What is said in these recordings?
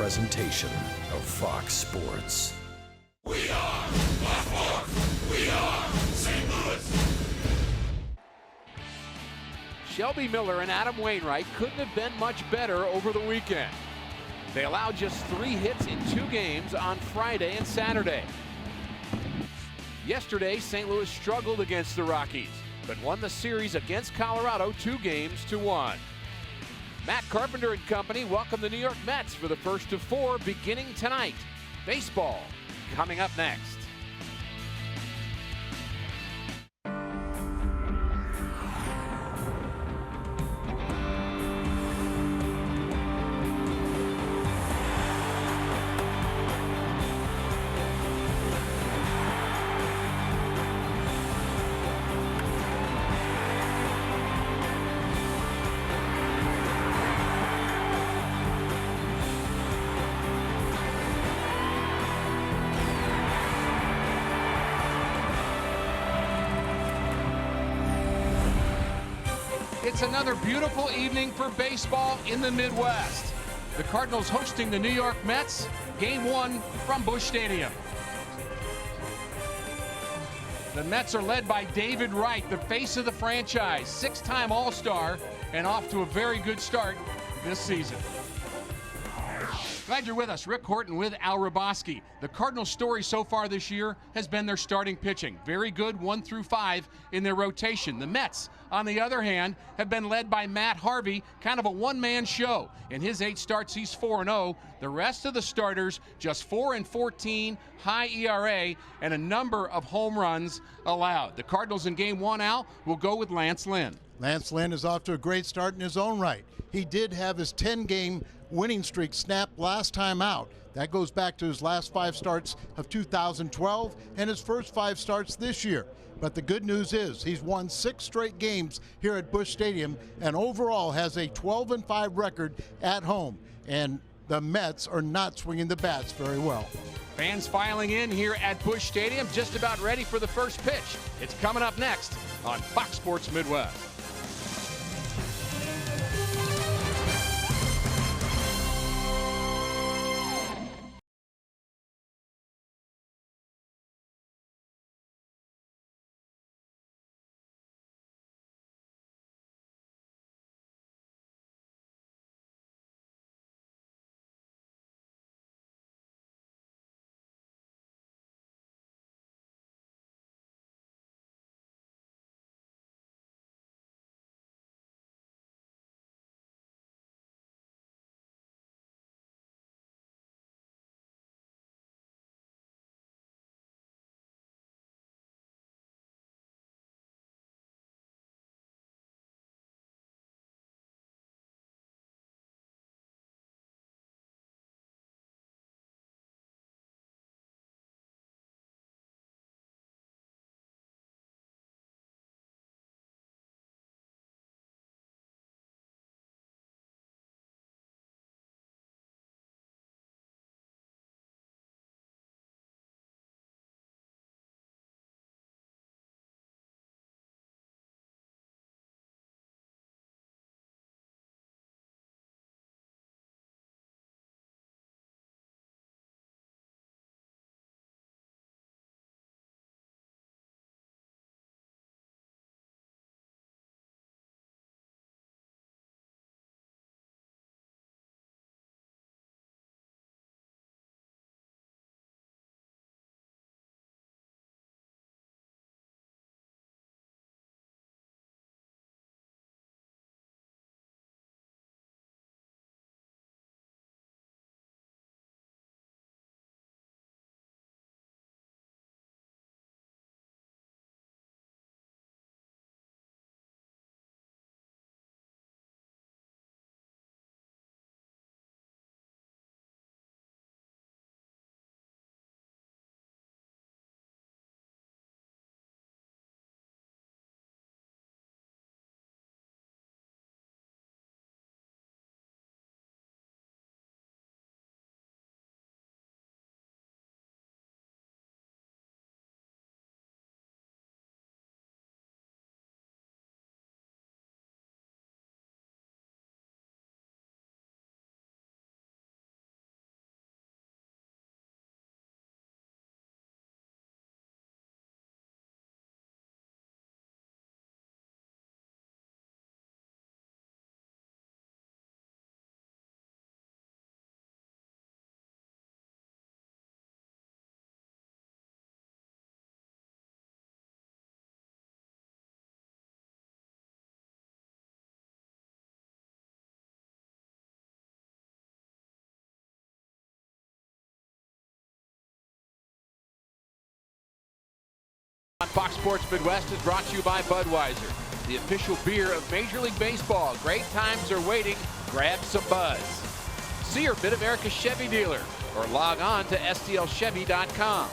presentation of Fox Sports. We are Fox Sports. We are St. Louis. Shelby Miller and Adam Wainwright couldn't have been much better over the weekend. They allowed just 3 hits in 2 games on Friday and Saturday. Yesterday, St. Louis struggled against the Rockies, but won the series against Colorado 2-1. Matt Carpenter and company welcome the New York Mets for the first of 4 beginning tonight. Baseball coming up next. It's another beautiful evening for baseball in the Midwest. The Cardinals hosting the New York Mets, Game 1 from Busch Stadium. The Mets are led by David Wright, the face of the franchise, 6-time All-Star, and off to a very good start this season. Glad you're with us. Rick Horton with Al Raboski. The Cardinals' story so far this year has been their starting pitching. Very good 1 through 5 in their rotation. The Mets, on the other hand, have been led by Matt Harvey, kind of a one-man show. In his 8 starts, he's 4-0. The rest of the starters, just 4-14, high ERA, and a number of home runs allowed. The Cardinals in Game 1, Al, will go with Lance Lynn. Lance Lynn is off to a great start in his own right. He did have his 10-game winning streak snapped last time out. That goes back to his last 5 starts of 2012 and his first 5 starts this year. But the good news is he's won 6 straight games here at Busch Stadium and overall has a 12-5 record at home. And the Mets are not swinging the bats very well. Fans filing in here at Busch Stadium, just about ready for the first pitch. It's coming up next on Fox Sports Midwest. Fox Sports Midwest is brought to you by Budweiser, the official beer of Major League Baseball. Great times are waiting. Grab some Buzz. See your Mid-America Chevy dealer or log on to stlchevy.com.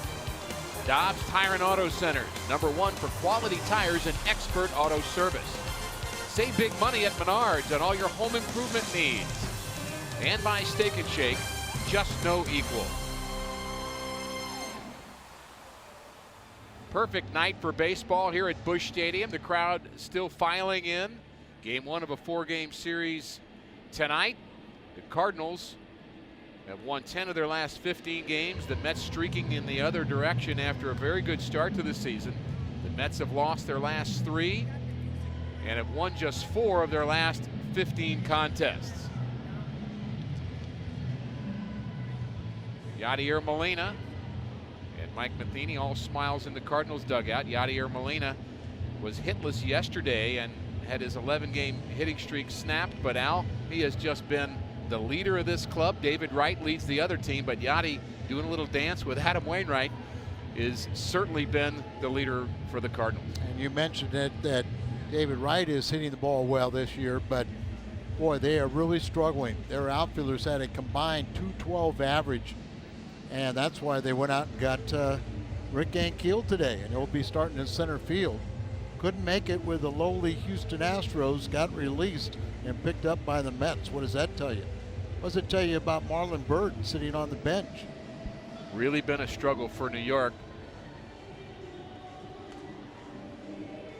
Dobbs Tire and Auto Centers, #1 for quality tires and expert auto service. Save big money at Menards on all your home improvement needs. And by Steak and Shake, just no equal. Perfect night for baseball here at Busch Stadium. The crowd still filing in. Game 1 of a 4-game series tonight. The Cardinals have won 10 of their last 15 games. The Mets streaking in the other direction after a very good start to the season. The Mets have lost their last 3 and have won just 4 of their last 15 contests. Yadier Molina and Mike Matheny all smiles in the Cardinals dugout. Yadier Molina was hitless yesterday and had his 11-game hitting streak snapped, but Al, he has just been the leader of this club. David Wright leads the other team, but Yadi doing a little dance with Adam Wainwright has certainly been the leader for the Cardinals. And you mentioned that David Wright is hitting the ball well this year, but boy, they are really struggling. Their outfielders had a combined .212 average, and that's why they went out and got Rick Ankiel today, and he'll be starting in center field. Couldn't make it with the lowly Houston Astros, got released and picked up by the Mets. What does that tell you? What does it tell you about Marlon Byrd sitting on the bench? Really been a struggle for New York.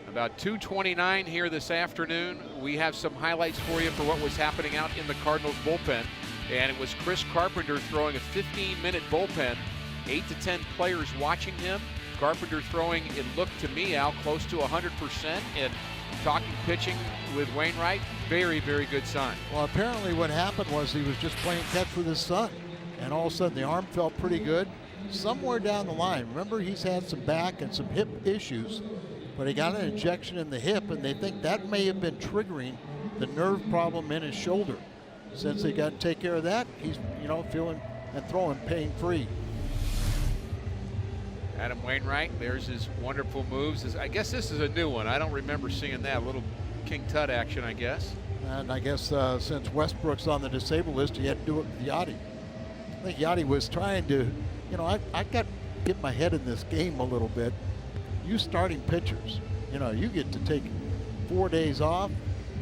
About 2:29 here this afternoon. We have some highlights for you for what was happening out in the Cardinals bullpen. And it was Chris Carpenter throwing a 15-minute bullpen. 8 to 10 players watching him. Carpenter throwing, it looked to me, Al, close to 100%. And talking pitching with Wainwright, very, very good sign. Well, apparently what happened was he was just playing catch with his son, and all of a sudden the arm felt pretty good. Somewhere down the line, remember, he's had some back and some hip issues, but he got an injection in the hip, and they think that may have been triggering the nerve problem in his shoulder. Since they got to take care of that, he's, feeling and throwing pain-free. Adam Wainwright, there's his wonderful moves. I guess this is a new one. I don't remember seeing that. A little King Tut action, I guess. And I guess since Westbrook's on the disabled list, he had to do it with Yachty. I think Yachty was trying to, I got to get my head in this game a little bit. You starting pitchers, you get to take 4 days off,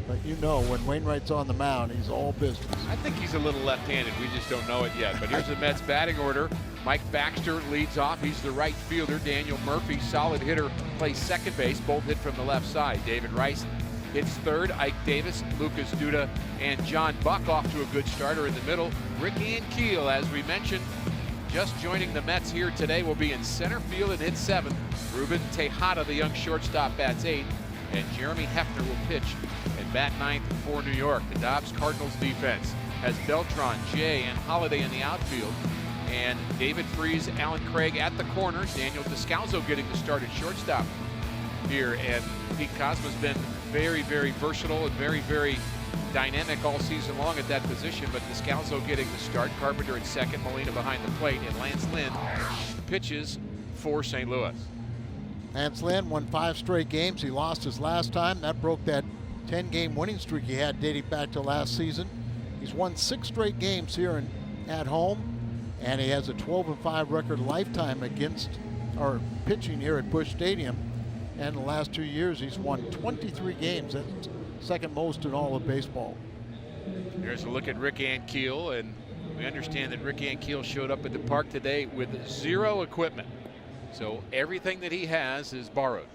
but when Wainwright's on the mound, he's all business. I think he's a little left-handed. We just don't know it yet. But here's the Mets batting order. Mike Baxter leads off. He's the right fielder. Daniel Murphy, solid hitter, plays second base. Both hit from the left side. David Rice hits third. Ike Davis, Lucas Duda, and John Buck off to a good starter in the middle. Rick Ankiel, as we mentioned, just joining the Mets here today, will be in center field and hit 7th. Ruben Tejada, the young shortstop, bats 8th. And Jeremy Hefner will pitch and bat 9th for New York. The Dobbs Cardinals defense has Beltran, Jay, and Holiday in the outfield. And David Freese, Alan Craig at the corners. Daniel Descalzo getting the start at shortstop here. And Pete Kozma's been very, very versatile and very, very dynamic all season long at that position. But Descalzo getting the start. Carpenter at second, Molina behind the plate. And Lance Lynn pitches for St. Louis. Lance Lynn won 5 straight games. He lost his last time. That broke that 10-game winning streak he had dating back to last season. He's won 6 straight games here at home, and he has a 12-5 record lifetime pitching here at Busch Stadium. And the last 2 years, he's won 23 games. That's second most in all of baseball. Here's a look at Rick Ankiel, and we understand that Rick Ankiel showed up at the park today with 0 equipment. So everything that he has is borrowed.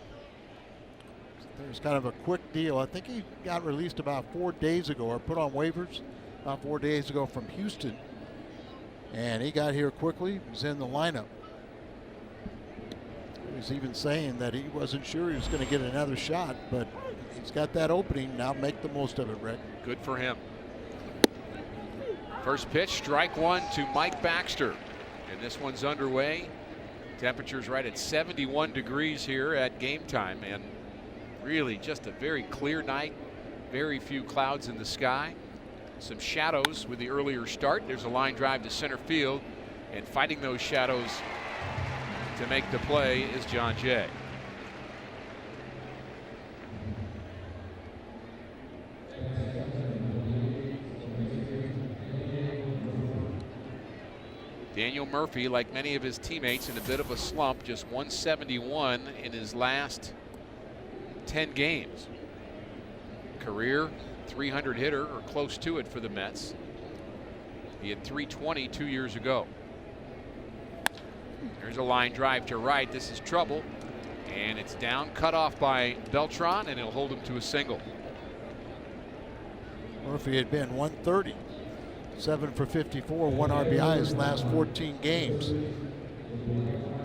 There's kind of a quick deal. I think he got released about 4 days ago, or put on waivers about 4 days ago from Houston. And he got here quickly. He's in the lineup. He was even saying that he wasn't sure he was going to get another shot, but he's got that opening. Now make the most of it, Rick. Good for him. First pitch, strike 1 to Mike Baxter. And this one's underway. Temperatures right at 71 degrees here at game time, and really just a very clear night. Very few clouds in the sky. Some shadows with the earlier start. There's a line drive to center field, and fighting those shadows to make the play is John Jay. Daniel Murphy, like many of his teammates, in a bit of a slump, just 171 in his last 10 games. Career 300 hitter or close to it for the Mets. He had 320 2 years ago. There's a line drive to right. This is trouble. And it's down, cut off by Beltran, and it'll hold him to a single. Murphy had been 130, 7 for 54, 1 RBI his last 14 games.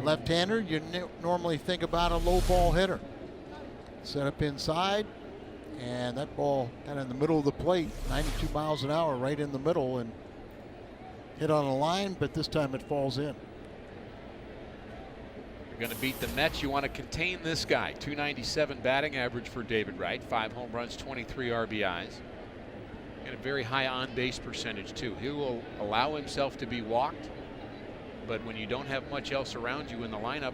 Left-hander, you normally think about a low ball hitter. Set up inside, and that ball kind of in the middle of the plate, 92 miles an hour, right in the middle, and hit on a line, but this time it falls in. You're going to beat the Mets. You want to contain this guy. 297 batting average for David Wright, 5 home runs, 23 RBIs. And a very high on-base percentage, too. He will allow himself to be walked, but when you don't have much else around you in the lineup,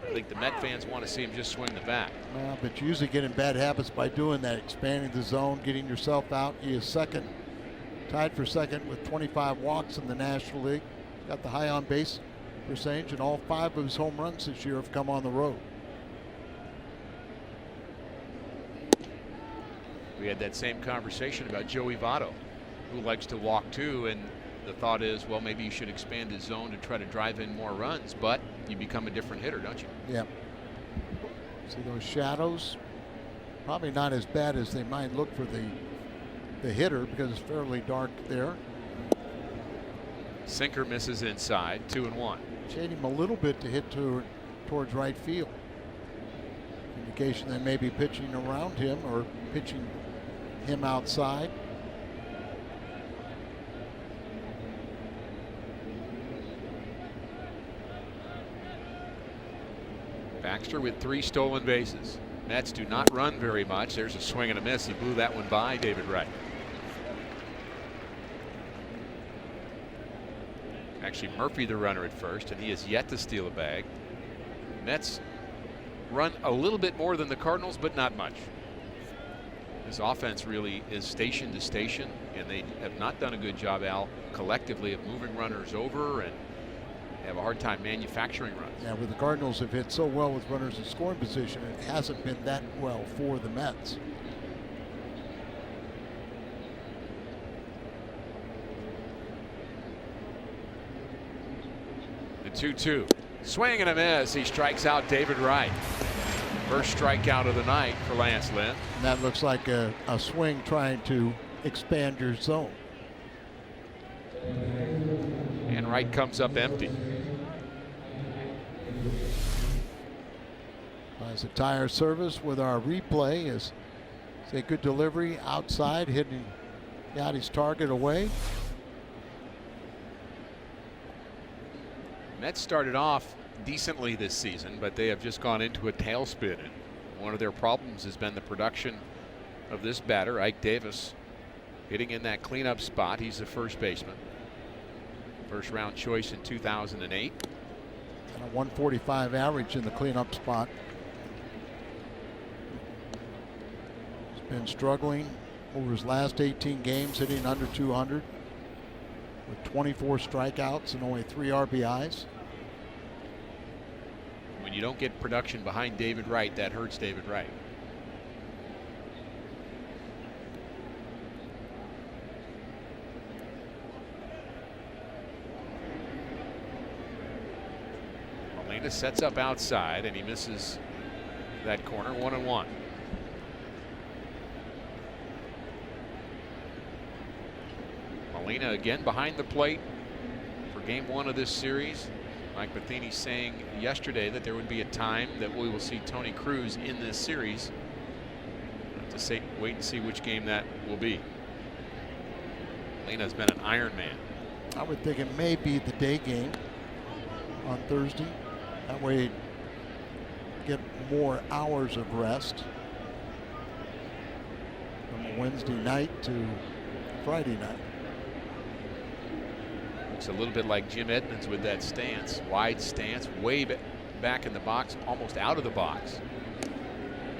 I think the Met fans want to see him just swing the bat. Well, but you usually get in bad habits by doing that, expanding the zone, getting yourself out. He is second, tied for second with 25 walks in the National League. Got the high on-base percentage, and all 5 of his home runs this year have come on the road. We had that same conversation about Joey Votto, who likes to walk too, and the thought is, well, maybe you should expand his zone to try to drive in more runs, but you become a different hitter, don't you? Yeah. See those shadows? Probably not as bad as they might look for the hitter, because it's fairly dark there. Sinker misses inside, 2-1. Shade him a little bit to hit towards right field. Indication they may be pitching around him or pitching him outside. Baxter with 3 stolen bases. Mets do not run very much. There's a swing and a miss. He blew that one by David Wright. Actually, Murphy the runner at first, and he has yet to steal a bag. Mets run a little bit more than the Cardinals, but not much. This offense really is station to station, and they have not done a good job, Al, collectively of moving runners over and have a hard time manufacturing runs. Yeah, but the Cardinals have hit so well with runners in scoring position, it hasn't been that well for the Mets. The 2-2. Swing and a miss. He strikes out David Wright. First strikeout of the night for Lance Lynn. And that looks like a swing trying to expand your zone. And Wright comes up empty. As a tire service with our replay is a good delivery outside, hitting Yachty's target away. Mets started off decently this season, but they have just gone into a tailspin. And one of their problems has been the production of this batter, Ike Davis, hitting in that cleanup spot. He's the first baseman. First round choice in 2008. And a 145 average in the cleanup spot. He's been struggling over his last 18 games, hitting under 200 with 24 strikeouts and only 3 RBIs. When you don't get production behind David Wright, that hurts David Wright. Molina sets up outside and he misses that corner. 1-1. Molina again behind the plate for game 1 of this series. Mike Matheny saying yesterday that there would be a time that we will see Tony Cruz in this series. Wait and see which game that will be. Molina's been an Iron Man. I would think it may be the day game on Thursday. That way you get more hours of rest from Wednesday night to Friday night. Looks a little bit like Jim Edmonds with that stance. Wide stance, way back in the box, almost out of the box.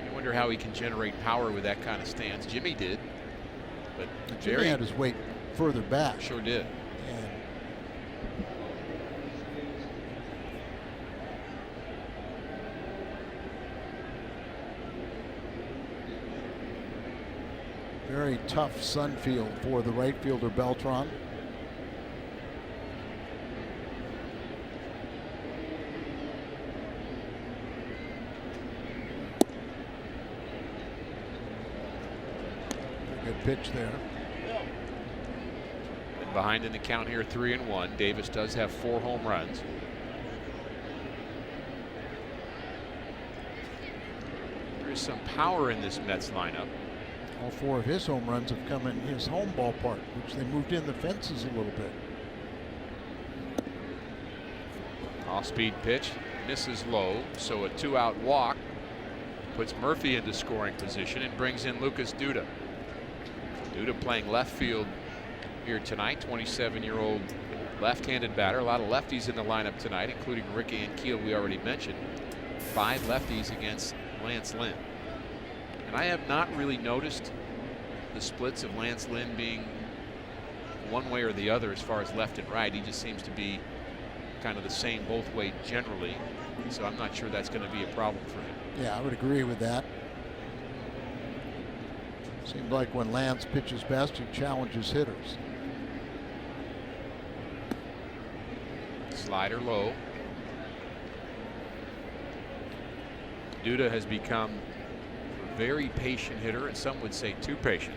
You wonder how he can generate power with that kind of stance. Jimmy did, but Jimmy had his weight further back. Sure did. And Very tough sun field for the right fielder Beltran. Good pitch there. And behind in the count here, 3-1. Davis does have 4 home runs. There is some power in this Mets lineup. All 4 of his home runs have come in his home ballpark, which they moved in the fences a little bit. Off-speed pitch, misses low, so a 2-out walk puts Murphy into scoring position and brings in Lucas Duda. Duda playing left field here tonight, 27-year-old left-handed batter. A lot of lefties in the lineup tonight, including Ricky Ankiel, we already mentioned. 5 lefties against Lance Lynn. And I have not really noticed the splits of Lance Lynn being one way or the other as far as left and right. He just seems to be kind of the same both ways generally. So I'm not sure that's going to be a problem for him. Yeah, I would agree with that. Seems like when Lance pitches best, he challenges hitters. Slider low. Duda has become a very patient hitter, and some would say too patient.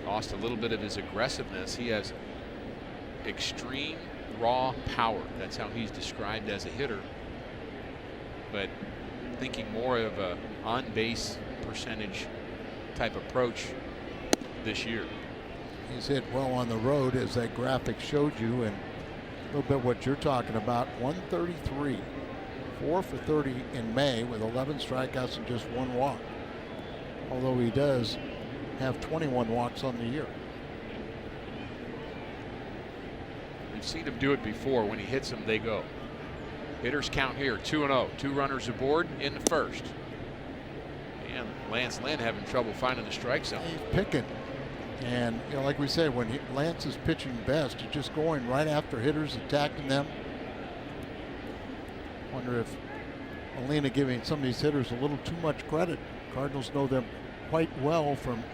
Lost a little bit of his aggressiveness. He has extreme raw power. That's how he's described as a hitter. But thinking more of a on-base percentage type approach this year. He's hit well on the road, as that graphic showed you, and a little bit what you're talking about. 133, 4 for 30 in May with 11 strikeouts and just 1 walk. Although he does have 21 walks on the year. We've seen him do it before. When he hits them, they go. Hitters count here, 2-0. 2 runners aboard in the first. And Lance Lynn having trouble finding the strike zone. He's picking. And, you know, like we said, when Lance is pitching best, he's just going right after hitters, attacking them. Wonder if Molina giving some of these hitters a little too much credit. Cardinals know them quite well from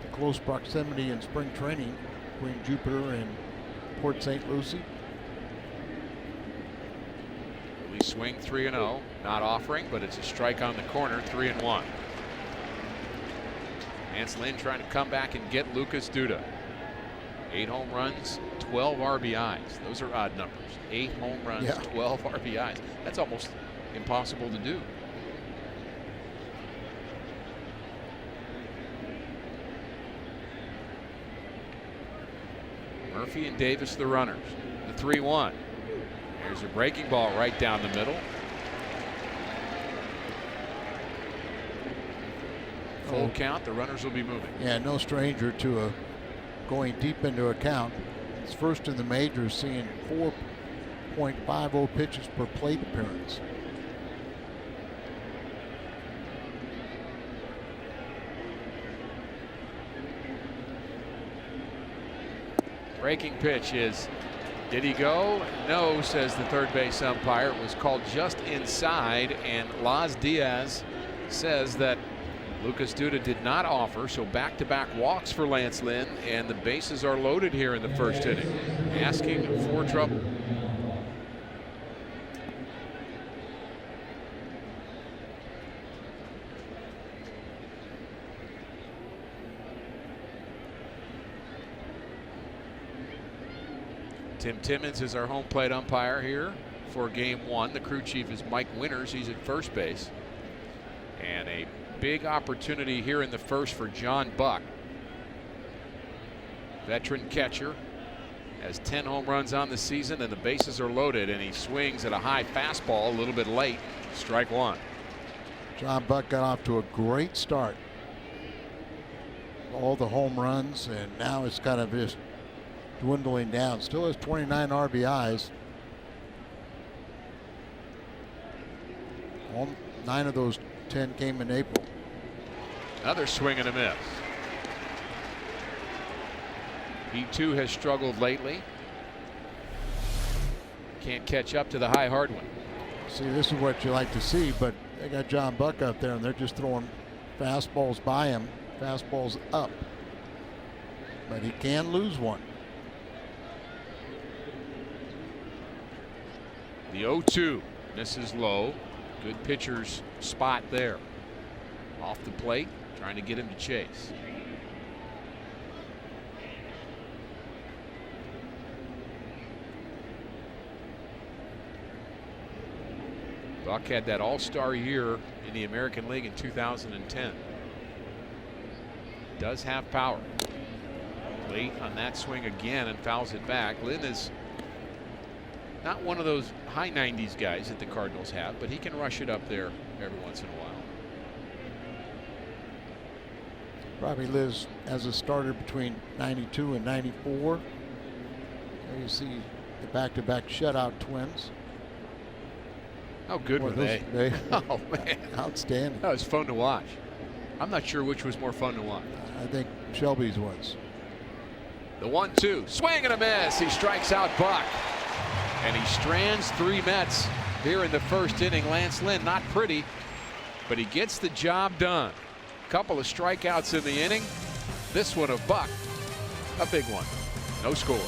the close proximity in spring training between Jupiter and Port St. Lucie. We swing 3-0, not offering, but it's a strike on the corner, 3-1. Lance Lynn trying to come back and get Lucas Duda. 8 home runs, 12 RBIs. Those are odd numbers. 8 home runs, 12 RBIs. That's almost impossible to do. Murphy and Davis the runners. The 3-1. There's a breaking ball right down the middle. Full count, the runners will be moving. Yeah, no stranger to going deep into a count. It's first in the majors, seeing 4.50 pitches per plate appearance. Breaking pitch is, did he go? No, says the third base umpire. It was called just inside, and Las Diaz says that Lucas Duda did not offer, so back-to-back walks for Lance Lynn, and the bases are loaded here in the first inning. Asking for trouble. Tim Timmons is our home plate umpire here for game 1. The crew chief is Mike Winters. He's at first base. And a big opportunity here in the first for John Buck. Veteran catcher, has 10 home runs on the season, and the bases are loaded, and he swings at a high fastball a little bit late. Strike 1. John Buck got off to a great start. All the home runs, and now it's kind of just dwindling down. Still has 29 RBIs. All 9 of those 10 came in April. Another swing and a miss. He too has struggled lately. Can't catch up to the high hard one. See, this is what you like to see, but they got John Buck up there, and they're just throwing fastballs by him, fastballs up. But he can lose one. The 0-2. This is low. Good pitcher's spot there. Off the plate, trying to get him to chase. Buck had that all-star year in the American League in 2010. Does have power. Late on that swing again and fouls it back. Lynn is not one of those high 90s guys that the Cardinals have, but he can rush it up there every once in a while. Probably lives as a starter between 92 and 94. There you see the back-to-back shutout twins. How good were they? Oh, man. Outstanding. That was fun to watch. I'm not sure which was more fun to watch. I think Shelby's was. The 1-2. Swing and a miss. He strikes out Buck. And he strands 3 Mets here in the first inning. Lance Lynn, not pretty, but he gets the job done. Couple of strikeouts in the inning. This one of Buck, a big one. No score.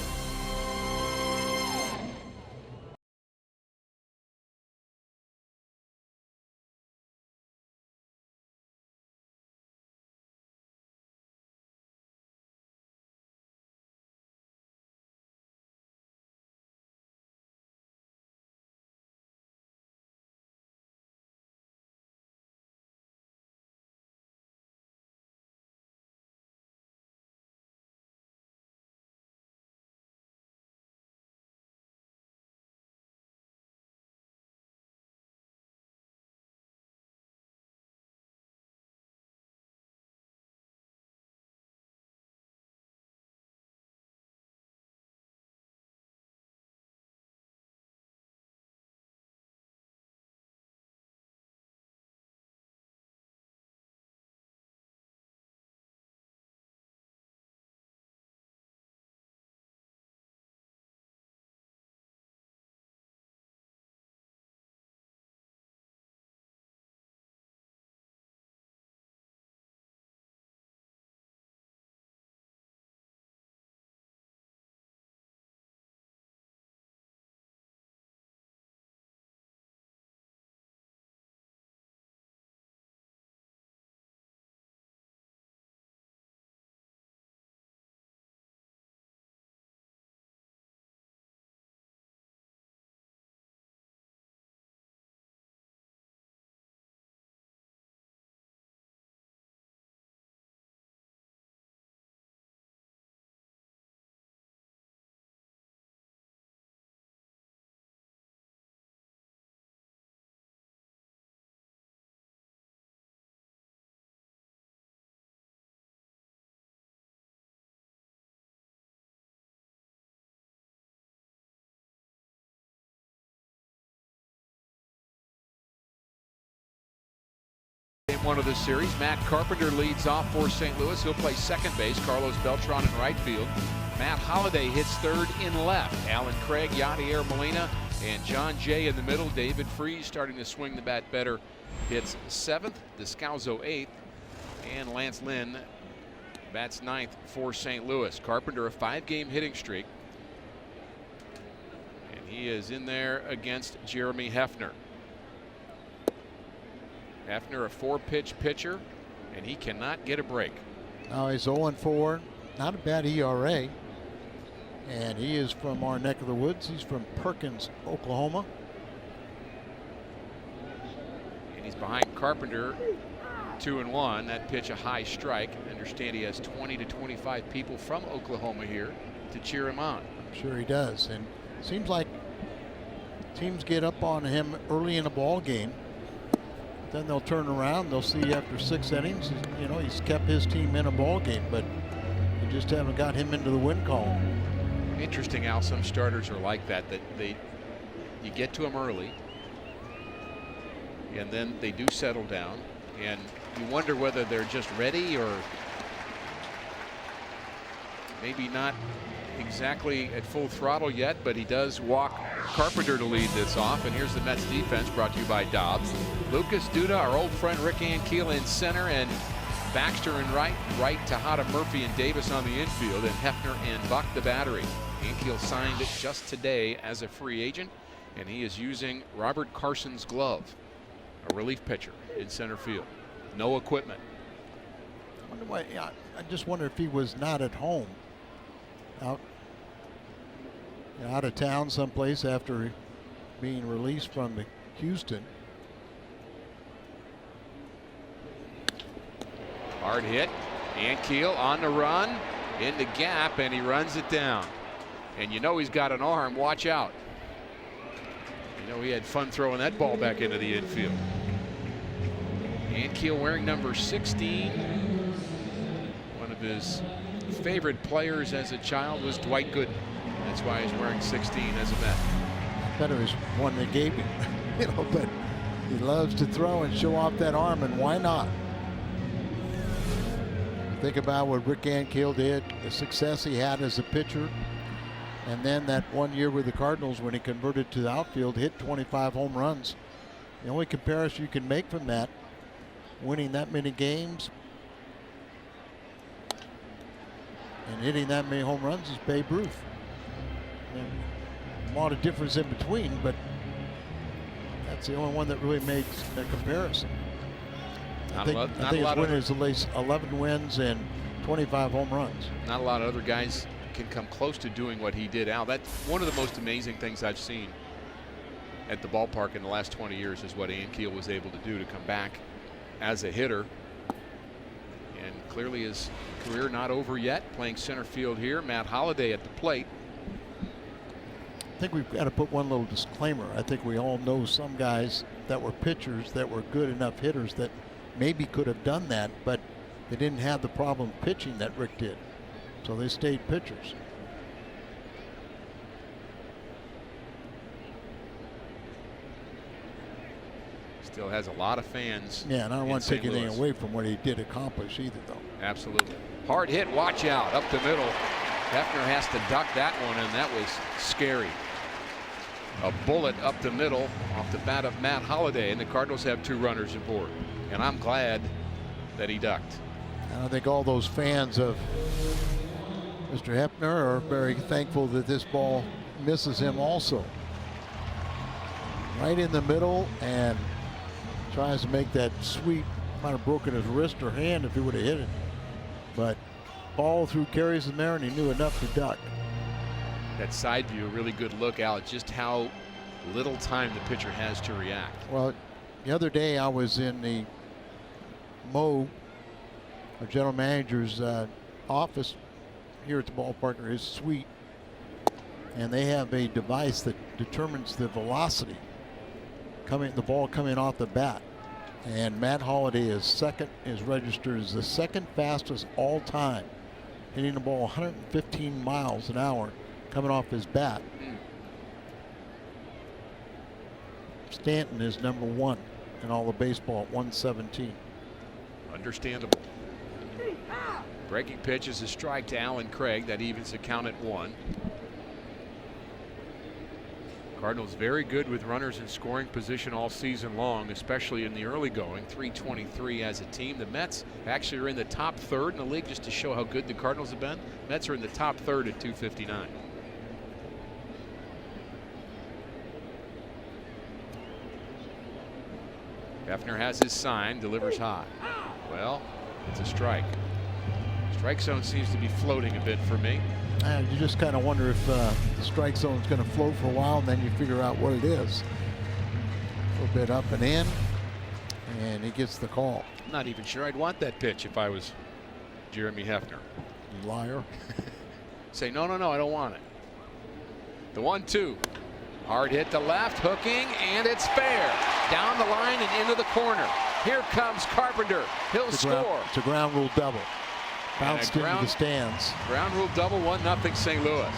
Game 1 of this series, Matt Carpenter leads off for St. Louis. He'll play second base. Carlos Beltran in right field. Matt Holliday hits third in left. Alan Craig, Yadier Molina, and John Jay in the middle. David Freese starting to swing the bat better. Hits 7th, Descalzo 8th, and Lance Lynn bats 9th for St. Louis. Carpenter a 5-game hitting streak. And he is in there against Jeremy Hefner. Hefner, a 4-pitch pitcher, and he cannot get a break. Now he's 0-4, not a bad ERA. And he is from our neck of the woods. He's from Perkins, Oklahoma. And he's behind Carpenter, 2-1. That pitch a high strike. I understand he has 20 to 25 people from Oklahoma here to cheer him on. I'm sure he does. And seems like teams get up on him early in a ball game. Then they'll turn around. They'll see after 6 innings, you know, he's kept his team in a ball game, but you just haven't got him into the win column. Interesting how some starters are like that. You get to them early, and then they do settle down, and you wonder whether they're just ready or maybe not exactly at full throttle yet, but he does walk Carpenter to lead this off. And here's the Mets defense, brought to you by Dobbs. Lucas Duda, our old friend Rick Ankiel in center, and Baxter in right. Right, Tejada, Murphy, and Davis on the infield, and Hefner and Buck the battery. Ankiel signed it just today as a free agent, and he is using Robert Carson's glove, a relief pitcher in center field. No equipment. I wonder why, I just wonder if he was not at home, out of town someplace after being released from Houston. Hard hit. Ankiel on the run, in the gap, and he runs it down. And you know he's got an arm. Watch out. You know he had fun throwing that ball back into the infield. Ankiel wearing number 16. One of his favorite players as a child was Dwight Gooden. That's why he's wearing 16 as a Met. Better is one they gave him, but he loves to throw and show off that arm, and why not? Think about what Rick Ankiel did, the success he had as a pitcher, and then that 1 year with the Cardinals when he converted to the outfield, hit 25 home runs. The only comparison you can make from that, winning that many games and hitting that many home runs, is Babe Ruth. A lot of difference in between, that's the only one that really makes a comparison. I think his win is at least 11 wins and 25 home runs. Not a lot of other guys can come close to doing what he did, Al. That's one of the most amazing things I've seen at the ballpark in the last 20 years is what Ankiel was able to do to come back as a hitter. And clearly his career not over yet, playing center field here. Matt Holliday at the plate. I think we've got to put one little disclaimer. I think we all know some guys that were pitchers that were good enough hitters that maybe could have done that, but they didn't have the problem pitching that Rick did. So they stayed pitchers. Still has a lot of fans. Yeah, and I don't want to take anything away from what he did accomplish either, though. Absolutely. Hard hit, watch out, up the middle. Hefner has to duck that one, and that was scary. A bullet up the middle off the bat of Matt Holliday, and the Cardinals have 2 runners aboard. And I'm glad that he ducked. And I think all those fans of Mr. Hefner are very thankful that this ball misses him also. Right in the middle, and tries to make that sweep. Might have broken his wrist or hand if he would have hit it. But ball through carries in there, and he knew enough to duck. That side view, a really good look, Al, at just how little time the pitcher has to react. Well, the other day I was in the Mo, our general manager's office here at the ballpark, or his suite, and they have a device that determines the velocity the ball coming off the bat. And Matt Holliday is registered as the second fastest all time, hitting the ball 115 miles an hour coming off his bat. Stanton is number 1 in all of baseball at 117. Understandable. Breaking pitch is a strike to Allen Craig. That evens the count at 1. Cardinals very good with runners in scoring position all season long, especially in the early going. 323 as a team. The Mets actually are in the top third in the league, just to show how good the Cardinals have been. Mets are in the top third at 259. Hefner has his sign, delivers high. Well, it's a strike. Strike zone seems to be floating a bit for me. You just kind of wonder if the strike zone is going to float for a while, and then you figure out what it is. A little bit up and in, and he gets the call. I'm not even sure I'd want that pitch if I was Jeremy Hefner. You liar. Say, no, I don't want it. The 1-2. Hard hit to left, hooking, and it's fair. Down the line and into the corner. Here comes Carpenter. He'll score. It's a ground rule double. Bounced into the stands. Ground rule double, 1-0 St. Louis.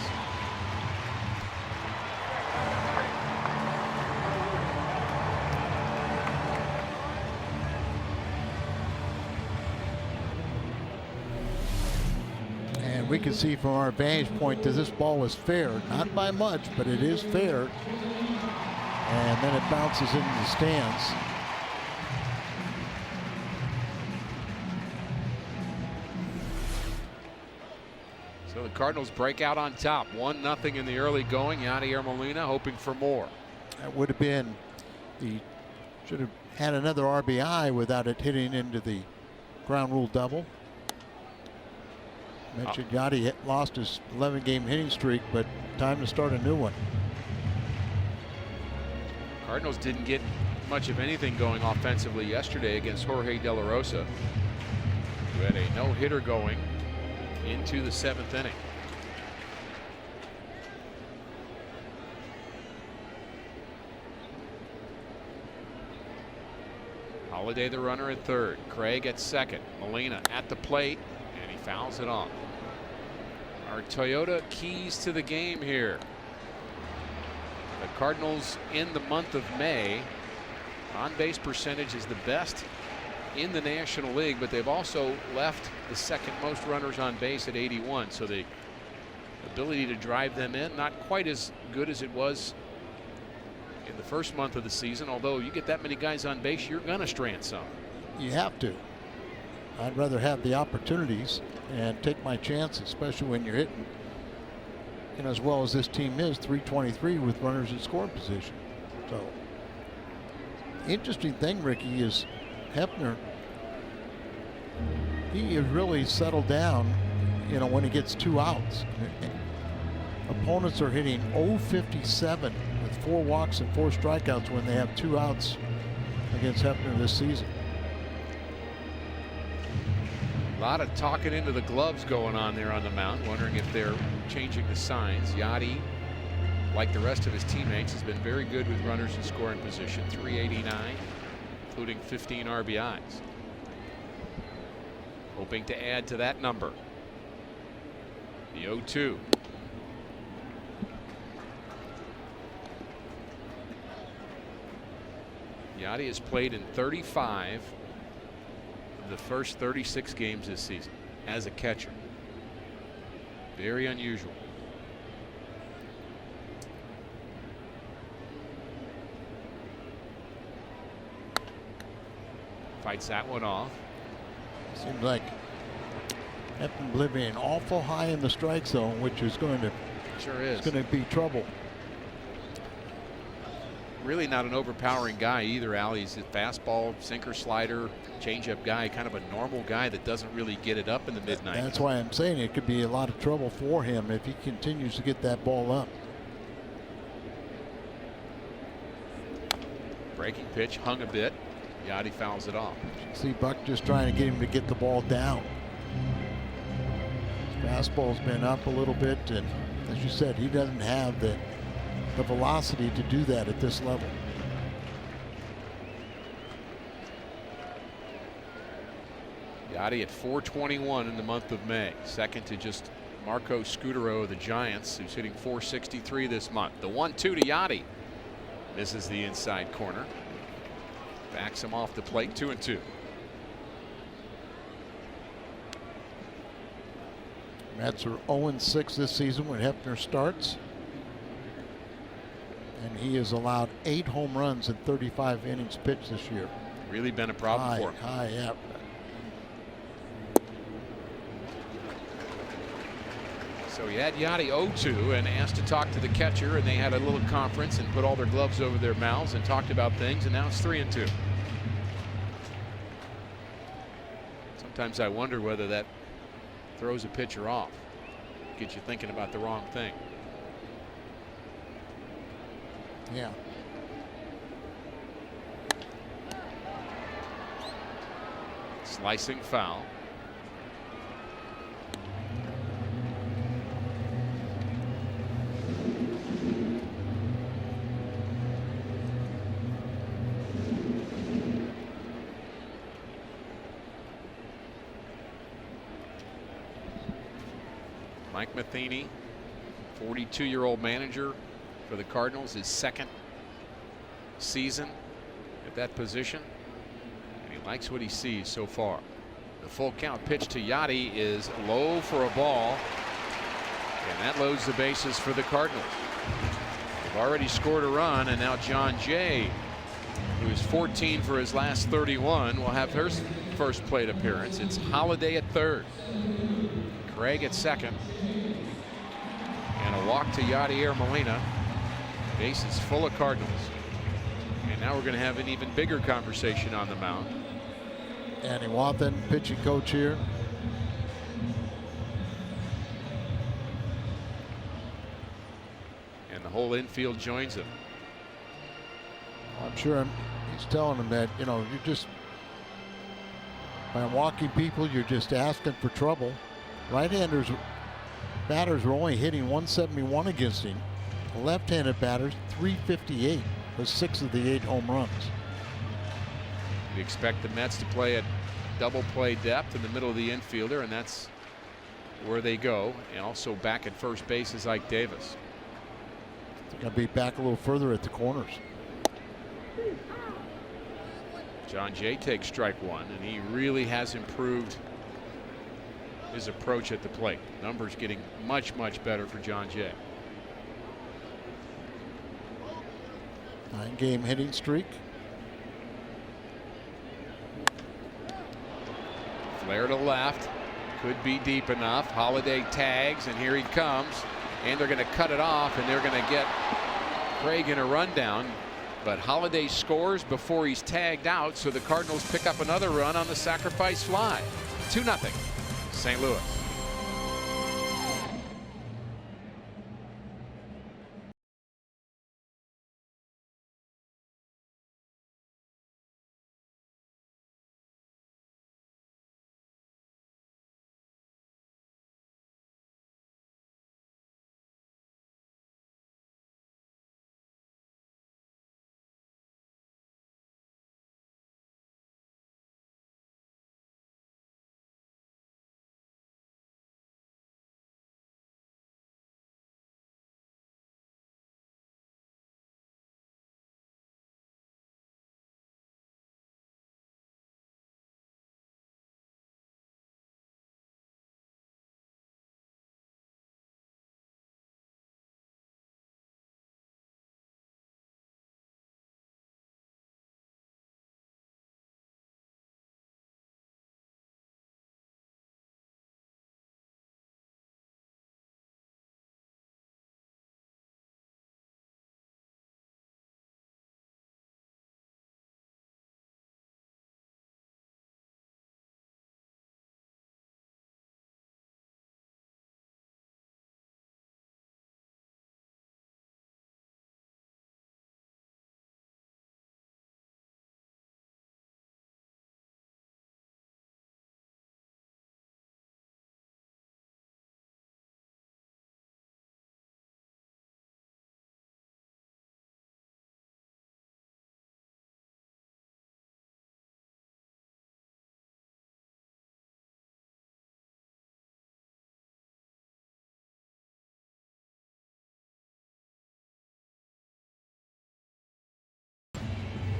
And we can see from our vantage point that this ball was fair, not by much, but it is fair. And then it bounces into the stands. So the Cardinals break out on top, 1-0 in the early going. Yadier Molina hoping for more. That would have been, he should have had another RBI without it hitting into the ground rule double. Mentioned Yadi lost his 11-game hitting streak, but time to start a new one. Cardinals didn't get much of anything going offensively yesterday against Jorge De La Rosa, who had a no-hitter going into the 7th inning. Holiday the runner at third. Craig at second. Molina at the plate, and he fouls it off. Our Toyota keys to the game here. The Cardinals in the month of May, on-base percentage is the best in the National League, but they've also left the second most runners on base at 81. So the ability to drive them in, not quite as good as it was in the first month of the season. Although you get that many guys on base, you're going to strand some. You have to. I'd rather have the opportunities and take my chances, especially when you're hitting, you know, as well as this team is, 323 with runners in scoring position. So, interesting thing, Ricky, is Hefner, he has really settled down, you know, when he gets 2 outs. Opponents are hitting 0-57 with 4 walks and 4 strikeouts when they have 2 outs against Hefner this season. A lot of talking into the gloves going on there on the mound, wondering if they're changing the signs. Yadi, like the rest of his teammates, has been very good with runners in scoring position. 389, including 15 RBIs. Hoping to add to that number. The 0-2. Yadi has played in 35 of the first 36 games this season as a catcher. Very unusual. Fights that one off. Seems like Hefner living awful high in the strike zone, which is going to be trouble. Really not an overpowering guy either, Al. He's a fastball, sinker, slider, changeup guy, kind of a normal guy that doesn't really get it up in the mid-90s. That's why I'm saying it could be a lot of trouble for him if he continues to get that ball up. Breaking pitch, hung a bit. Yadi fouls it off. See Buck just trying to get him to get the ball down. His fastball's been up a little bit, and as you said, he doesn't have the velocity to do that at this level. Yadi at 421 in the month of May, second to just Marco Scutaro of the Giants, who's hitting 463 this month. The 1-2 to Yadi misses the inside corner, backs him off the plate. 2-2. Mets are 0-6 this season when Hefner starts. And he has allowed 8 home runs in 35 innings pitched this year. Really been a problem for him. High, yeah. So he had Yadi 0-2 and asked to talk to the catcher, and they had a little conference and put all their gloves over their mouths and talked about things, and now it's 3-2. Sometimes I wonder whether that throws a pitcher off, gets you thinking about the wrong thing. Yeah. Slicing foul. Mike Matheny, 42-year-old manager for the Cardinals, his second season at that position, and he likes what he sees so far. The full count pitch to Yachty is low for a ball, and that loads the bases for the Cardinals. They've already scored a run, and now John Jay, who's 14 for his last 31, will have his first plate appearance. It's Holiday at third, Craig at second, and a walk to Yadier Molina. Bases full of Cardinals, and now we're going to have an even bigger conversation on the mound. Andy Wathan, pitching coach here. And the whole infield joins him. I'm sure he's telling them that, you know, you're just, by walking people, you're just asking for trouble. Right-handers batters were only hitting 171 against him. Left-handed batters 358 with 6 of the 8 home runs. We expect the Mets to play at double play depth in the middle of the infielder, and that's where they go. And also back at first base is Ike Davis. They're going to be back a little further at the corners. John Jay takes strike one, and he really has improved his approach at the plate. Numbers getting much better for John Jay. 9-game hitting streak. Flare to left, could be deep enough. Holiday tags, and here he comes, and they're going to cut it off, and they're going to get Craig in a rundown. But Holiday scores before he's tagged out, so the Cardinals pick up another run on the sacrifice fly. 2-0 St. Louis.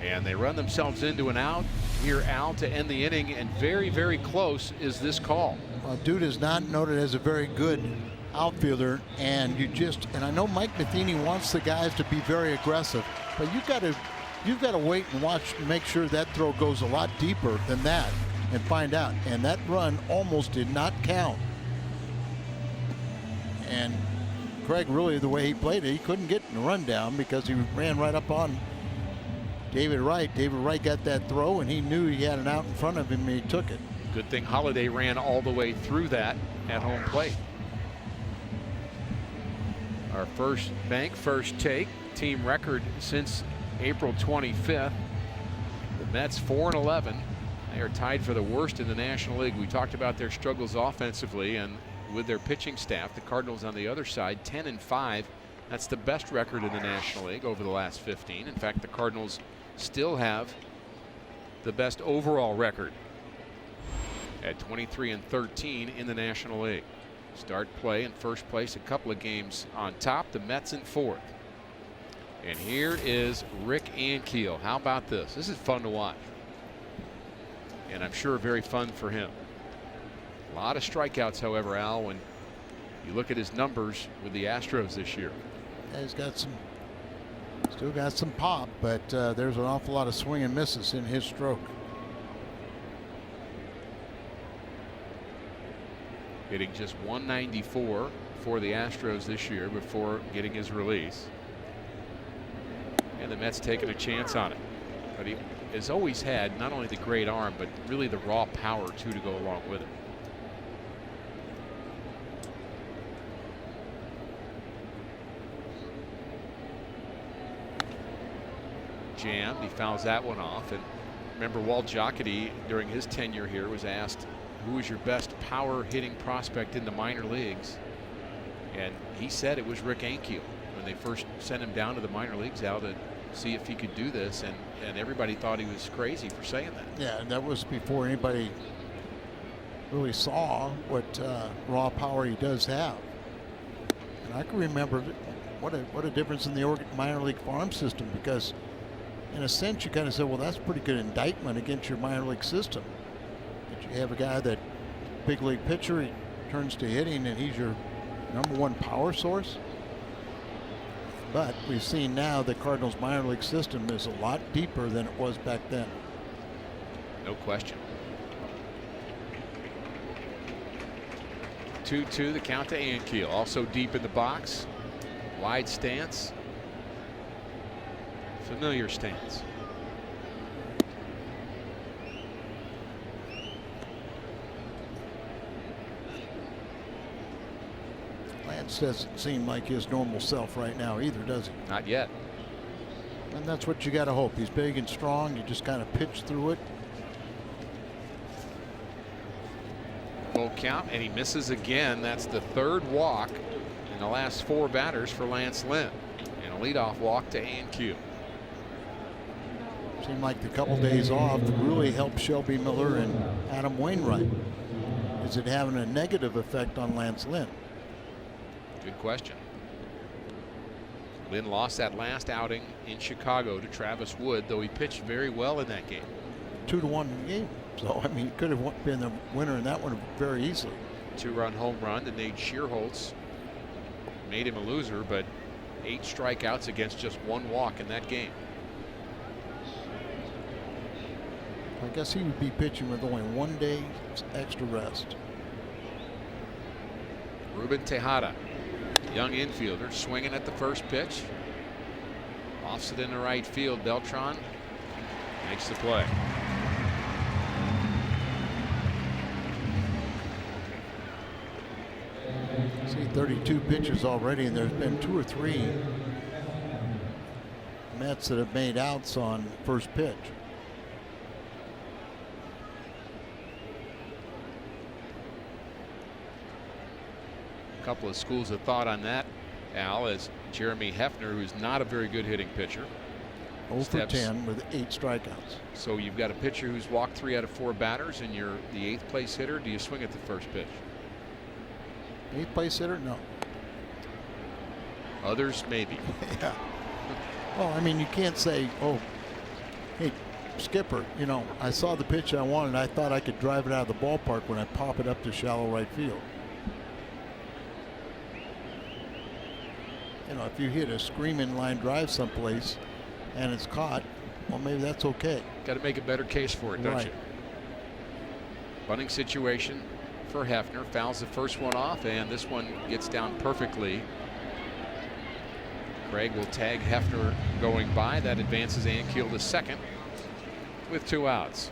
And they run themselves into an out here, Al, to end the inning, and very close is this call. Dude is not noted as a very good outfielder, and and I know Mike Matheny wants the guys to be very aggressive, but you've got to wait and watch, make sure that throw goes a lot deeper than that and find out. And that run almost did not count. And Craig, really, the way he played it, he couldn't get in the rundown because he ran right up on David Wright. David Wright got that throw, and he knew he had an out in front of him, and he took it. Good thing Holiday ran all the way through that at home plate. Our first take, team record since April 25th. The Mets 4-11. They are tied for the worst in the National League. We talked about their struggles offensively and with their pitching staff. The Cardinals on the other side 10-5. That's the best record in the National League over the last 15. In fact, the Cardinals still have the best overall record at 23-13 in the National League. Start play in first place, a couple of games on top. The Mets in fourth. And here is Rick Ankiel. How about this? This is fun to watch, and I'm sure very fun for him. A lot of strikeouts, however, Al, when you look at his numbers with the Astros this year. Yeah, he's got some, still got some pop, but there's an awful lot of swing and misses in his stroke. Hitting just 194 for the Astros this year before getting his release. And the Mets taking a chance on it. But he has always had not only the great arm, but really the raw power, too, to go along with it. Jammed. He fouls that one off. And remember, Walt Jocketty, during his tenure here, was asked, who is your best power hitting prospect in the minor leagues? And he said it was Rick Ankiel when they first sent him down to the minor leagues out to see if he could do this. And everybody thought he was crazy for saying that. Yeah, and that was before anybody really saw what raw power he does have. And I can remember what a difference in the minor league farm system, because in a sense you kind of said, well, that's a pretty good indictment against your minor league system. That you have a guy that big league pitcher, he turns to hitting and he's your #1 power source. But we've seen now the Cardinals minor league system is a lot deeper than it was back then. No question. 2-2 the count to Ankiel. Also deep in the box. Wide stance. Familiar stance. Lance doesn't seem like his normal self right now either, does he? Not yet. And that's what you got to hope. He's big and strong. You just kind of pitch through it. Full count, and he misses again. That's the third walk in the last 4 batters for Lance Lynn. And a leadoff walk to Ankiel. Seemed like the couple days off really helped Shelby Miller and Adam Wainwright. Is it having a negative effect on Lance Lynn? Good question. Lynn lost that last outing in Chicago to Travis Wood, though he pitched very well in that game. 2-1 game. So, I mean, he could have been the winner in that one very easily. 2-run home run to Nate Shearholtz. Made him a loser, but 8 strikeouts against just 1 walk in that game. I guess he would be pitching with only 1 day extra rest. Ruben Tejada, young infielder, swinging at the first pitch. Offs it into right field. Beltran makes the play. See, 32 pitches already, and there's been 2 or 3 Mets that have made outs on first pitch. A couple of schools of thought on that, Al, as Jeremy Hefner, who's not a very good hitting pitcher. 0 for 10 with 8 strikeouts. So you've got a pitcher who's walked 3 out of 4 batters, and you're the 8th place hitter. Do you swing at the first pitch? 8th place hitter? No. Others, maybe. Yeah. Well, I mean, you can't say, oh, hey, skipper, you know, I saw the pitch I wanted. I thought I could drive it out of the ballpark when I pop it up to shallow right field. You know, if you hit a screaming line drive someplace and it's caught, well, maybe that's okay. Got to make a better case for it, don't Right. you? Bunting situation for Hefner. Fouls the first one off, and this one gets down perfectly. Craig will tag Hefner going by. That advances Ankiel to second with 2 outs.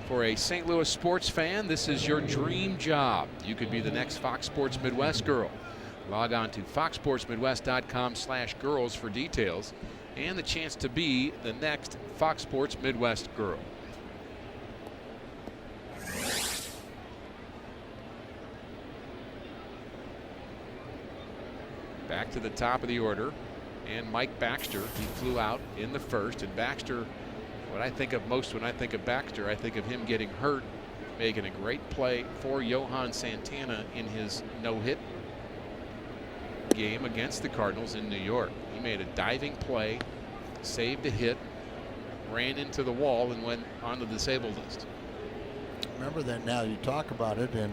For a St. Louis sports fan, this is your dream job. You could be the next Fox Sports Midwest girl. Log on to foxsportsmidwest.com/girls for details and the chance to be the next Fox Sports Midwest girl. Back to the top of the order, and Mike Baxter. He flew out in the first, and Baxter, what I think of most when I think of Baxter, I think of him getting hurt, making a great play for Johan Santana in his no-hit game against the Cardinals in New York. He made a diving play, saved a hit, ran into the wall, and went on the disabled list. Remember that now. You talk about it, and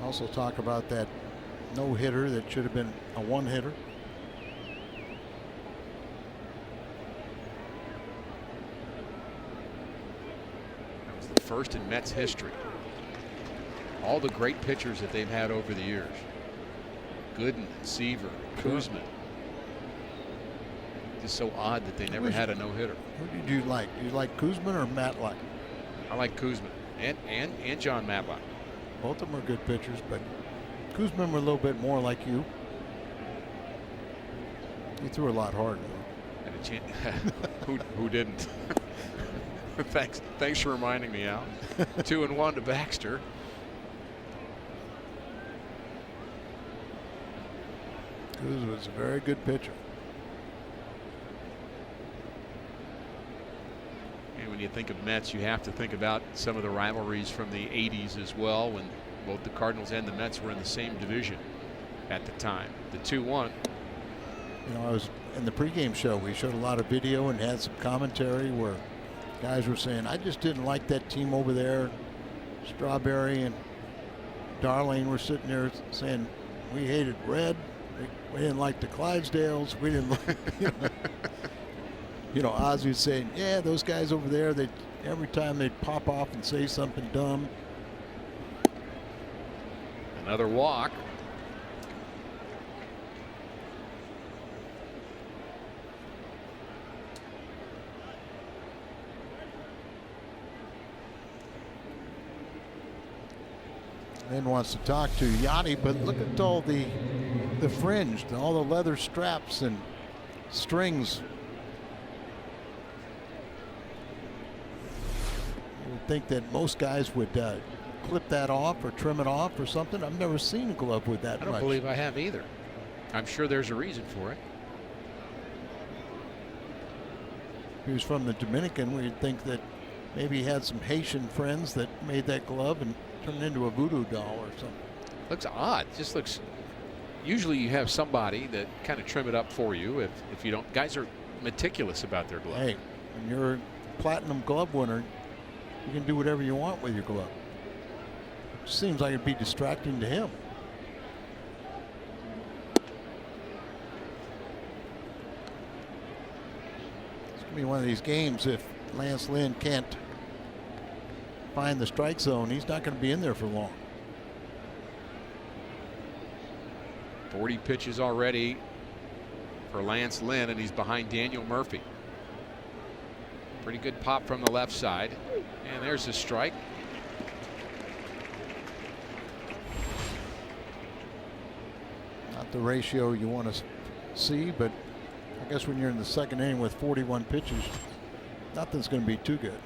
Also talk about that no-hitter that should have been a one-hitter. That was the first in Mets history. All the great pitchers that they've had over the years. Gooden, Seaver, Kuzma. Just so odd that they never had a no-hitter. Who did you like? Do you like Kuzma or Matlack? I like Kuzma and John Matlack. Both of them are good pitchers, but Kuzma were a little bit more like you. He threw a lot harder. And a chance. Who didn't? Thanks for reminding me, Al. 2-1 to Baxter. Kuzma was a very good pitcher. And when you think of Mets, you have to think about some of the rivalries from the 80s as well, when both the Cardinals and the Mets were in the same division at the time. The 2-1. You know, I was in the pregame show. We showed a lot of video and had some commentary where guys were saying, I just didn't like that team over there. Strawberry and Darlene were sitting there saying, we hated red. We didn't like the Clydesdales. We didn't like, you know, Ozzie was saying, yeah, those guys over there, they every time they'd pop off and say something dumb. Another walk. Then wants to talk to Yachty, but look at all the fringe, all the leather straps and strings. You would think that most guys would clip that off or trim it off or something. I've never seen a glove with that I don't much. believe I have either. I'm sure there's a reason for it. He was from the Dominican. We'd think that maybe he had some Haitian friends that made that glove and turned it into a voodoo doll or something. Looks odd. Just looks. Usually you have somebody that kind of trim it up for you. If you don't, guys are meticulous about their glove. Hey, when you're a platinum glove winner, you can do whatever you want with your glove. Seems like it'd be distracting to him. It's gonna be one of these games. If Lance Lynn can't find the strike zone, he's not going to be in there for long. 40 pitches already for Lance Lynn, and he's behind Daniel Murphy. Pretty good pop from the left side, and there's a strike. Not the ratio you want to see, but I guess when you're in the second inning with 41 pitches, nothing's going to be too good.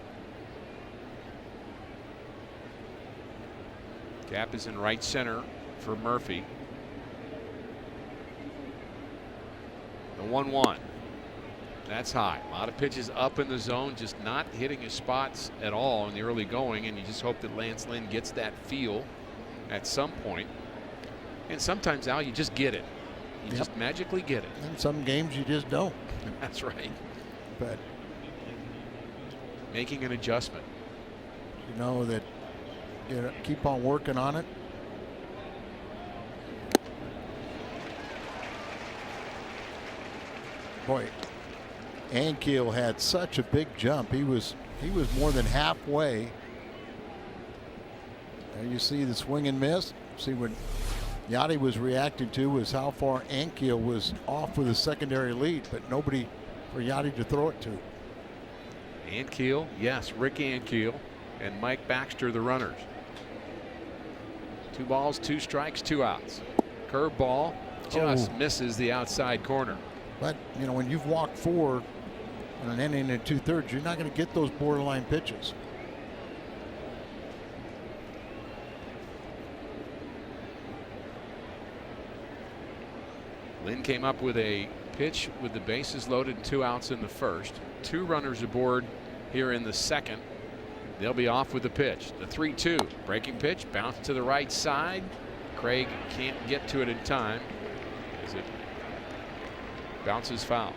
Gap is in right center for Murphy. The 1-1. That's high. A lot of pitches up in the zone, just not hitting his spots at all in the early going, and you just hope that Lance Lynn gets that feel at some point. And sometimes, Al, you just get it. You just magically get it. In some games you just don't. That's right. But making an adjustment. You know that you keep on working on it. Boy, Ankiel had such a big jump. He was more than halfway. There you see the swing and miss. See what Yachty was reacting to was how far Ankiel was off with a secondary lead, but nobody for Yachty to throw it to. Ankiel, yes, Rick Ankiel and Mike Baxter, the runners. 2 balls, 2 strikes, 2 outs. Curveball just misses the outside corner. But you know, when you've walked 4 in an inning and 2/3, you're not going to get those borderline pitches. Lynn came up with a pitch with the bases loaded and 2 outs in the first. 2 runners aboard here in the second. They'll be off with the pitch. The 3-2 breaking pitch, bounce to the right side. Craig can't get to it in time as it bounces foul.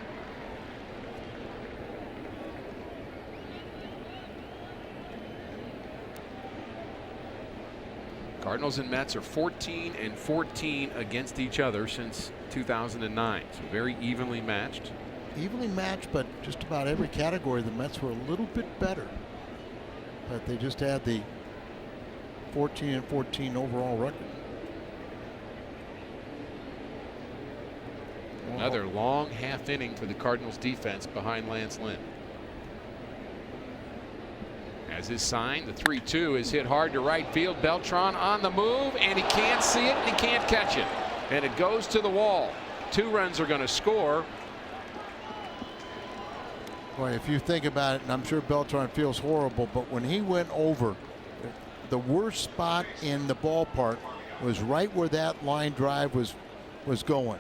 Cardinals and Mets are 14 and 14 against each other since 2009. So very evenly matched. Evenly matched, but just about every category the Mets were a little bit better. But they just had the 14 and 14 overall record. Another long half inning for the Cardinals defense behind Lance Lynn. As is signed, the 3-2 is hit hard to right field. Beltran on the move, and he can't see it and he can't catch it. And it goes to the wall. 2 runs are going to score. Boy, if you think about it, and I'm sure Beltran feels horrible, but when he went over, the worst spot in the ballpark was right where that line drive was going.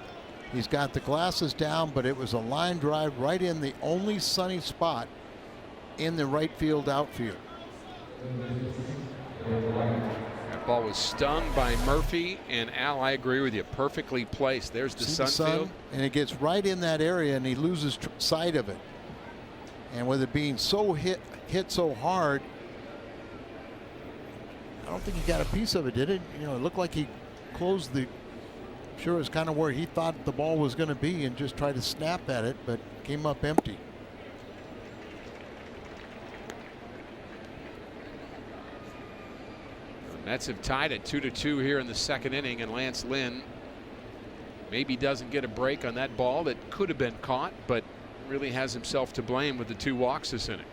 He's got the glasses down, but it was a line drive right in the only sunny spot in the right field outfield. That ball was stung by Murphy, and Al, I agree with you, perfectly placed. There's the sun field. And it gets right in that area, and he loses sight of it. And with it being so hit so hard, I don't think he got a piece of it, did it? You know, it looked like he closed the. Sure, it's kind of where he thought the ball was going to be and just tried to snap at it, but came up empty. The Mets have tied at 2-2 here in the second inning, and Lance Lynn maybe doesn't get a break on that ball that could have been caught, but really has himself to blame with the 2 walks this inning.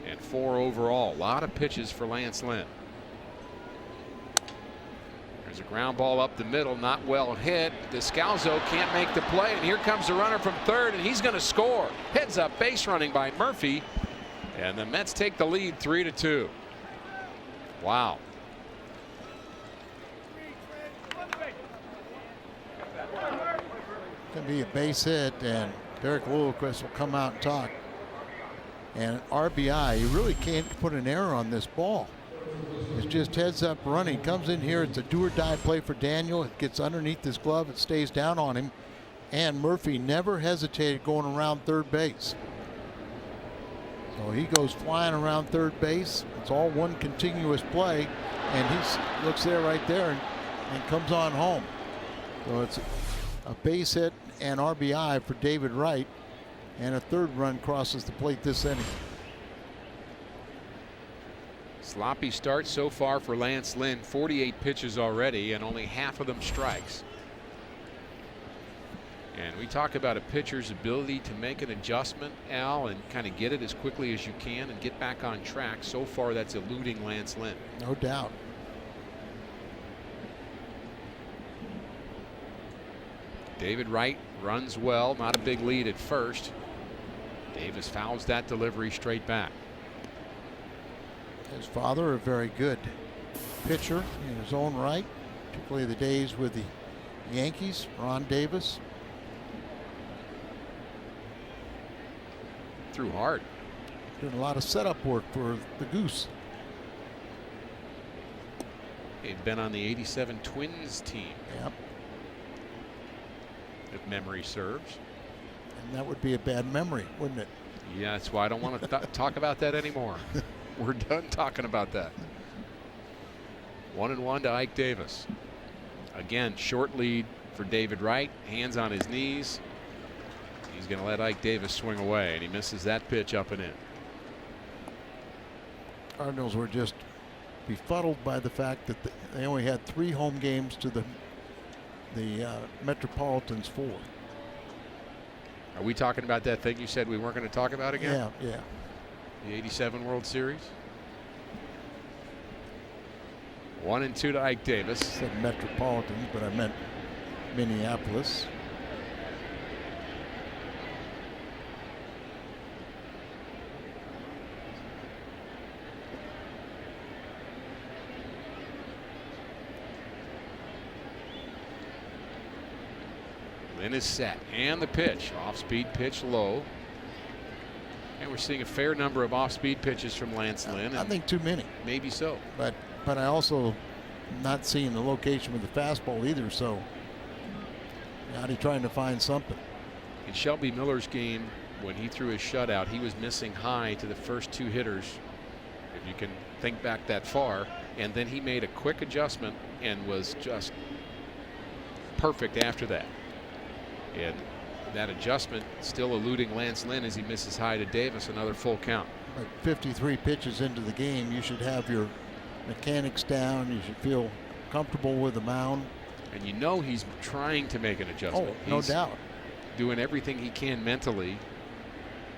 And 4 overall. A lot of pitches for Lance Lynn. There's a ground ball up the middle, not well hit. Descalzo can't make the play, and here comes the runner from third, and he's going to score. Heads up base running by Murphy, and the Mets take the lead 3-2. Wow. Going to be a base hit, and Derek Lilliquist will come out and talk. And RBI, you really can't put an error on this ball. It's just heads up running. Comes in here. It's a do or die play for Daniel. It gets underneath his glove. It stays down on him. And Murphy never hesitated going around third base. So he goes flying around third base. It's all one continuous play. And he looks there right there and comes on home. So it's a base hit and RBI for David Wright. And a third run crosses the plate this inning. Sloppy start so far for Lance Lynn. 48 pitches already, and only half of them strikes. And we talk about a pitcher's ability to make an adjustment, Al, and kind of get it as quickly as you can and get back on track. So far, that's eluding Lance Lynn. No doubt. David Wright runs well. Not a big lead at first. Davis fouls that delivery straight back. His father, a very good pitcher in his own right, particularly the days with the Yankees, Ron Davis. Threw hard. Doing a lot of setup work for the Goose. He'd been on the '87 Twins team. Yep. If memory serves. And that would be a bad memory, wouldn't it? Yeah, that's why I don't want to talk about that anymore. We're done talking about that. 1-1 to Ike Davis. Again, short lead for David Wright. Hands on his knees. He's going to let Ike Davis swing away, and he misses that pitch up and in. Cardinals were just befuddled by the fact that they only had 3 home games to the Metropolitans 4. Are we talking about that thing you said we weren't going to talk about again? Yeah. The '87 World Series. 1-2 to Ike Davis. I said Metropolitans, but I meant Minneapolis. Lynn is set, and the pitch. Off-speed pitch low. And we're seeing a fair number of off-speed pitches from Lance Lynn. I think too many. Maybe so. But I also not seeing the location with the fastball either. So now he's trying to find something. In Shelby Miller's game, when he threw his shutout, he was missing high to the first 2 hitters. If you can think back that far, and then he made a quick adjustment and was just perfect after that. And that adjustment still eluding Lance Lynn as he misses high to Davis. Another full count. Like 53 pitches into the game, you should have your mechanics down. You should feel comfortable with the mound. And you know he's trying to make an adjustment. Oh, no doubt. Doing everything he can mentally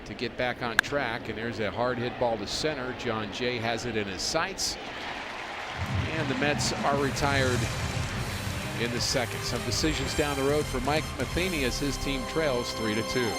to get back on track. And there's a hard hit ball to center. John Jay has it in his sights. And the Mets are retired in the second. Some decisions down the road for Mike Matheny as his team trails 3-2.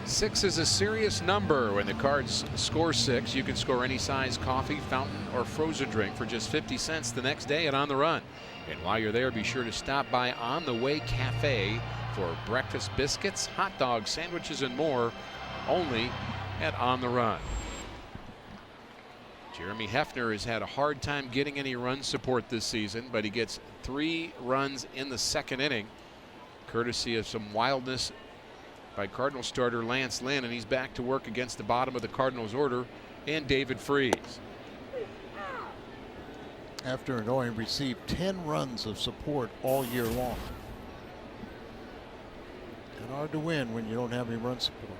Six is a serious number. When the Cards score 6, you can score any size coffee, fountain, or frozen drink for just 50 cents the next day at On the Run. And while you're there, be sure to stop by On the Way Cafe for breakfast biscuits, hot dogs, sandwiches, and more, only at On the Run. Jeremy Hefner has had a hard time getting any run support this season, but he gets 3 runs in the second inning, courtesy of some wildness by Cardinal starter Lance Lynn, and he's back to work against the bottom of the Cardinals order and David Freese. After going received 10 runs of support all year long. And hard to win when you don't have any run support.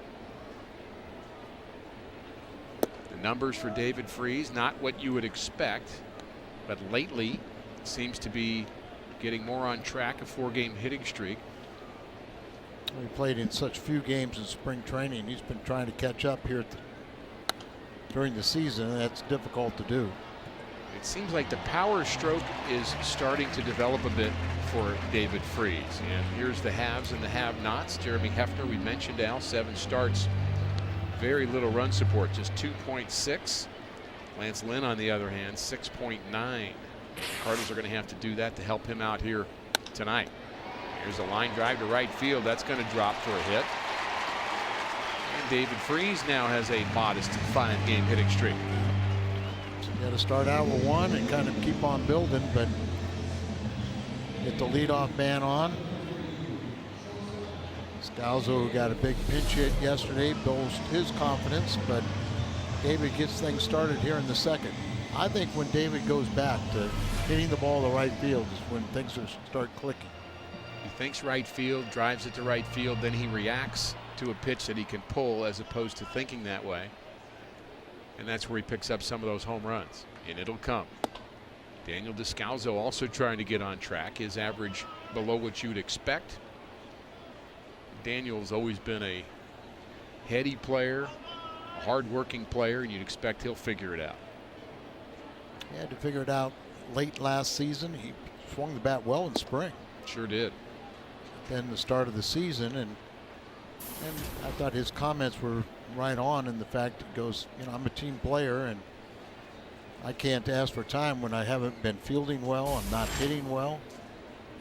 The numbers for David Freese, not what you would expect, but lately seems to be getting more on track, a 4-game hitting streak. He played in such few games in spring training. He's been trying to catch up here during the season, and that's difficult to do. It seems like the power stroke is starting to develop a bit for David Freese. And here's the haves and the have-nots. Jeremy Hefner, we mentioned, Al, 7 starts, very little run support, just 2.6. Lance Lynn, on the other hand, 6.9. Cardinals are going to have to do that to help him out here tonight. Here's a line drive to right field. That's going to drop for a hit. And David Freese now has a modest 5-game hitting streak. So you got to start out with 1 and kind of keep on building, but get the leadoff man on. Scalzo, who got a big pinch hit yesterday, builds his confidence, but David gets things started here in the second. I think when David goes back to hitting the ball to right field is when things will start clicking. He thinks right field, drives it to right field, then he reacts to a pitch that he can pull as opposed to thinking that way. And that's where he picks up some of those home runs. And it'll come. Daniel Descalzo also trying to get on track. His average below what you'd expect. Daniel's always been a heady player, a hard-working player, and you'd expect he'll figure it out. He had to figure it out late last season. He swung the bat well in spring. Sure did. Then the start of the season, and I thought his comments were right on in the fact that goes, you know, I'm a team player and I can't ask for time when I haven't been fielding well, I'm not hitting well,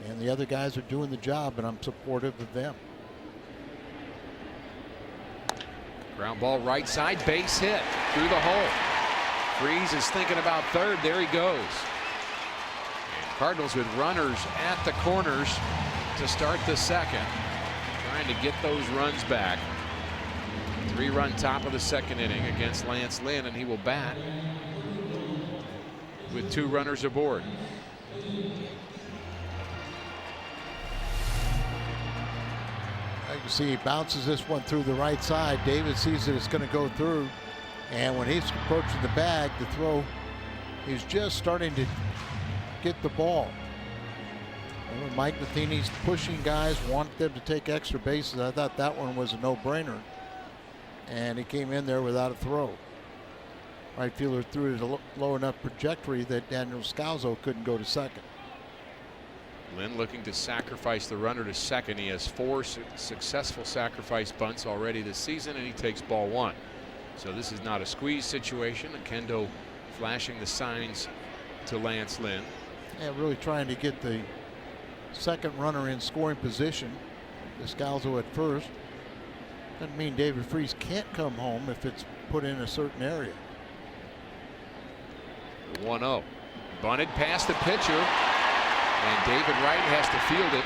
and the other guys are doing the job, and I'm supportive of them. Ground ball right side, base hit through the hole. Freese is thinking about third. There he goes. And Cardinals with runners at the corners to start the second, trying to get those runs back. 3-run top of the second inning against Lance Lynn, and he will bat with 2 runners aboard. You can see he bounces this one through the right side. David sees that it's going to go through, and when he's approaching the bag, the throw, he's just starting to get the ball. And Mike Matheny's pushing guys, wanted them to take extra bases. I thought that one was a no-brainer, and he came in there without a throw. Right fielder threw it a low enough trajectory that Daniel Descalzo couldn't go to second. Lynn looking to sacrifice the runner to second. He has 4 successful sacrifice bunts already this season, and he takes ball 1. So this is not a squeeze situation. Kendo flashing the signs to Lance Lynn. Yeah, really trying to get the second runner in scoring position. Descalzo at first. Doesn't mean David Freese can't come home if it's put in a certain area. 1-0. Bunted past the pitcher. And David Wright has to field it.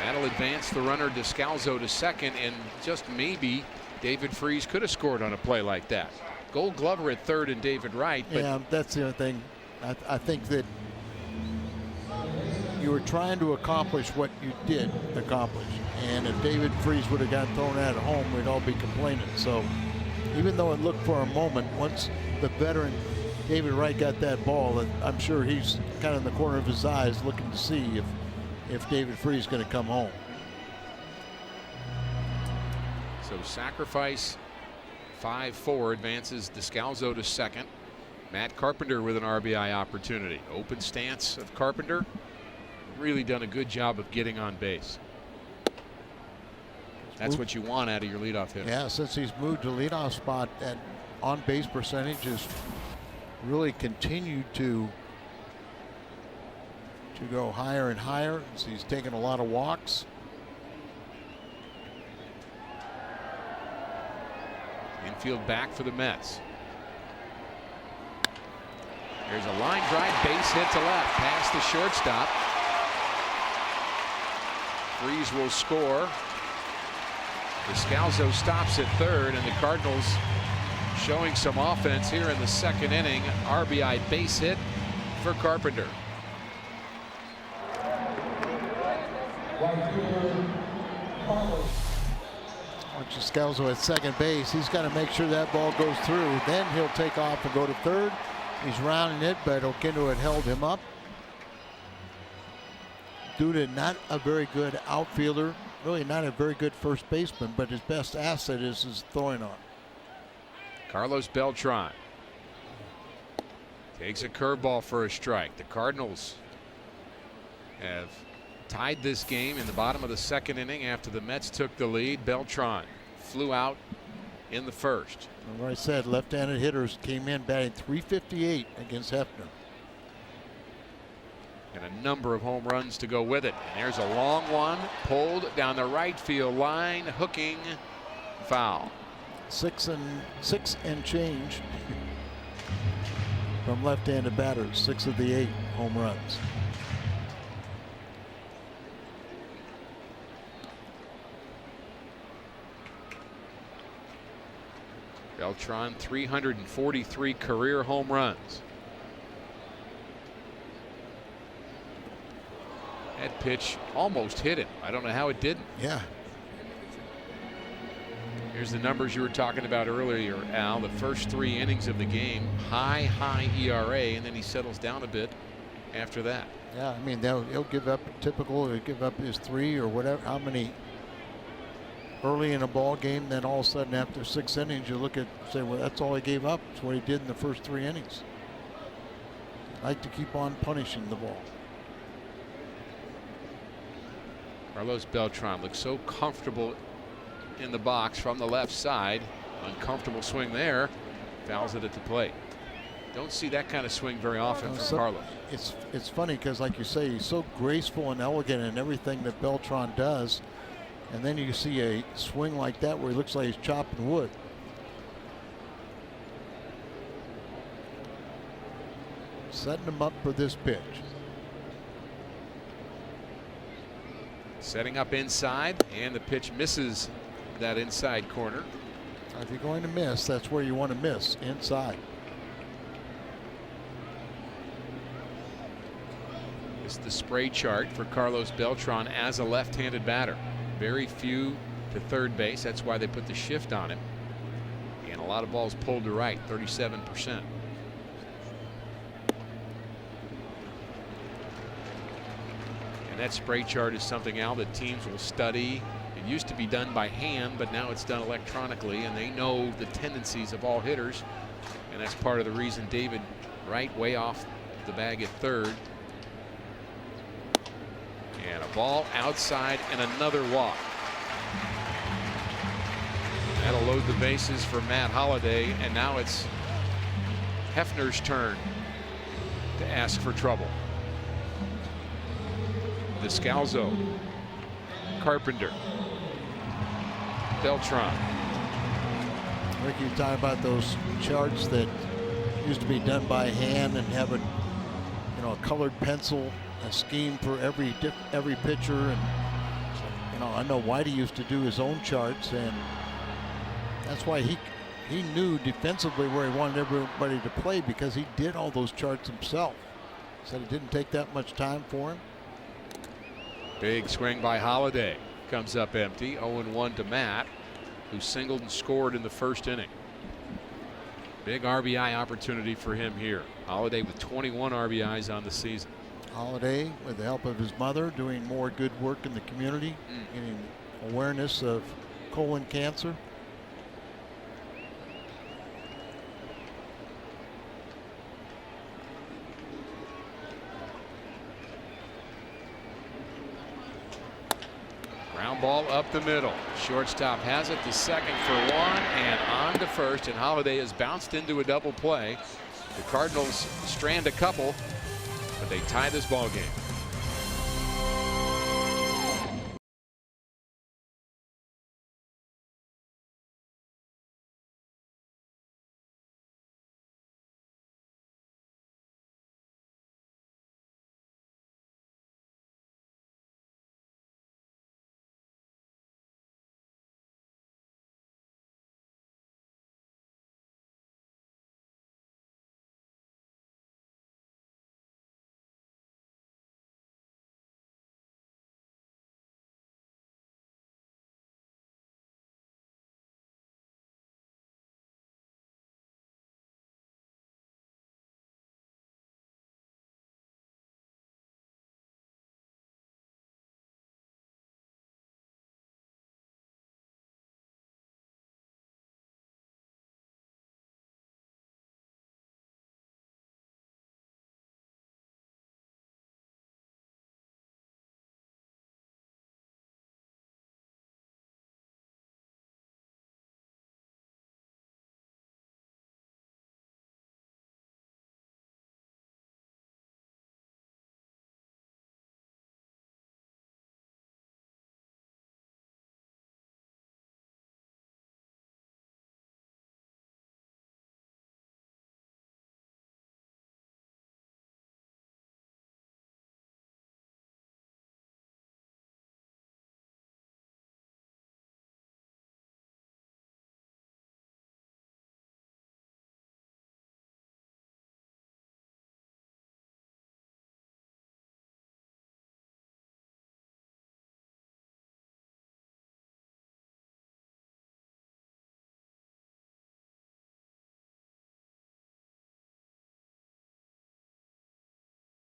That'll advance the runner Descalzo to second, and just maybe David Freese could have scored on a play like that. Gold Glover at third and David Wright. But yeah, that's the other thing. I think that you were trying to accomplish what you did accomplish. And if David Freese would have gotten thrown out at home, we'd all be complaining. So even though it looked for a moment, once the veteran David Wright got that ball, I'm sure he's kind of in the corner of his eyes looking to see if David Freese is going to come home. So sacrifice 5-4 advances Descalzo to second. Matt Carpenter with an RBI opportunity. Open stance of Carpenter. Really done a good job of getting on base. That's what you want out of your leadoff hitter. Yeah, since he's moved to leadoff spot, that on base percentage is really continued to go higher and higher. So he's taken a lot of walks. Infield back for the Mets. There's a line drive, base hit to left, past the shortstop. Freese will score. Descalzo stops at third, and the Cardinals showing some offense here in the second inning. RBI base hit for Carpenter. Once Descalzo at second base, he's got to make sure that ball goes through. Then he'll take off and go to third. He's rounding it, but Oquendo had held him up. Duda, not a very good outfielder, really not a very good first baseman, but his best asset is his throwing arm. Carlos Beltran takes a curveball for a strike. The Cardinals have tied this game in the bottom of the second inning after the Mets took the lead. Beltran flew out in the first. Like I said, left-handed hitters came in batting .358 against Hefner. And a number of home runs to go with it. And there's a long one pulled down the right field line, hooking, foul. 6 and change from left-handed batters. 6 of the 8 home runs. Beltran 343 career home runs. That pitch almost hit him. I don't know how it didn't. Yeah. Here's the numbers you were talking about earlier, Al. The first 3 innings of the game, high ERA, and then he settles down a bit after that. Yeah, I mean, he'll give up he'll give up his 3 or whatever, how many early in a ball game, then all of a sudden after 6 innings you look at say, well, that's all he gave up. It's what he did in the first 3 innings. Like to keep on punishing the ball. Carlos Beltran looks so comfortable in the box from the left side. Uncomfortable swing there. Fouls it at the plate. Don't see that kind of swing very often from Carlos. It's funny because, like you say, he's so graceful and elegant in everything that Beltran does, and then you see a swing like that where he looks like he's chopping wood. Setting him up for this pitch. Setting up inside, and the pitch misses that inside corner. If you're going to miss, that's where you want to miss, inside. It's the spray chart for Carlos Beltran as a left-handed batter. Very few to third base. That's why they put the shift on him. And a lot of balls pulled to right, 37%. And that spray chart is something, Al, that teams will study. It used to be done by hand, but now it's done electronically, and they know the tendencies of all hitters. And that's part of the reason David Wright way off the bag at third. And a ball outside and another walk. That'll load the bases for Matt Holliday, and now it's Hefner's turn to ask for trouble. Descalzo, Carpenter, Beltran. Rick, you talk about those charts that used to be done by hand and have a colored pencil, a scheme for every pitcher, and I know Whitey used to do his own charts, and that's why he knew defensively where he wanted everybody to play, because he did all those charts himself. Said it didn't take that much time for him. Big swing by Holliday, comes up empty. 0-1 to Matt, who singled and scored in the first inning. Big RBI opportunity for him here. Holliday with 21 RBIs on the season. Holliday, with the help of his mother, doing more good work in the community, getting awareness of colon cancer. Ground ball up the middle. Shortstop has it to second for 1 and on to first, and Holliday has bounced into a double play. The Cardinals strand a couple, but they tie this ball game.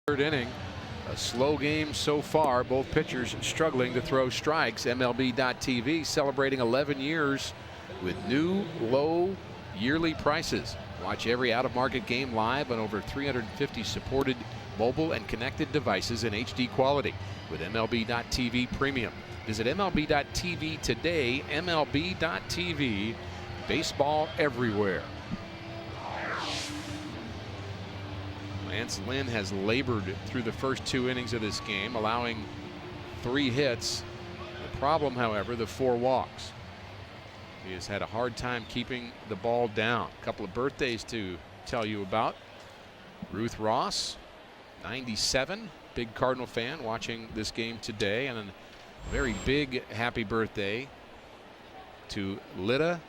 Third inning. A slow game so far. Both pitchers struggling to throw strikes. MLB.TV celebrating 11 years with new low yearly prices. Watch every out-of-market game live on over 350 supported mobile and connected devices in HD quality with MLB.TV Premium. Visit MLB.TV today. MLB.TV. Baseball everywhere. Lance Lynn has labored through the first 2 innings of this game, allowing 3 hits. The problem, however, the 4 walks. He has had a hard time keeping the ball down. A couple of birthdays to tell you about. Ruth Ross, 97, big Cardinal fan watching this game today, and a very big happy birthday to Lida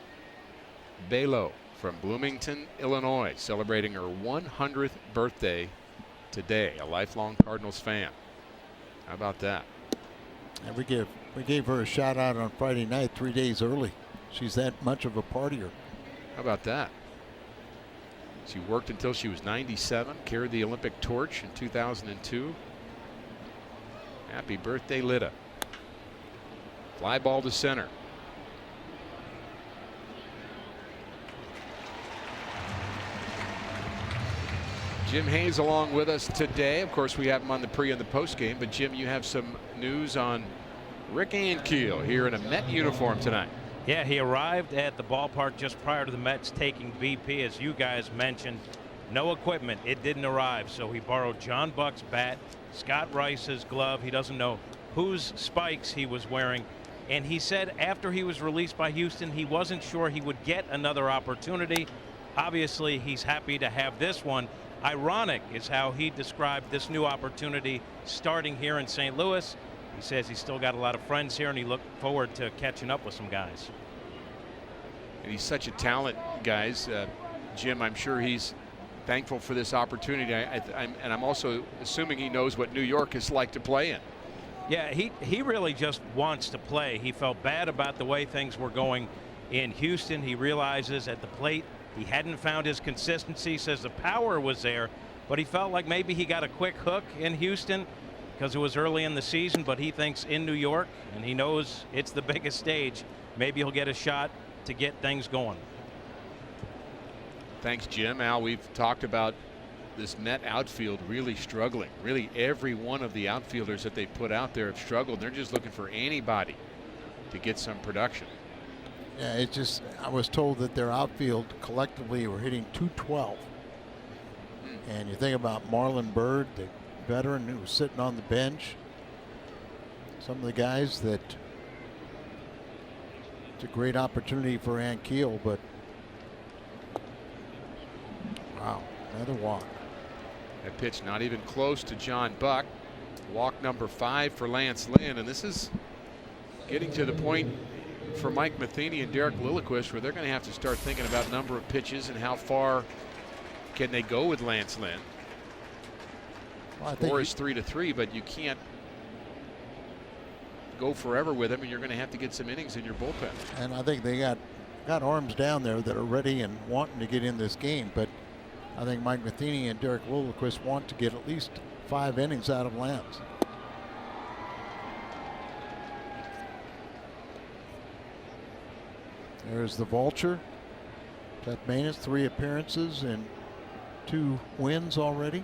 Belo from Bloomington, Illinois, celebrating her 100th birthday today. A lifelong Cardinals fan. How about that? And we gave her a shout out on Friday night 3 days early. She's that much of a partier. How about that? She worked until she was 97, carried the Olympic torch in 2002. Happy birthday, Lida. Fly ball to center. Jim Hayes along with us today. Of course, we have him on the pre and the post game. But Jim, you have some news on Rick Ankiel here in a Met uniform tonight. Yeah, he arrived at the ballpark just prior to the Mets taking BP, as you guys mentioned. No equipment. It didn't arrive, so he borrowed John Buck's bat, Scott Rice's glove. He doesn't know whose spikes he was wearing. And he said after he was released by Houston, he wasn't sure he would get another opportunity. Obviously, he's happy to have this one. Ironic is how he described this new opportunity starting here in St. Louis. He says he's still got a lot of friends here, and he looked forward to catching up with some guys. And he's such a talent, guys. Jim, I'm sure he's thankful for this opportunity. And I'm also assuming he knows what New York is like to play in. Yeah, he really just wants to play. He felt bad about the way things were going in Houston. He realizes at the plate he hadn't found his consistency. Says the power was there, but he felt like maybe he got a quick hook in Houston because it was early in the season. But he thinks in New York, and he knows it's the biggest stage, maybe he'll get a shot to get things going. Thanks, Jim. Al, we've talked about this Met outfield really struggling. Really, every one of the outfielders that they put out there have struggled. They're just looking for anybody to get some production. Yeah, it just, I was told that their outfield collectively were hitting 212. And you think about Marlon Byrd, the veteran who was sitting on the bench. Some of the guys that, it's a great opportunity for Ankiel, but wow, another walk. That pitch not even close to John Buck. Walk number 5 for Lance Lynn, and this is getting to the point for Mike Matheny and Derek Lilliquist where they're going to have to start thinking about number of pitches and how far can they go with Lance Lynn. Well, 4 is 3-3, but you can't go forever with him, and you're going to have to get some innings in your bullpen. And I think they got arms down there that are ready and wanting to get in this game, but I think Mike Matheny and Derek Lilliquist want to get at least 5 innings out of Lance. There's the Vulture. Seth Maness, 3 appearances and 2 wins already.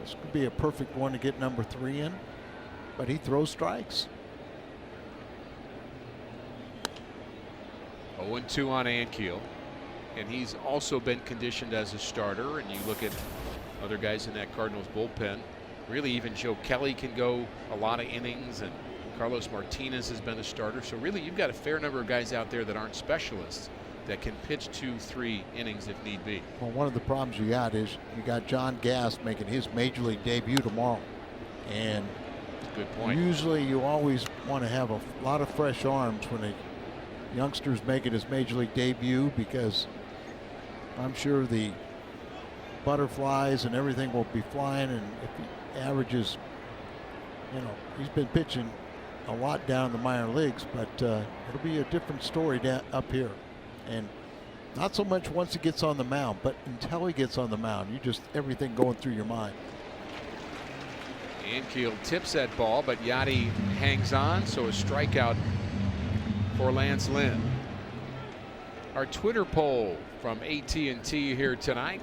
This could be a perfect one to get number 3 in, but he throws strikes. 0-2 on Ankiel, and he's also been conditioned as a starter. And you look at other guys in that Cardinals bullpen. Really, even Joe Kelly can go a lot of innings, and Carlos Martinez has been a starter. So really, you've got a fair number of guys out there that aren't specialists that can pitch 2-3 innings if need be. Well, one of the problems you got is you got John Gass making his major league debut tomorrow, and good point. Usually, you always want to have a lot of fresh arms when the youngsters making his major league debut, because I'm sure the butterflies and everything will be flying, and if he averages, you know, he's been pitching a lot down in the minor leagues, but it'll be a different story up here, and not so much once he gets on the mound, but until he gets on the mound, you just everything going through your mind. Ankiel tips that ball, but Yachty hangs on, so a strikeout for Lance Lynn. Our Twitter poll from AT&T here tonight: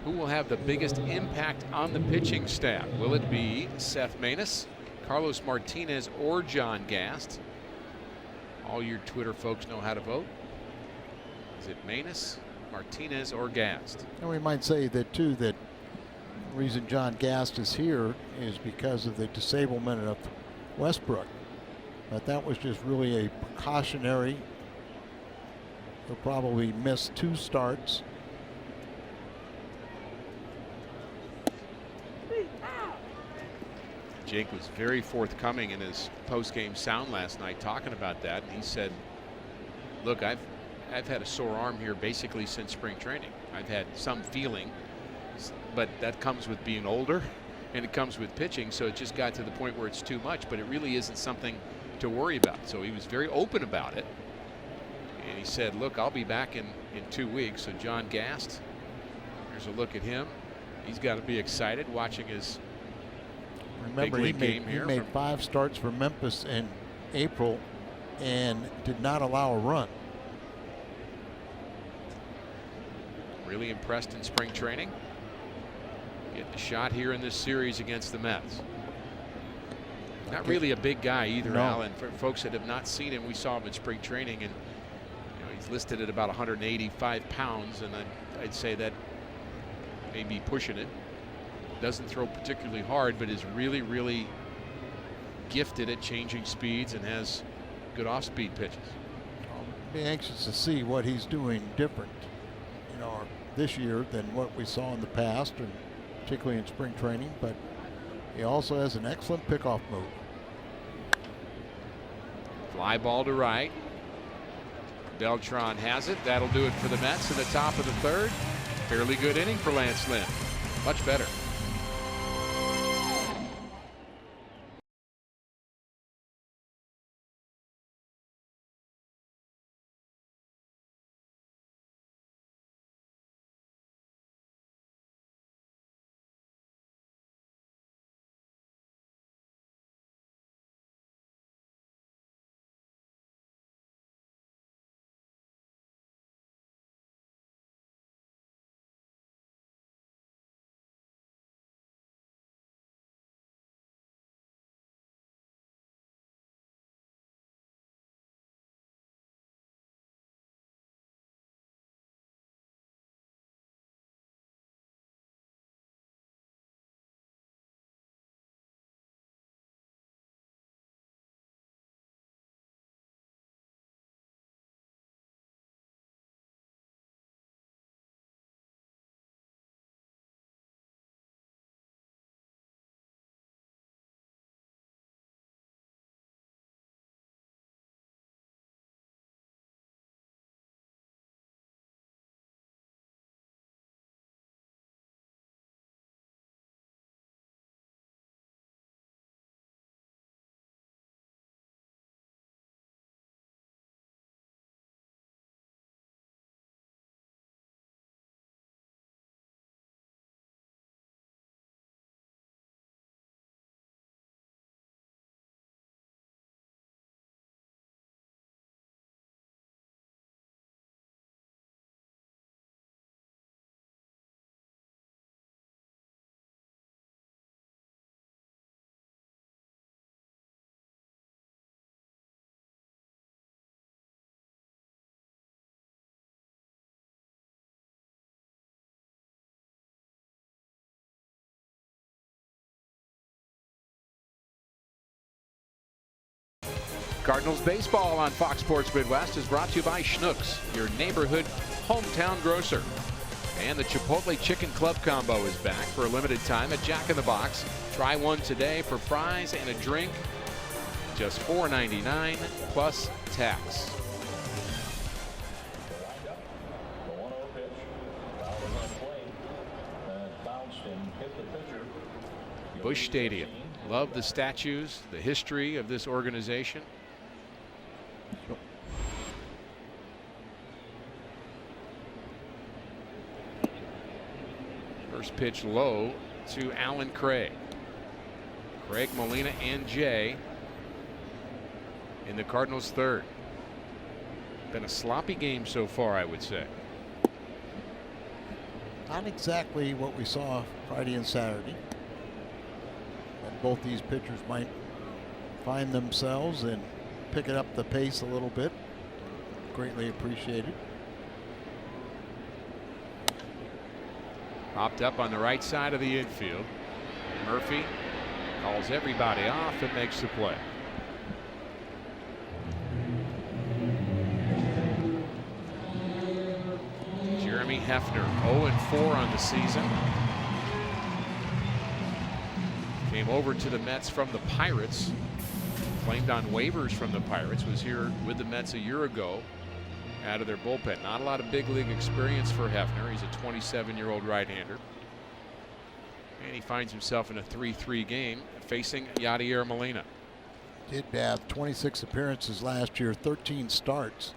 who will have the biggest impact on the pitching staff? Will it be Seth Maness, Carlos Martinez, or John Gast? All your Twitter folks know how to vote. Is it Maness, Martinez, or Gast? And we might say that too, that the reason John Gast is here is because of the disablement of Westbrook. But that was just really a precautionary. He'll probably miss 2 starts. Jake was very forthcoming in his post-game sound last night talking about that. And he said, look, I've had a sore arm here basically since spring training. I've had some feeling, but that comes with being older and it comes with pitching. So it just got to the point where it's too much, but it really isn't something to worry about. So he was very open about it. And he said, look, I'll be back in 2 weeks. So John Gast, here's a look at him. He's got to be excited watching his Remember, big league he made 5 starts for Memphis in April and did not allow a run. Really impressed in spring training. Getting a shot here in this series against the Mets. Not really a big guy either, no. Alan. For folks that have not seen him, we saw him in spring training, and he's listed at about 185 pounds, and I'd say that may be pushing it. Doesn't throw particularly hard, but is really, really gifted at changing speeds and has good off-speed pitches. I'll be anxious to see what he's doing different, this year than what we saw in the past, and particularly in spring training. But he also has an excellent pickoff move. Fly ball to right. Beltran has it. That'll do it for the Mets in the top of the 3rd. Fairly good inning for Lance Lynn. Much better. Cardinals baseball on Fox Sports Midwest is brought to you by Schnucks, your neighborhood hometown grocer. And the Chipotle Chicken Club Combo is back for a limited time at Jack in the Box. Try one today for fries and a drink. Just $4.99 plus tax. Busch Stadium. Love the statues, the history of this organization. First pitch low to Alan Craig. Craig, Molina, and Jay in the Cardinals' third. Been a sloppy game so far, I would say. Not exactly what we saw Friday and Saturday. And both these pitchers might find themselves and picking up the pace a little bit. Greatly appreciated. Popped up on the right side of the infield. Murphy calls everybody off and makes the play. Jeremy Hefner, 0-4 on the season. Came over to the Mets from the Pirates. Claimed on waivers from the Pirates. Was here with the Mets a year ago out of their bullpen. Not a lot of big league experience for Hefner. He's a 27-year-old right-hander. And he finds himself in a 3-3 game facing Yadier Molina. Did have 26 appearances last year, 13 starts,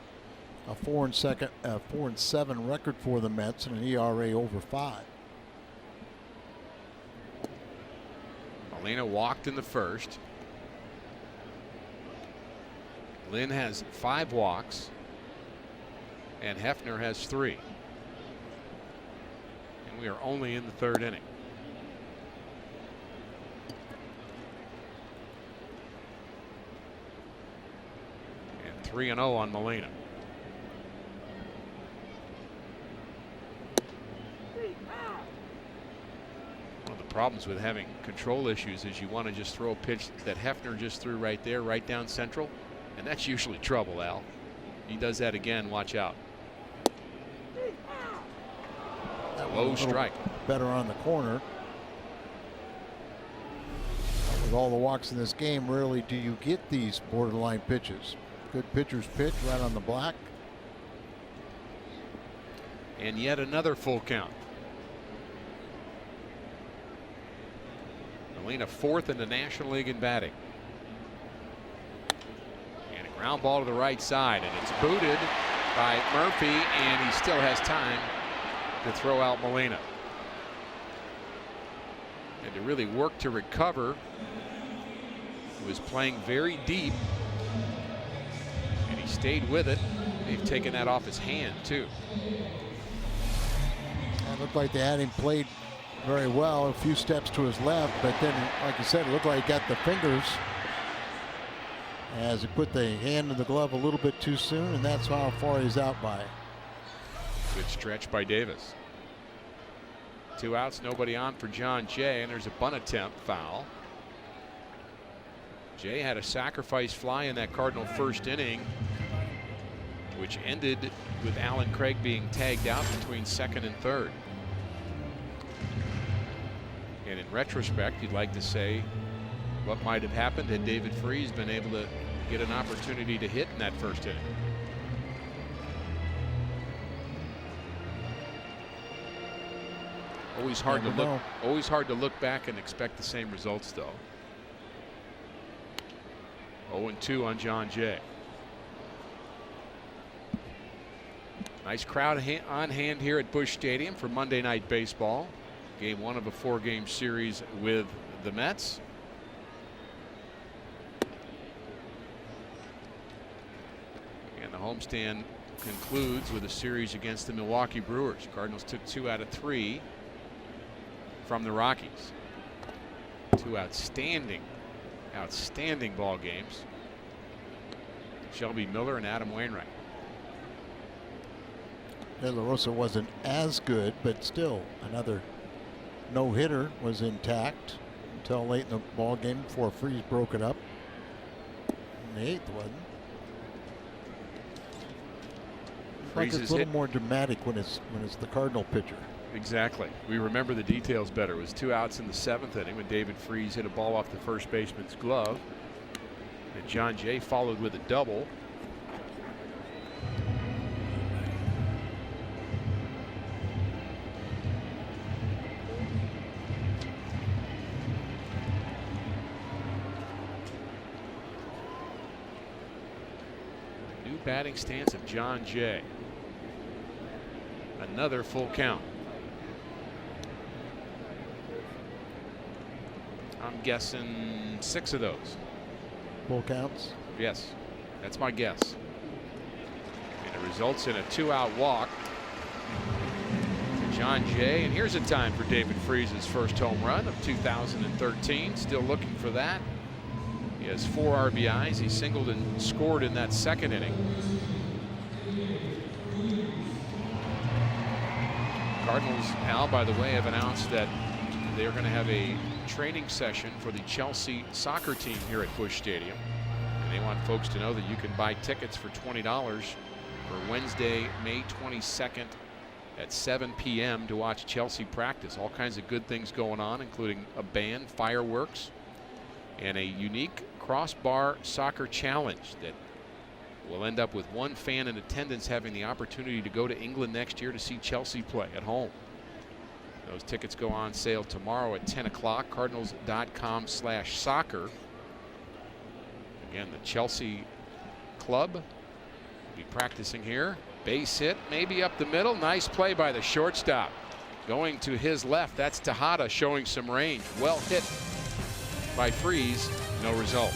a 4-7 record for the Mets, and an ERA over 5. Molina walked in the first. Lynn has 5 walks, and Hefner has 3. And we are only in the third inning. And 3-0 on Molina. One of the problems with having control issues is you want to just throw a pitch that Hefner just threw right there, right down central. And that's usually trouble, Al. He does that again, watch out. Low strike. Better on the corner. With all the walks in this game, rarely do you get these borderline pitches. Good pitchers pitch right on the black. And yet another full count. Molina 4th in the National League in batting. Ground ball to the right side, and it's booted by Murphy, and he still has time to throw out Molina. And to really work to recover, he was playing very deep, and he stayed with it. They've taken that off his hand, too. It looked like they had him played very well, a few steps to his left, but then, like you said, it looked like he got the fingers as he put the hand in the glove a little bit too soon, and that's how far he's out by. Good stretch by Davis. 2 outs, nobody on for John Jay, and there's a bunt attempt foul. Jay had a sacrifice fly in that Cardinal first inning, which ended with Alan Craig being tagged out between second and third. And in retrospect, you'd like to say what might have happened had David Freese been able to get an opportunity to hit in that first inning. Always hard to look back and expect the same results, though. 0-2 on John Jay. Nice crowd on hand here at Busch Stadium for Monday Night Baseball. Game 1 of a 4-game series with the Mets. And the homestand concludes with a series against the Milwaukee Brewers. Cardinals took 2 out of 3 from the Rockies. 2 outstanding ball games. Shelby Miller and Adam Wainwright. De La Rosa wasn't as good, but still another no-hitter was intact until late in the ball game before Freese broke it up. In the 8th wasn't. Like it's a little more dramatic when it's the Cardinal pitcher. Exactly. We remember the details better. It was 2 outs in the 7th inning when David Freese hit a ball off the first baseman's glove. And John Jay followed with a double. New batting stance of John Jay. Another full count. I'm guessing 6 of those. Full counts. Yes, that's my guess. And it results in a 2-out walk to John Jay. And here's a time for David Freese's first home run of 2013. Still looking for that. He has 4 RBIs. He singled and scored in that second inning. Cardinals, Al, by the way, have announced that they're going to have a training session for the Chelsea soccer team here at Busch Stadium. And they want folks to know that you can buy tickets for $20 for Wednesday, May 22nd at 7 p.m. to watch Chelsea practice. All kinds of good things going on, including a band, fireworks, and a unique crossbar soccer challenge that will end up with one fan in attendance having the opportunity to go to England next year to see Chelsea play at home. Those tickets go on sale tomorrow at 10 o'clock. Cardinals.com/soccer. Again, the Chelsea club will be practicing here. Base hit, maybe up the middle. Nice play by the shortstop. Going to his left, that's Tejada showing some range. Well hit by Freese, no result.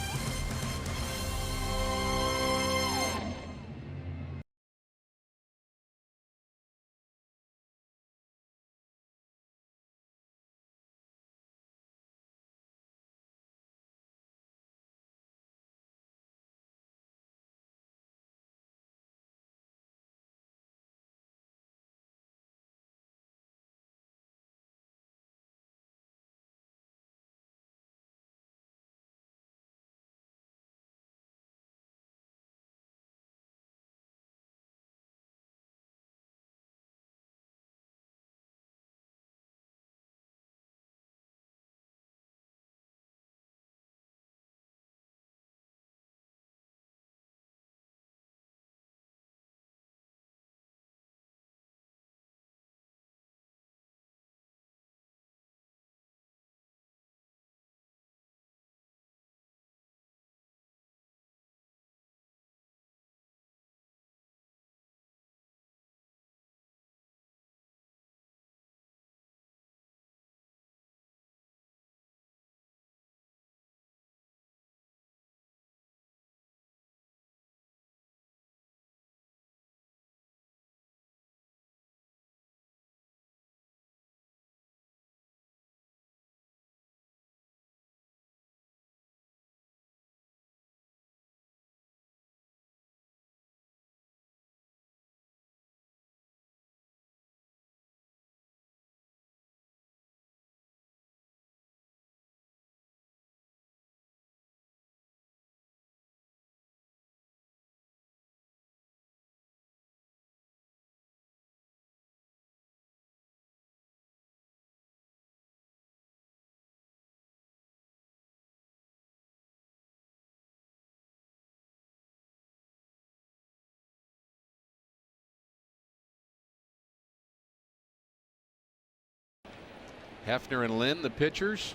Hefner and Lynn, the pitchers,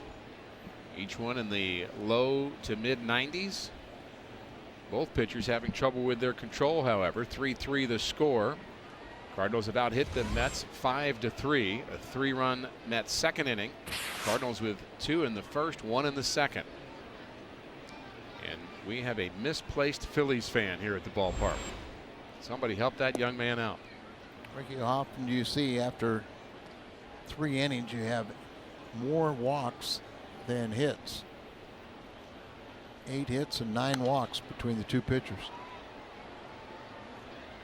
each one in the low to mid 90s. Both pitchers having trouble with their control, however. 3-3 the score. Cardinals have out-hit the Mets 5-3. A 3-run Mets second inning. Cardinals with 2 in the first, 1 in the second. And we have a misplaced Phillies fan here at the ballpark. Somebody help that young man out. Ricky, how often do you see after 3 innings you have more walks than hits? 8 hits and 9 walks between the 2 pitchers.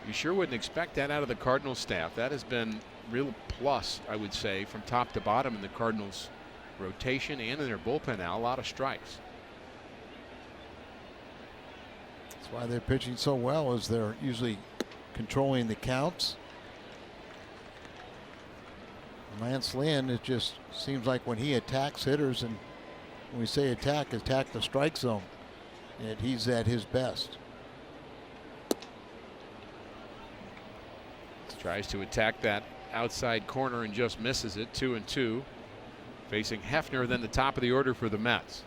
You sure wouldn't expect that out of the Cardinals staff. That has been real plus, I would say, from top to bottom in the Cardinals rotation and in their bullpen now. A lot of strikes. That's why they're pitching so well, is they're usually controlling the counts. Lance Lynn, it just seems like when he attacks hitters, and when we say attack the strike zone, and he's at his best. Tries to attack that outside corner and just misses it. 2-2. Facing Hefner, then the top of the order for the Mets.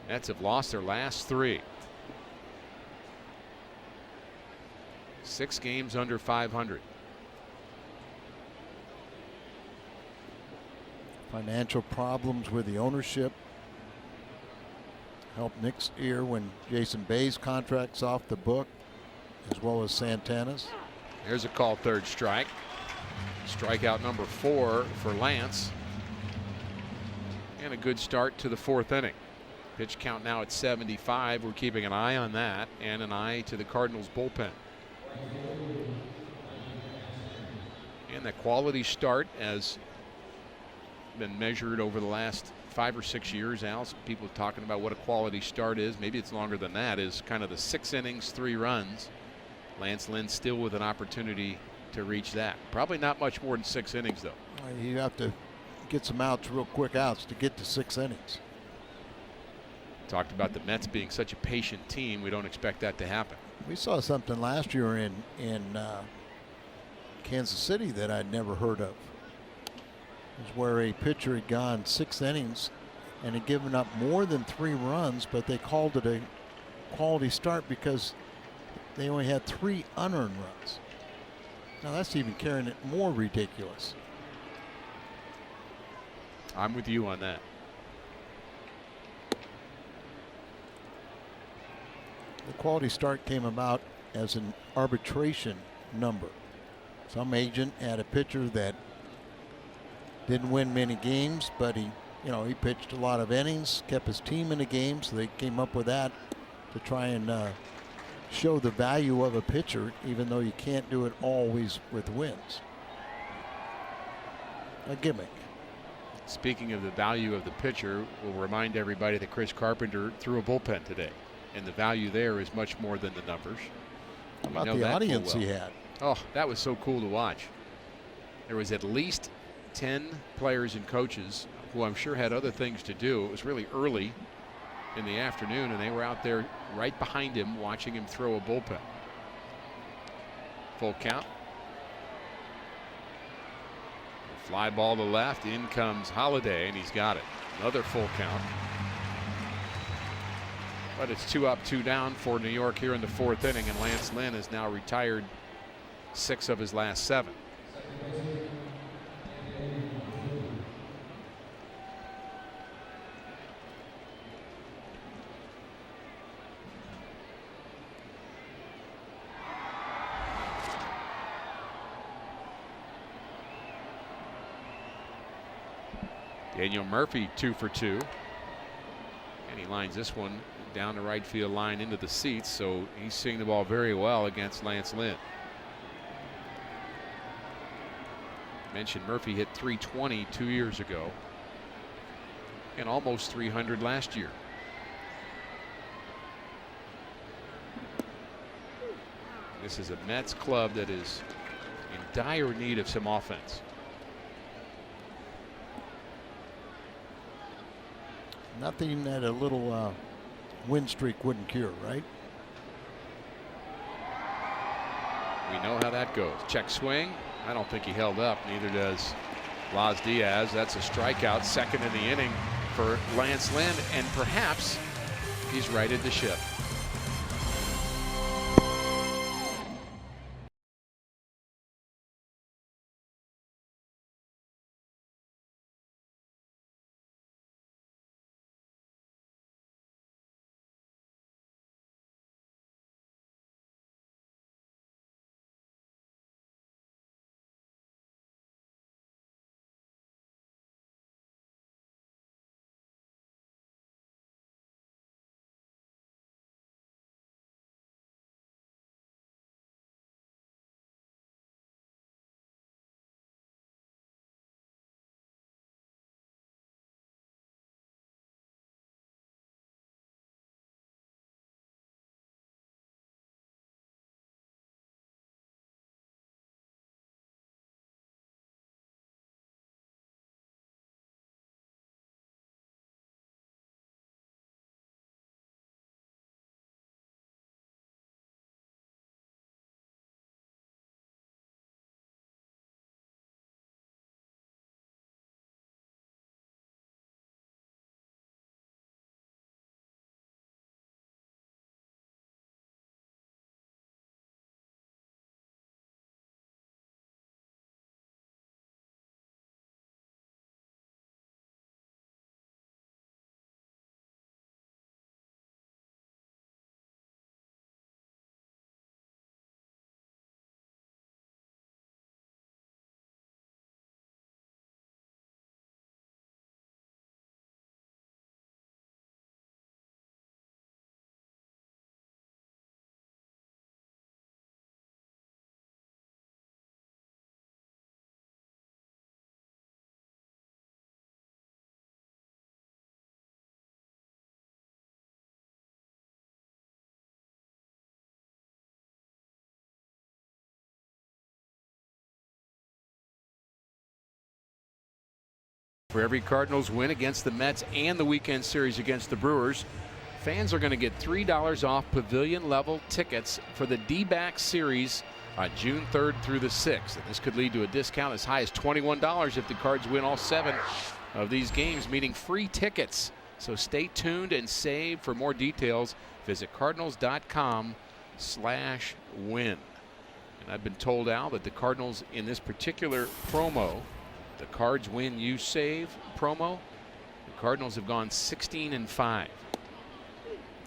Mets have lost their last 3. 6 games under 500. Financial problems with the ownership helped Nick's ear when Jason Bay's contract's off the book, as well as Santana's. Here's a called third strike. Strikeout number 4 for Lance. And a good start to the 4th inning. Pitch count now at 75. We're keeping an eye on that and an eye to the Cardinals bullpen. And that quality start has been measured over the last 5 or 6 years. Al, people talking about what a quality start is. Maybe it's longer than that. Is kind of the 6 innings, 3 runs. Lance Lynn still with an opportunity to reach that. Probably not much more than 6 innings though. You have to get some outs, real quick outs, to get to 6 innings. Talked about the Mets being such a patient team. We don't expect that to happen. We saw something last year in Kansas City that I'd never heard of. It was where a pitcher had gone 6 innings and had given up more than 3 runs, but they called it a quality start because they only had 3 unearned runs. Now that's even carrying it more ridiculous. I'm with you on that. The quality start came about as an arbitration number. Some agent had a pitcher that didn't win many games, but he pitched a lot of innings, kept his team in the game, so they came up with that to try and show the value of a pitcher, even though you can't do it always with wins. A gimmick. Speaking of the value of the pitcher, we'll remind everybody that Chris Carpenter threw a bullpen today, and the value there is much more than the numbers. How about the audience he had? Oh, that was so cool to watch. There was at least 10 players and coaches who I'm sure had other things to do. It was really early in the afternoon, and they were out there right behind him watching him throw a bullpen. Full count. Fly ball to left. In comes Holiday, and he's got it. Another full count. But it's 2 up, 2 down for New York here in the 4th inning, and Lance Lynn has now retired 6 of his last 7. Daniel Murphy 2 for 2. And he lines this one down the right field line into the seats, so he's seeing the ball very well against Lance Lynn. Mentioned Murphy hit 320 2 years ago and almost 300 last year. This is a Mets club that is in dire need of some offense. Nothing that a little win streak wouldn't cure, right? We know how that goes. Check swing. I don't think he held up. Neither does Las Diaz. That's a strikeout, 2nd in the inning for Lance Lynn, and perhaps he's righted the ship. For every Cardinals win against the Mets and the weekend series against the Brewers, fans are going to get $3 off pavilion level tickets for the D-back series on June 3rd through the 6th. And this could lead to a discount as high as $21 if the Cards win all 7 of these games, meaning free tickets. So stay tuned and save. For more details, visit cardinals.com/win. And I've been told, Al, that the Cardinals in this particular promo, the Cards win, you save promo, the Cardinals have gone 16-5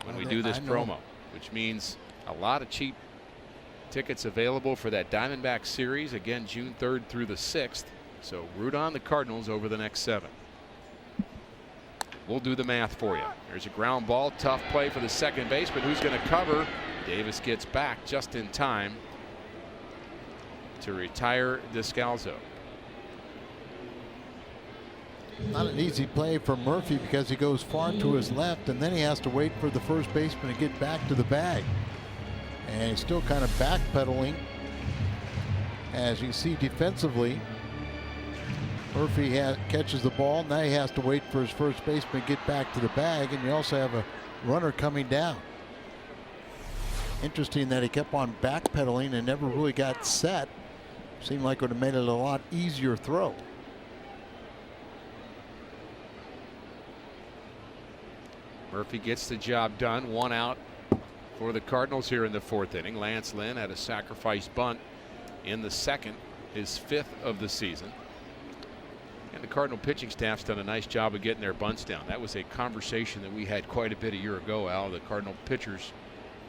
when we do this promo, which means a lot of cheap tickets available for that Diamondback series, again June 3rd through the 6th. So root on the Cardinals over the next 7. We'll do the math for you. There's a ground ball, tough play for the second baseman. Who's going to cover? Davis gets back just in time to retire Descalzo. Not an easy play for Murphy because he goes far to his left, and then he has to wait for the first baseman to get back to the bag. And he's still kind of backpedaling. As you see defensively, Murphy catches the ball. Now he has to wait for his first baseman to get back to the bag, and you also have a runner coming down. Interesting that he kept on backpedaling and never really got set. Seemed like it would have made it a lot easier throw. Murphy gets the job done. 1 out for the Cardinals here in the 4th inning. Lance Lynn had a sacrifice bunt in the 2nd, his 5th of the season. And the Cardinal pitching staff's done a nice job of getting their bunts down. That was a conversation that we had quite a bit a year ago, Al. The Cardinal pitchers,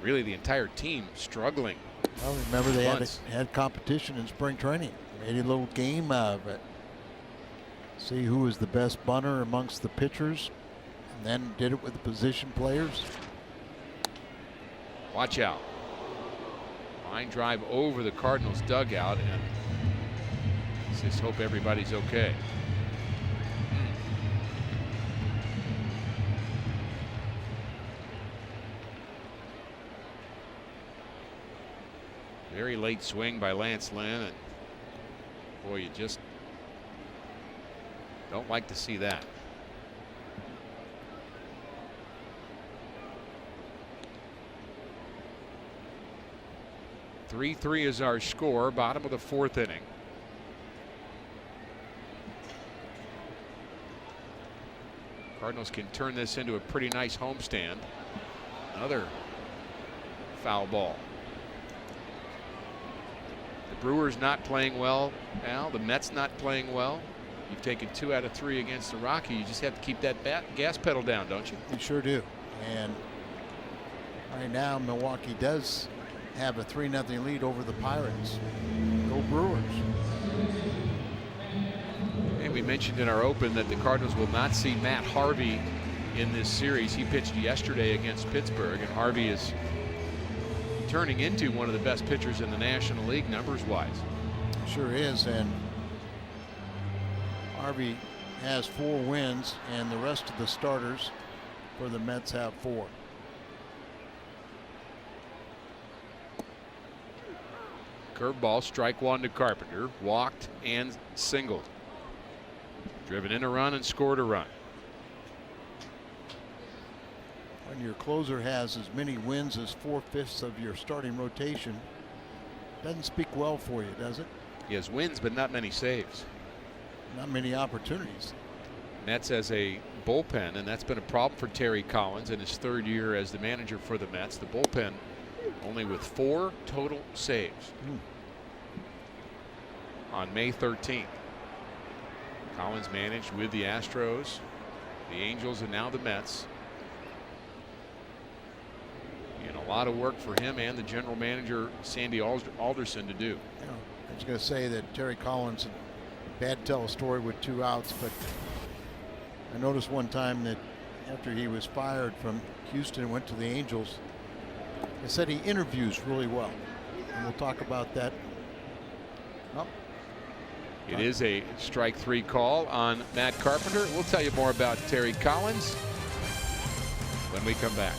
really the entire team, struggling. Well, remember they had competition in spring training. Made a little game out of it. See who was the best bunter amongst the pitchers, and then did it with the position players. Watch out. Line drive over the Cardinals dugout, and let's just hope everybody's okay. Very late swing by Lance Lynn, and boy, you just don't like to see that. (3-3) is our score, bottom of the 4th inning. Cardinals can turn this into a pretty nice homestand. Another foul ball. The Brewers not playing well, Al. The Mets not playing well. You've taken 2 out of 3 against the Rockies. You just have to keep that gas pedal down, don't you? You sure do. And right now, Milwaukee does have a 3-0 lead over the Pirates. Go Brewers. And we mentioned in our open that the Cardinals will not see Matt Harvey in this series. He pitched yesterday against Pittsburgh, and Harvey is turning into one of the best pitchers in the National League numbers wise. Sure is. And Harvey has 4 wins, and the rest of the starters for the Mets have 4. Curveball, strike 1 to Carpenter, walked and singled. Driven in a run and scored a run. When your closer has as many wins as 4/5 of your starting rotation, doesn't speak well for you, does it? He has wins, but not many saves. Not many opportunities. Mets as a bullpen, and that's been a problem for Terry Collins in his 3rd year as the manager for the Mets. The bullpen only with 4 total saves on May 13th. Collins managed with the Astros, the Angels, and now the Mets. And a lot of work for him and the general manager, Sandy Alderson, to do. You know, I was going to say that Terry Collins bad tell a story with 2 outs, but I noticed one time that after he was fired from Houston and went to the Angels, they said he interviews really well, and we'll talk about that. Oh. It is a strike 3 call on Matt Carpenter. We'll tell you more about Terry Collins when we come back.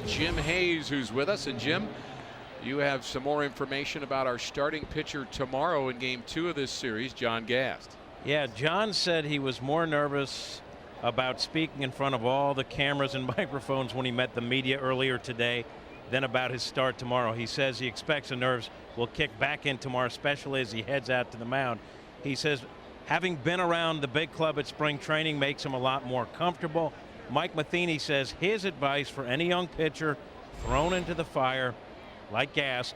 Jim Hayes, who's with us. And Jim, you have some more information about our starting pitcher tomorrow in game 2 of this series, John Gast. Yeah, John said he was more nervous about speaking in front of all the cameras and microphones when he met the media earlier today than about his start tomorrow. He says he expects the nerves will kick back in tomorrow, especially as he heads out to the mound. He says having been around the big club at spring training makes him a lot more comfortable. Mike Matheny says his advice for any young pitcher thrown into the fire like Gas,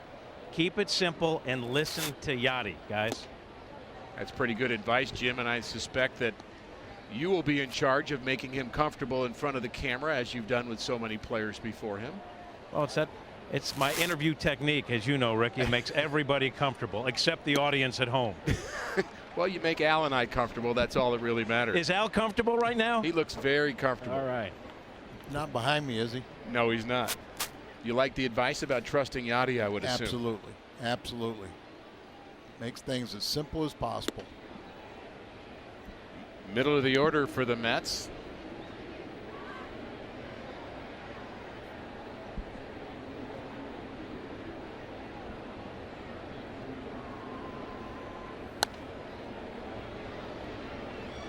keep it simple and listen to Yachty, guys. That's pretty good advice, Jim, and I suspect that you will be in charge of making him comfortable in front of the camera, as you've done with so many players before him. Well, it's my interview technique, as you know, Ricky. It makes everybody comfortable except the audience at home. Well, you make Al and I comfortable. That's all that really matters. Is Al comfortable right now? He looks very comfortable. All right. Not behind me, is he? No, he's not. You like the advice about trusting Yachty, I would assume. Absolutely. Absolutely. Makes things as simple as possible. Middle of the order for the Mets.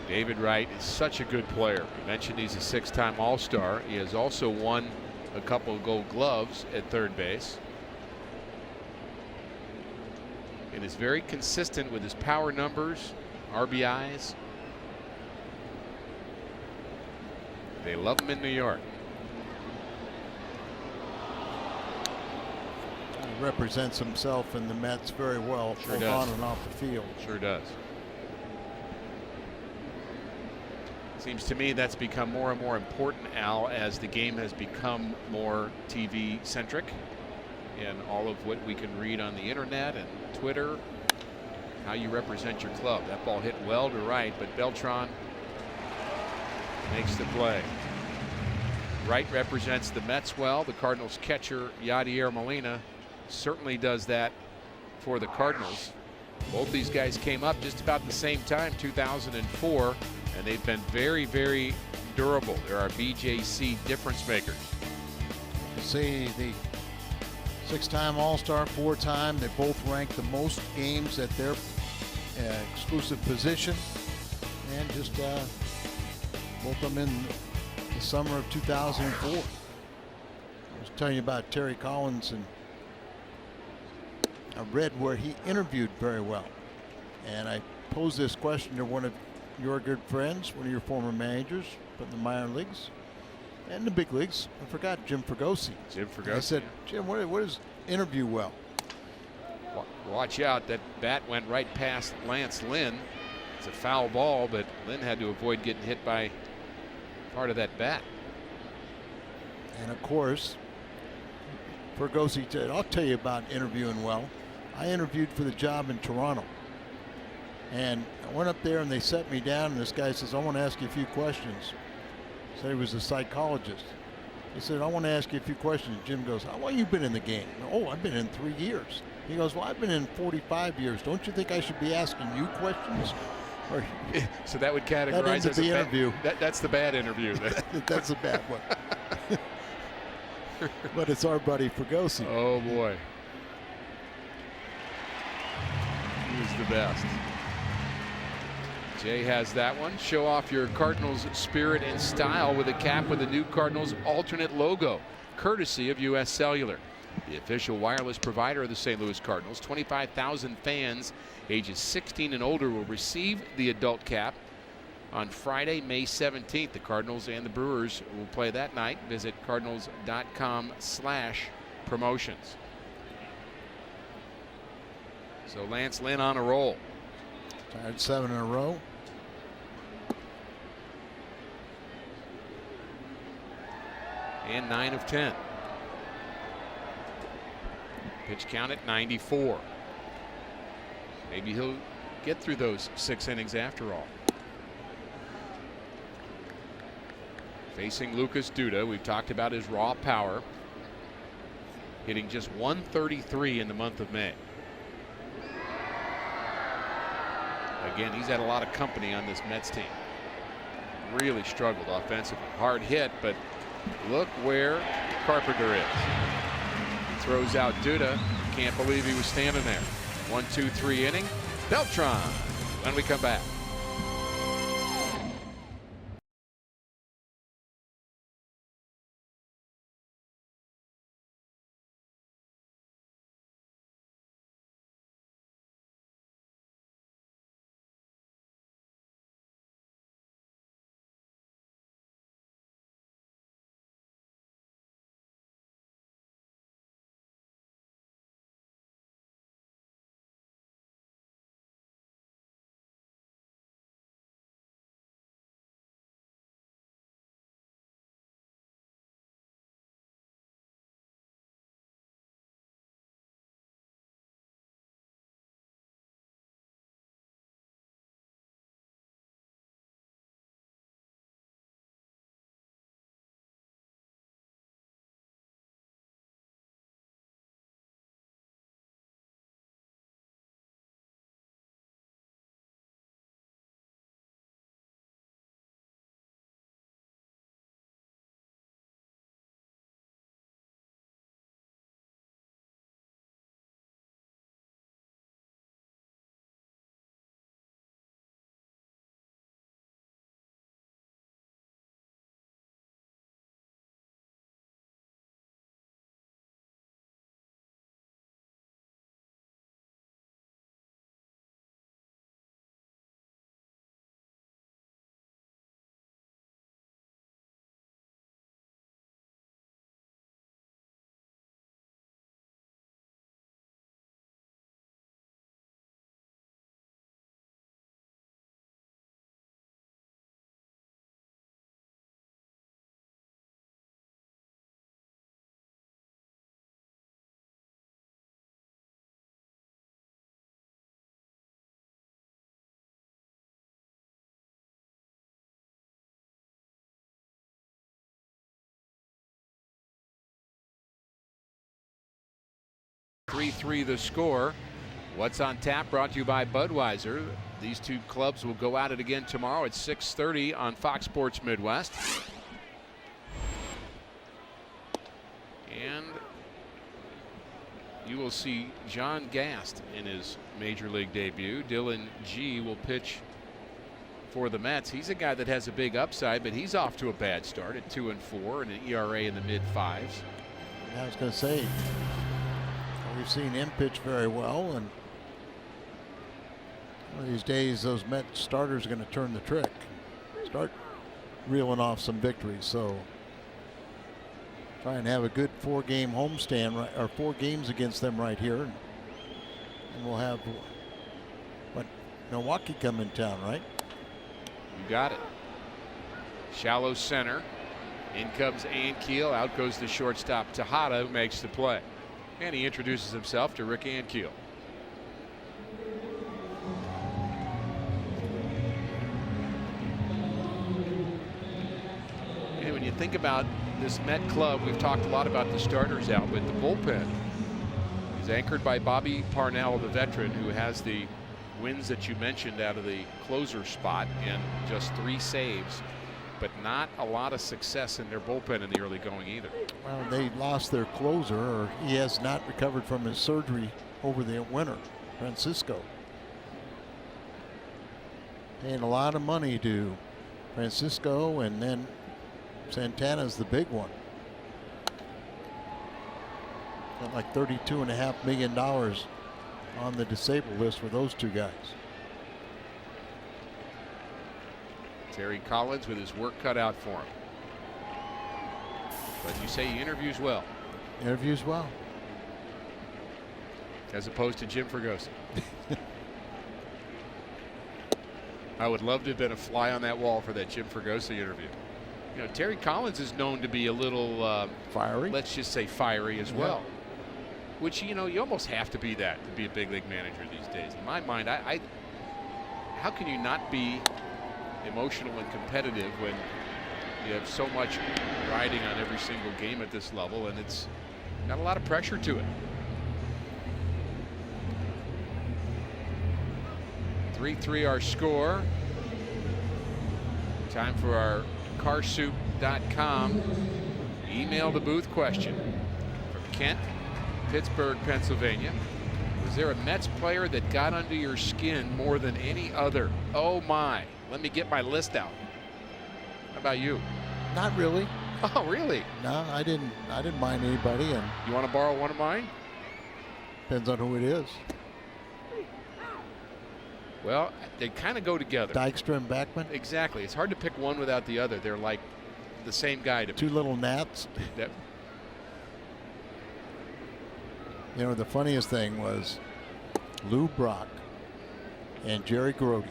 David Wright is such a good player. You mentioned he's a 6-time All-Star. He has also won a couple of Gold Gloves at third base. And is very consistent with his power numbers, RBIs. They love him in New York. He represents himself and the Mets very well, Sure both does. on and off the field. Sure does. Seems to me that's become more and more important, Al, as the game has become more TV centric, and all of what we can read on the internet and Twitter, how you represent your club. That ball hit well to right, but Beltran makes the play. Wright represents the Mets well. The Cardinals catcher Yadier Molina certainly does that for the Cardinals. Both these guys came up just about the same time, 2004, and they've been very, very durable. They're our BJC difference makers. You see the 6-time All-Star, 4-time. They both ranked the most games at their exclusive position, and just both of them in the summer of 2004. I was telling you about Terry Collins, and I read where he interviewed very well. And I posed this question to one of your good friends, one of your former managers from the minor leagues and the big leagues. I forgot Jim Fregosi. Jim Fregosi. I said, Jim, what is interview well? Watch out, that bat went right past Lance Lynn. It's a foul ball, but Lynn had to avoid getting hit by part of that bat. And of course, Fregosi said, I'll tell you about interviewing well. I interviewed for the job in Toronto. And I went up there and they set me down, and this guy says, I want to ask you a few questions. Said he was a psychologist. He said, I want to ask you a few questions. Jim goes, how long you been in the game? Oh, I've been in 3 years. He goes, well, I've been in 45 years. Don't you think I should be asking you questions? Or, so that would categorize as the a interview. That's the bad interview. That's a bad one. But it's our buddy Fregosi. Oh boy, he's the best. Jay has that one. Show off your Cardinals spirit and style with a cap with the new Cardinals alternate logo, courtesy of U.S. Cellular, the official wireless provider of the St. Louis Cardinals. 25,000 fans ages 16 and older will receive the adult cap on Friday, May 17th. The Cardinals and the Brewers will play that night. Visit cardinals.com/promotions. So Lance Lynn on a roll. Tied 7 in a row. And 9 of 10. Pitch count at 94. Maybe he'll get through those 6 innings after all. Facing Lucas Duda, we've talked about his raw power. Hitting just 133 in the month of May. Again, he's had a lot of company on this Mets team. Really struggled offensively. Hard hit, but Look where Carpenter is. He throws out Duda. Can't believe he was standing there. 1-2-3 inning. Beltran when we come back. Three the score. What's on tap brought to you by Budweiser. These two clubs will go at it again tomorrow at 6:30 on Fox Sports Midwest. And you will see John Gast in his major league debut. Dylan G will pitch for the Mets. He's a guy that has a big upside, but he's off to a bad start at 2-4 and an ERA in the mid-5s. I was going to say, we've seen him pitch very well, and one of these days those Met starters are going to turn the trick, start reeling off some victories. So try and have a good 4-game homestand, right, or 4 games against them right here, and we'll have Milwaukee come in town, right? You got it. Shallow center. In comes Ankiel. Out goes the shortstop Tejada, who makes the play. And he introduces himself to Rick Ankiel. And when you think about this Met club, we've talked a lot about the starters out, but the bullpen is anchored by Bobby Parnell, the veteran, who has the wins that you mentioned out of the closer spot and just 3 saves, but not a lot of success in their bullpen in the early going either. Well, they lost their closer, or he has not recovered from his surgery over the winter, Francisco. Paying a lot of money to Francisco, and then Santana's the big one. Got like $32.5 million on the disabled list for those 2 guys. Terry Collins with his work cut out for him. But you say he interviews well. Interviews well. As opposed to Jim Fregosi. I would love to have been a fly on that wall for that Jim Fregosi interview. You know, Terry Collins is known to be a little fiery. Let's just say fiery as well. Which, you know, you almost have to be that to be a big league manager these days. In my mind, how can you not be emotional and competitive when you have so much riding on every single game at this level, and it's got a lot of pressure to it. 3-3 our score. Time for our carsoup.com Email the booth question from Kent, Pittsburgh, Pennsylvania. Was there a Mets player that got under your skin more than any other? Oh my. Let me get my list out. How about you? Not really. Oh, really? No, I didn't mind anybody, and You want to borrow one of mine? depends on who it is. Well, they kind of go together. Dykstra and Beckman, Exactly. It's hard to pick one without the other. They're like the same guy to me. two little gnats. That- You know, the funniest thing was Lou Brock and Jerry Grody.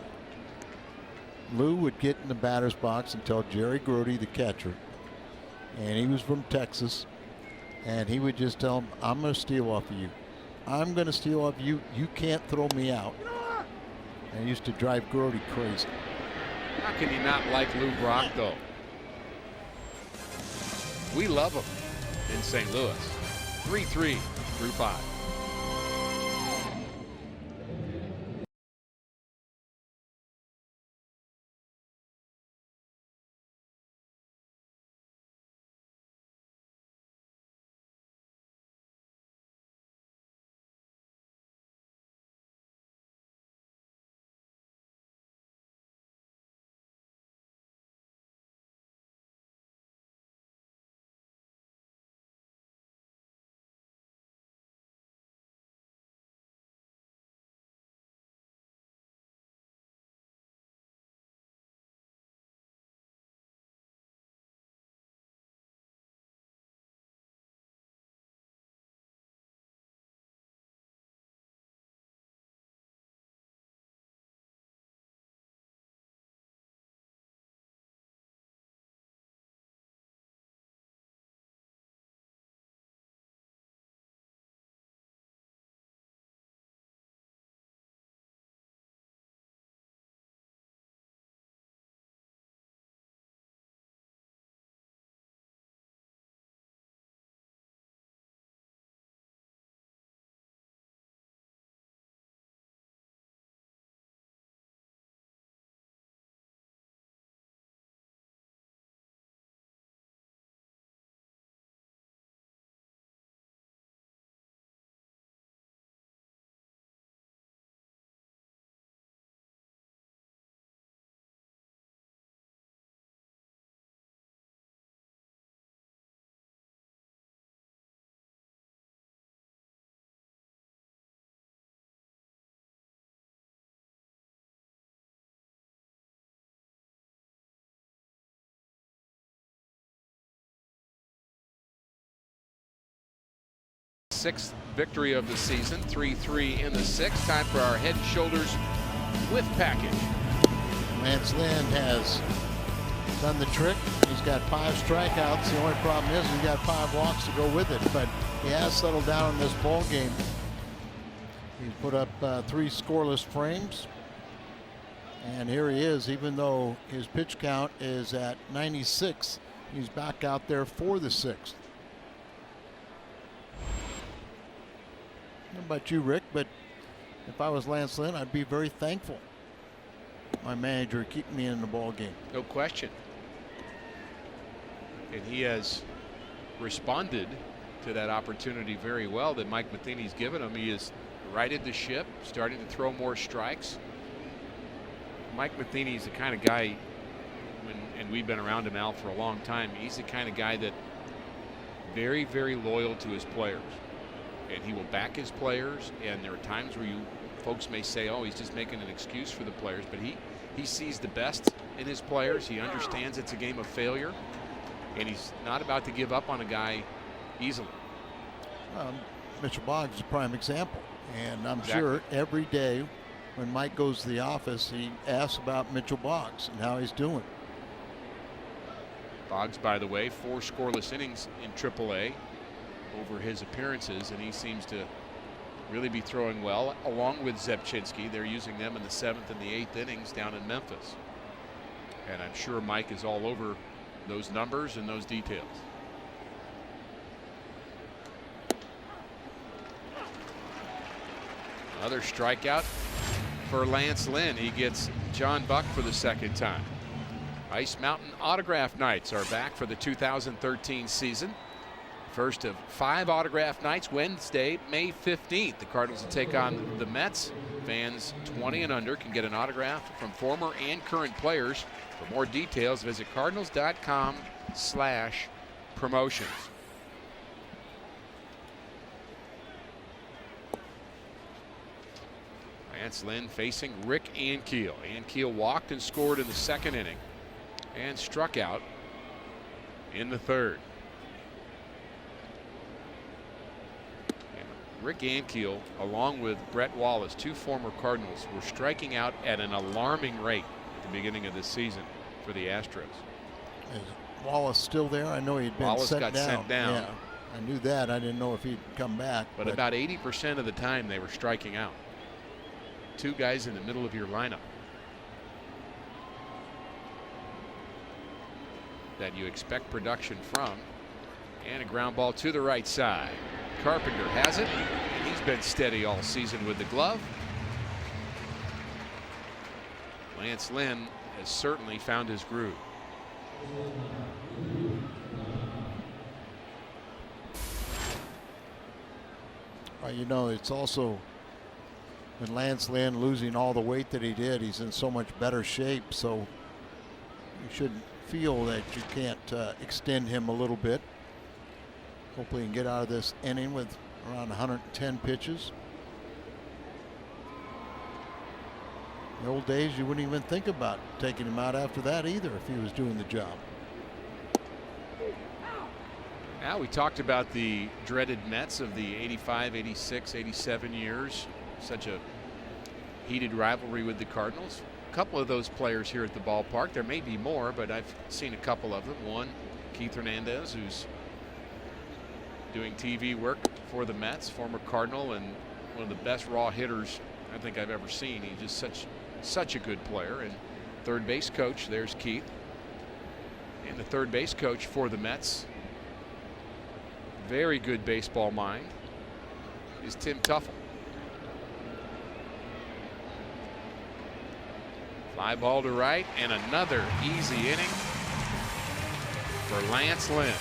Lou would get in the batter's box and tell Jerry Grody, the catcher, and he was from Texas, and he would just tell him, I'm going to steal off of you. I'm going to steal off you. You can't throw me out. And it used to drive Grody crazy. How can you not like Lou Brock, though? We love him in St. Louis. 3-3 through 5. Sixth victory of the season, 3-3 in the sixth. Time for our head and shoulders with package. Lance Lynn has done the trick. He's got 5 strikeouts. The only problem is he's got 5 walks to go with it, but he has settled down in this ball game. He's put up 3 scoreless frames, and here he is. Even though his pitch count is at 96, he's back out there for the 6th. I don't know about you, Rick, but if I was Lance Lynn, I'd be very thankful my manager keeping me in the ball game. No question. And he has responded to that opportunity very well that Mike Matheny's given him. He has righted the ship, starting to throw more strikes. Mike Matheny is the kind of guy, and we've been around him, Al, for a long time. He's the kind of guy that very, very loyal to his players. And he will back his players, and there are times where you folks may say, oh, he's just making an excuse for the players, but he sees the best in his players. He understands it's a game of failure, and he's not about to give up on a guy easily. Mitchell Boggs is a prime example, and I'm Exactly. sure every day when Mike goes to the office, he asks about Mitchell Boggs and how he's doing. Boggs, by the way, 4 scoreless innings in AAA over his appearances, and he seems to really be throwing well along with Zepchinski. They're using them in the 7th and the 8th innings down in Memphis, and I'm sure Mike is all over those numbers and those details. Another strikeout for Lance Lynn. He gets John Buck for the 2nd time. Ice Mountain Autograph Nights are back for the 2013 season. First of 5 autograph nights, Wednesday, May 15th. The Cardinals will take on the Mets. Fans 20 and under can get an autograph from former and current players. For more details, visit cardinals.com/promotions. Lance Lynn facing Rick Ankiel. Ankiel walked and scored in the 2nd inning and struck out in the 3rd. And Rick Ankiel, along with Brett Wallace, 2 former Cardinals, were striking out at an alarming rate at the beginning of this season for the Astros. Is Wallace still there? I know he'd been Wallace sent got down. sent down. Yeah, I knew that. I didn't know if he'd come back. But about 80% of the time they were striking out. 2 guys in the middle of your lineup that you expect production from. And a ground ball to the right side. Carpenter has it, and he's been steady all season with the glove. Lance Lynn has certainly found his groove. Well, you know, it's also, when Lance Lynn losing all the weight that he did, he's in so much better shape. So you should feel that you can't extend him a little bit. Hopefully he can get out of this inning with around 110 pitches. In the old days, you wouldn't even think about taking him out after that either if he was doing the job. Now, we talked about the dreaded Mets of the 85, 86, 87 years. Such a heated rivalry with the Cardinals. A couple of those players here at the ballpark. There may be more, but I've seen a couple of them. One, Keith Hernandez, who's doing TV work for the Mets, former Cardinal and one of the best raw hitters I think I've ever seen. He's just such a good player. And third base coach, there's Keith. And the third base coach for the Mets, very good baseball mind, is Tim Tuffle. Fly ball to right, and another easy inning for Lance Lynn.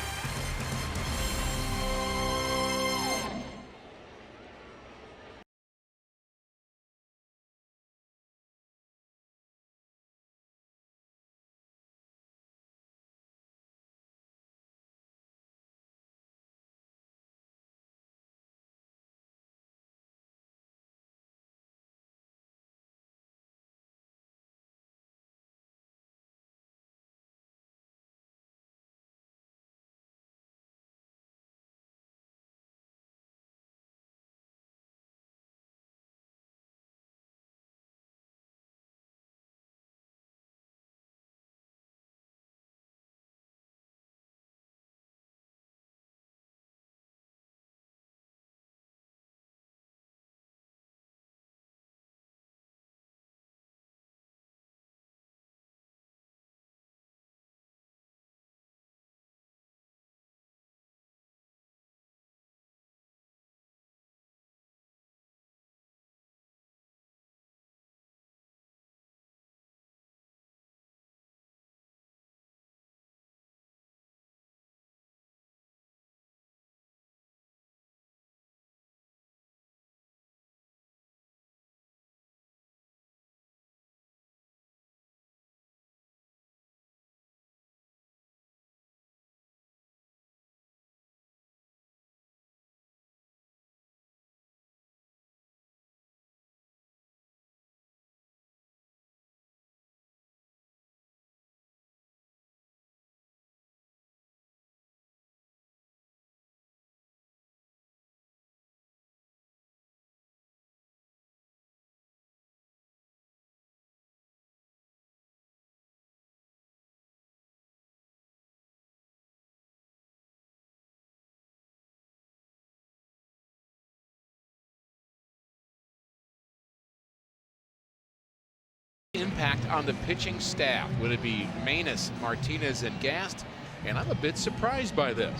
Impact on the pitching staff. Would it be Maness, Martinez, and Gast? And I'm a bit surprised by this.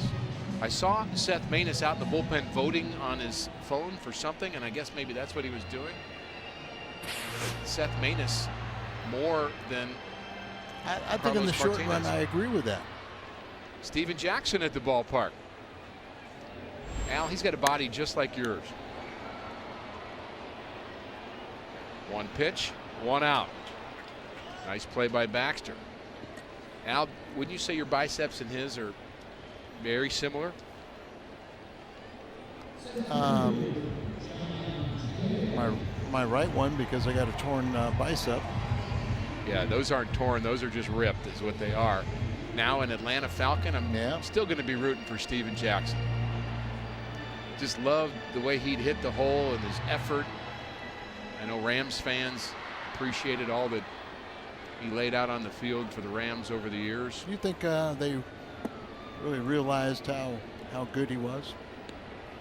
I saw Seth Maness out in the bullpen voting on his phone for something, and I guess maybe that's what he was doing. Seth Maness, more than I think in the Carlos short Martinez. run, I agree with that. Steven Jackson at the ballpark. Al, he's got a body just like yours. One pitch, one out. Nice play by Baxter. Al, wouldn't you say your biceps and his are very similar? My right one, because I got a torn bicep. Yeah, those aren't torn. Those are just ripped is what they are. Now an Atlanta Falcon, I'm still going to be rooting for Steven Jackson. Just loved the way he'd hit the hole and his effort. I know Rams fans appreciated all that he laid out on the field for the Rams over the years. Do you think they really realized how good he was?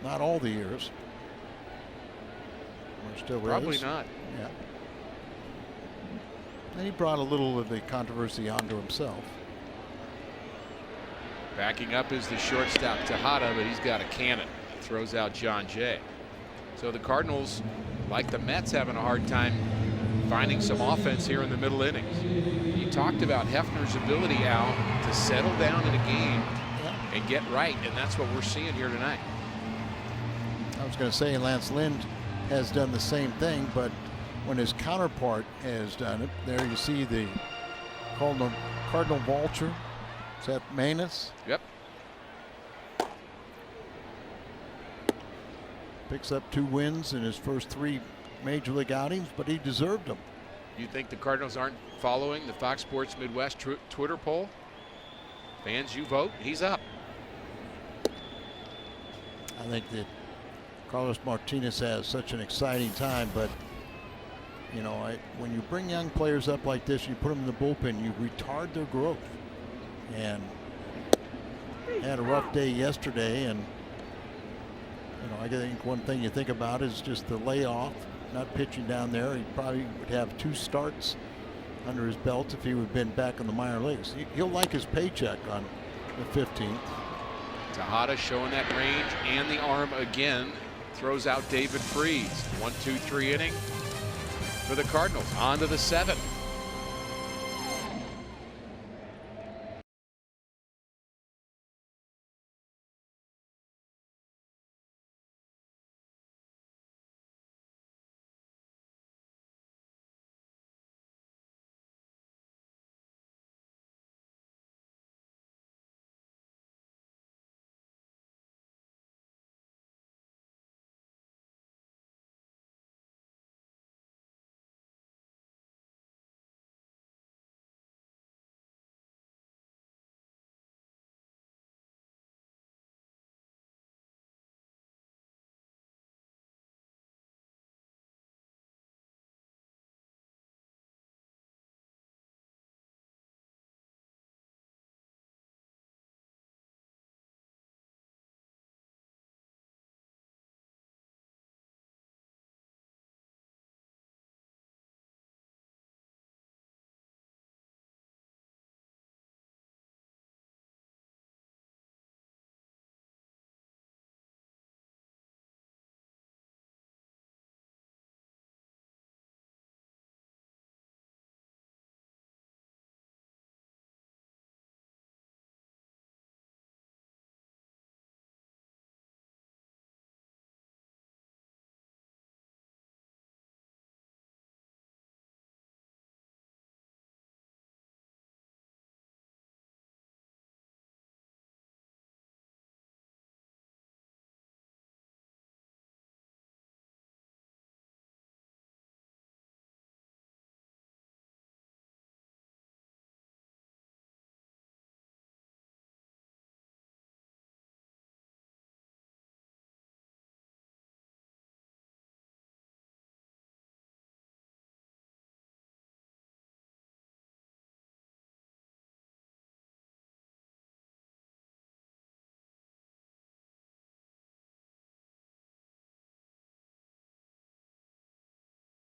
Not all the years. Or still Probably is. not. Yeah. And he brought a little of the controversy onto himself. Backing up is the shortstop Tejada, but he's got a cannon. Throws out John Jay. So the Cardinals, like the Mets, having a hard time finding some offense here in the middle innings. You talked about Hefner's ability, Al, to settle down in a game and get right, and that's what we're seeing here tonight. I was going to say Lance Lynn has done the same thing, but when his counterpart has done it, there you see the Cardinal vulture. Is that Manus? Yep. Picks up 2 wins in his first 3 major league outings, but he deserved them. You think the Cardinals aren't following the Fox Sports Midwest Twitter poll? Fans, you vote. He's up. I think that Carlos Martinez has such an exciting time, but you know, when you bring young players up like this, you put them in the bullpen, you retard their growth. And had a rough day yesterday, and you know, I think one thing you think about is just the layoff, not pitching down there. He probably would have 2 starts under his belt if he would have been back in the minor leagues. He'll like his paycheck on the 15th. Tejada showing that range and the arm again. Throws out David Freese. 1-2-3 inning for the Cardinals. On to the 7th.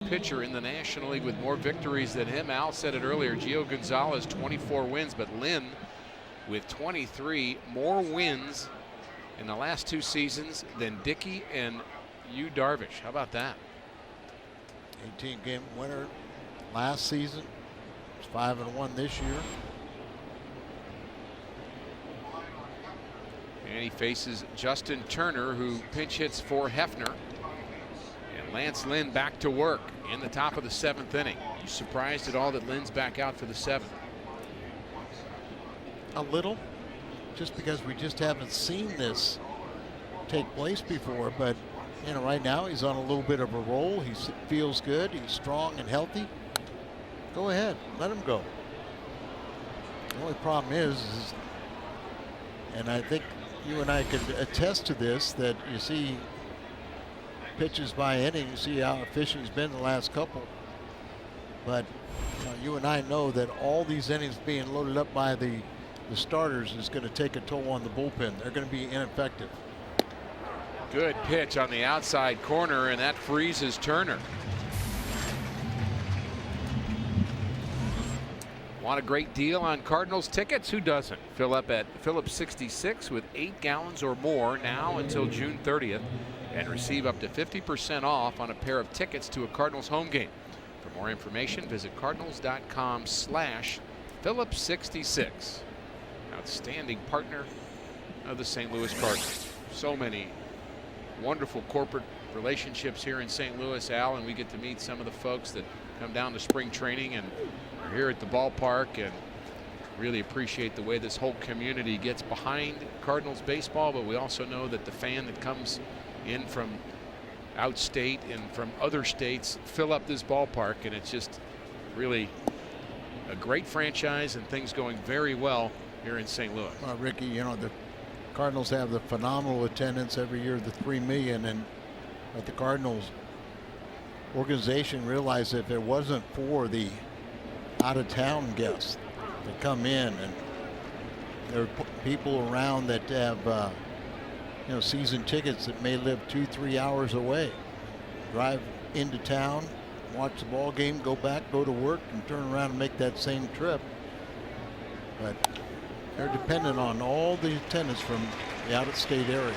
Pitcher in the National League with more victories than him. Al said it earlier. Gio Gonzalez 24 wins, but Lynn with 23 more wins in the last 2 seasons than Dickey and Yu Darvish. How about that? 18-game winner last season. It's 5-1 this year. And he faces Justin Turner, who pinch hits for Hefner. And Lance Lynn back to work in the top of the 7th inning. You surprised at all that Lynn's back out for the 7th? A little, just because we just haven't seen this take place before. But you know, right now he's on a little bit of a roll. He feels good. He's strong and healthy. Go ahead, let him go. The only problem is, and I think you and I could attest to this, that you see pitches by inning, you see how efficient he's been the last couple. But you and I know that all these innings being loaded up by the starters is going to take a toll on the bullpen. They're going to be ineffective. Good pitch on the outside corner, and that freezes Turner. Want a great deal on Cardinals tickets? Who doesn't? Fill up at Phillips 66 with 8 gallons or more now until June 30th and receive up to 50% off on a pair of tickets to a Cardinals home game. For more information, visit cardinals.com/Phillips66. Outstanding partner of the St. Louis Cardinals. So many wonderful corporate relationships here in St. Louis, Al, and we get to meet some of the folks that come down to spring training and are here at the ballpark, and really appreciate the way this whole community gets behind Cardinals baseball. But we also know that the fan that comes in from outstate and from other states fill up this ballpark, and it's just really a great franchise and things going very well here in St. Louis. Well, Ricky, you know, the Cardinals have the phenomenal attendance every year, the 3 million, and but the Cardinals organization realized that if it wasn't for the out-of-town guests that come in, and there are people around that have you know, season tickets that may live 2-3 hours away, drive into town, watch the ball game, go back, go to work, and turn around and make that same trip. But they're dependent on all the attendance from the out-of-state area.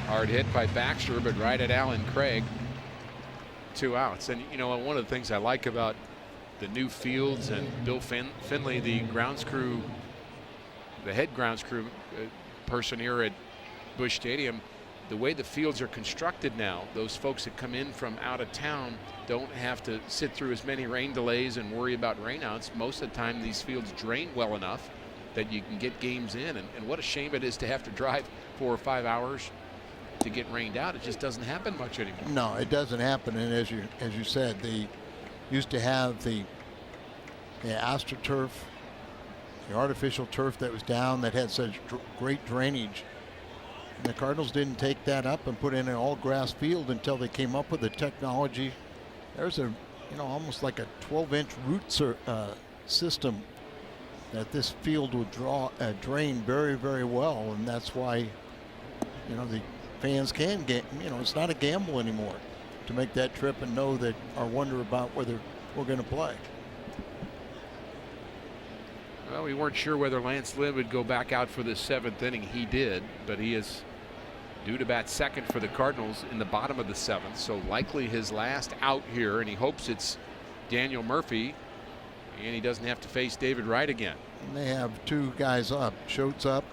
Hard hit by Baxter, but right at Alan Craig. 2 outs. And you know, one of the things I like about the new fields and Bill Finley, the grounds crew, the head grounds crew person here at Busch Stadium, the way the fields are constructed now, those folks that come in from out of town don't have to sit through as many rain delays and worry about rainouts. Most of the time these fields drain well enough that you can get games in, and what a shame it is to have to drive 4 or 5 hours to get rained out. It just doesn't happen much anymore. No, it doesn't happen. And as you said, they used to have the AstroTurf, the artificial turf that was down that had such great drainage. And the Cardinals didn't take that up and put in an all grass field until they came up with the technology. There's a, you know, almost like a 12-inch root system that this field would drain very, very well. And that's why, you know, the fans can get, you know, it's not a gamble anymore to make that trip and know that, or wonder about whether we're going to play. Well, we weren't sure whether Lance Lynn would go back out for the 7th inning. He did, but he is due to bat second for the Cardinals in the bottom of the 7th, so likely his last out here, and he hopes it's Daniel Murphy and he doesn't have to face David Wright again. And they have 2 guys up, Schultz up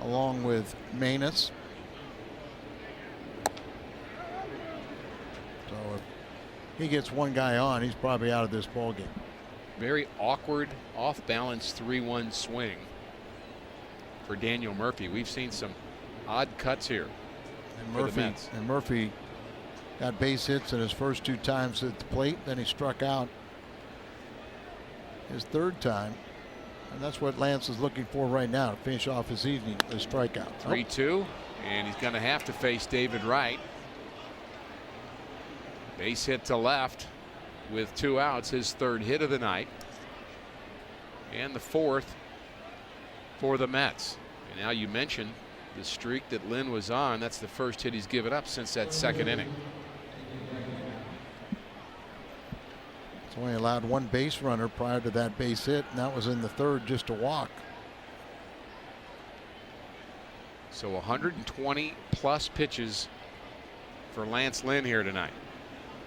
along with Manus. So if he gets 1 guy on, he's probably out of this ball game. Very awkward off balance 3-1 swing for Daniel Murphy. We've seen some odd cuts here. And Murphy got base hits in his first 2 times at the plate. Then he struck out his 3rd time. And that's what Lance is looking for right now to finish off his evening, the strikeout. 3-2, and he's going to have to face David Wright. Base hit to left with 2 outs, his 3rd hit of the night, and the 4th for the Mets. And now you mentioned the streak that Lynn was on. That's the first hit he's given up since that 2nd inning. He's only allowed 1 base runner prior to that base hit, and that was in the 3rd, just a walk. So 120 plus pitches for Lance Lynn here tonight.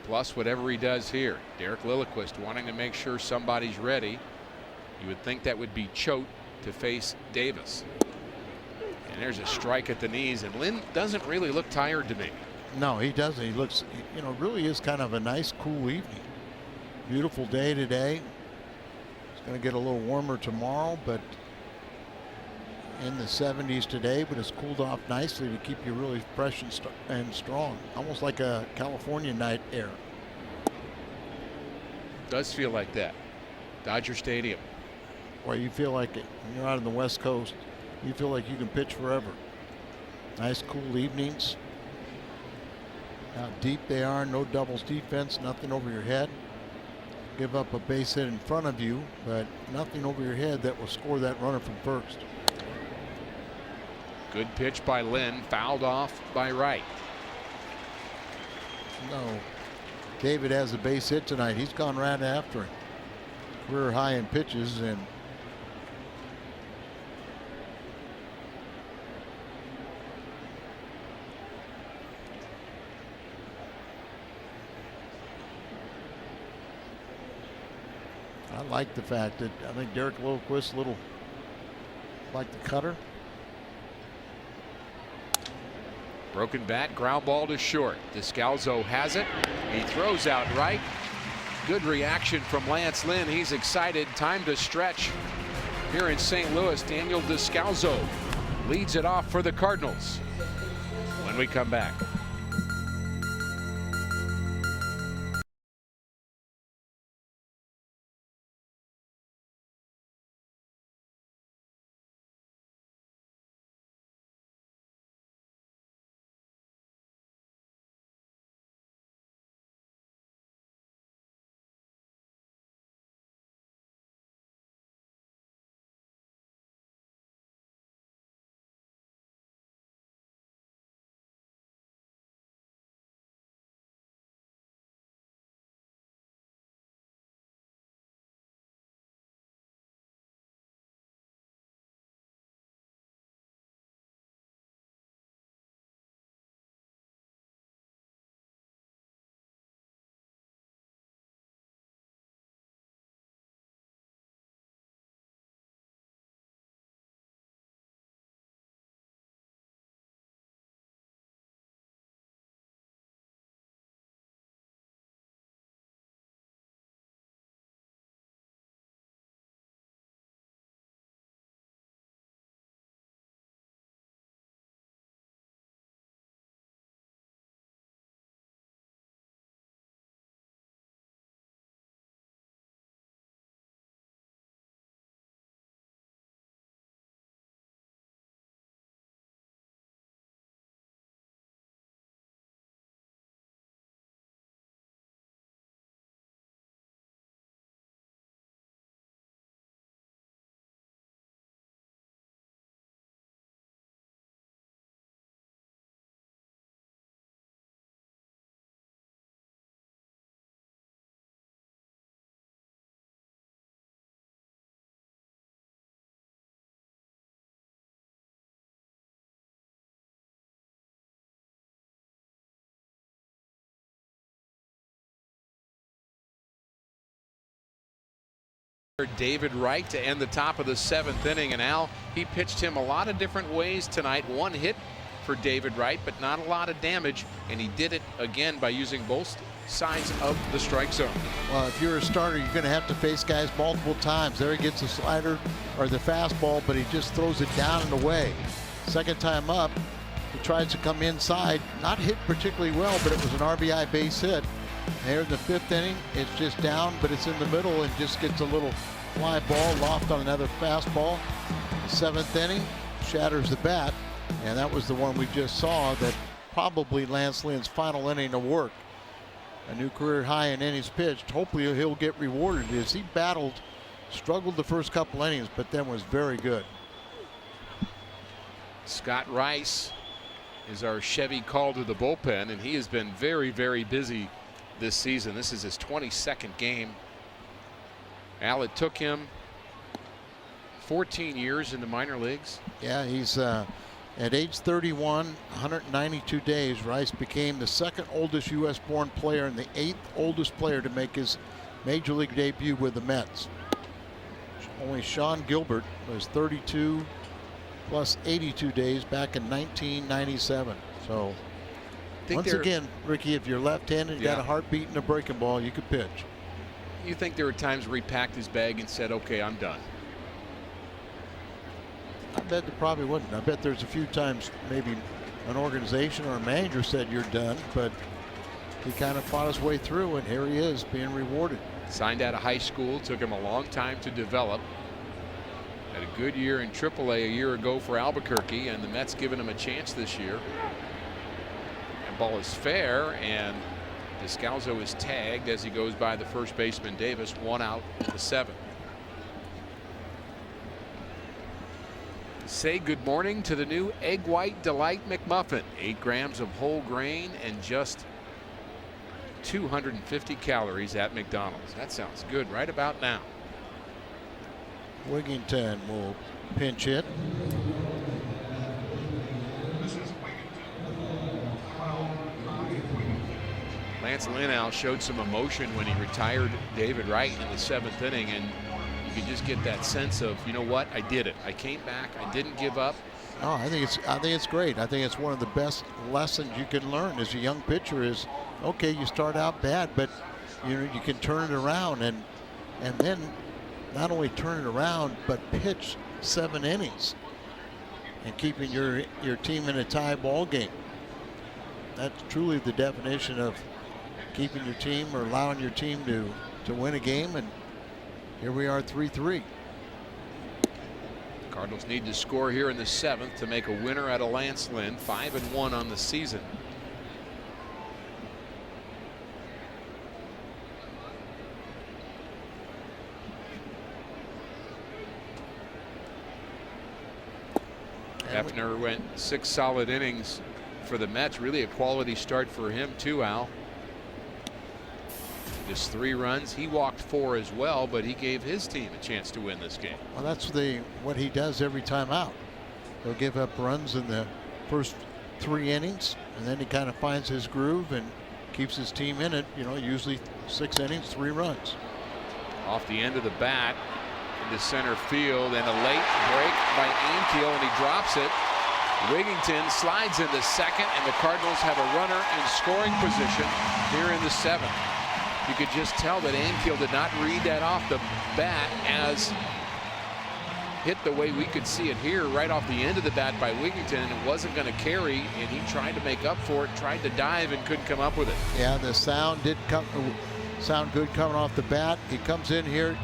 plus whatever he does here. Derek Lilliquist wanting to make sure somebody's ready. You would think that would be Choate to face Davis. And there's a strike at the knees, and Lynn doesn't really look tired to me. No, he doesn't. He looks, you know, really is kind of a nice, cool evening. Beautiful day today. It's going to get a little warmer tomorrow, but in the 70s today, but it's cooled off nicely to keep you really fresh and strong, almost like a California night air. Does feel like that. Dodger Stadium. Where you feel like it, when you're out on the West Coast, you feel like you can pitch forever. Nice, cool evenings. How deep they are, no doubles defense, nothing over your head. Give up a base hit in front of you, but nothing over your head that will score that runner from first. Good pitch by Lynn, fouled off by Wright. No, David has a base hit tonight. He's gone right after him. Career high in pitches, and I like the fact that I think Derek Lilliquist a little like the cutter. Broken bat, ground ball to short. Descalzo has it. He throws out right. Good reaction from Lance Lynn. He's excited. Time to stretch here in St. Louis. Daniel Descalzo leads it off for the Cardinals when we come back. David Wright to end the top of the 7th inning, and Al, he pitched him a lot of different ways tonight. One hit for David Wright, but not a lot of damage, and he did it again by using both sides of the strike zone. Well, if you're a starter, you're going to have to face guys multiple times. There he gets the slider or the fastball, but he just throws it down and away. Second time up, he tries to come inside, not hit particularly well, but it was an RBI base hit. There in the 5th inning, it's just down, but it's in the middle and just gets a little fly ball loft on another fastball. 7th inning, shatters the bat, and that was the one we just saw that probably Lance Lynn's final inning of work. A new career high in innings pitched. Hopefully he'll get rewarded as he battled, struggled the first couple innings, but then was very good. Scott Rice is our Chevy call to the bullpen, and he has been very, very busy this season. This is his 22nd game. Al, it took him 14 years in the minor leagues. Yeah, he's At age 31, 192 days, Rice became the second oldest U.S.-born player and the 8th oldest player to make his major league debut with the Mets. Only Sean Gilbert was 32 plus 82 days back in 1997. So once again, Ricky, if you're left-handed, you got a heartbeat and a breaking ball, you could pitch. You think there were times where he packed his bag and said, okay, I'm done? I bet there probably wouldn't. I bet there's a few times maybe an organization or a manager said you're done, but he kind of fought his way through, and here he is being rewarded. Signed out of high school, took him a long time to develop. Had a good year in AAA a year ago for Albuquerque, and the Mets giving him a chance this year. And ball is fair, and Descalzo is tagged as he goes by the first baseman Davis. 1 out, the 7th. Say good morning to the new Egg White Delight McMuffin. 8 grams of whole grain and just 250 calories at McDonald's. That sounds good right about now. Wigington will pinch hit. Lance Lynn showed some emotion when he retired David Wright in the 7th inning, and you could just get that sense of, you know what, I did it. I came back. I didn't give up. Oh, I think it's great. I think it's one of the best lessons you can learn as a young pitcher is, okay, you start out bad, but you can turn it around and then not only turn it around but pitch 7 innings and keeping your team in a tie ball game. That's truly the definition of keeping your team or allowing your team to win a game, and here we are 3-3. Cardinals need to score here in the 7th to make a winner out of Lance Lynn. 5-1 on the season. Hefner went 6 solid innings for the Mets. Really a quality start for him too, Al. Just 3 runs. He walked 4 as well, but he gave his team a chance to win this game. Well, that's what he does every time out. He'll give up runs in the first 3 innings, and then he kind of finds his groove and keeps his team in it. Usually 6 innings, 3 runs. Off the end of the bat into center field, and a late break by Ankiel, and he drops it. Wigington slides in the 2nd, and the Cardinals have a runner in scoring position here in the 7th. You could just tell that Ankiel did not read that off the bat as hit the way we could see it here, right off the end of the bat by Wigington, and it wasn't going to carry, and he tried to make up for it, tried to dive and couldn't come up with it. Yeah, the sound did sound good coming off the bat. He comes in here,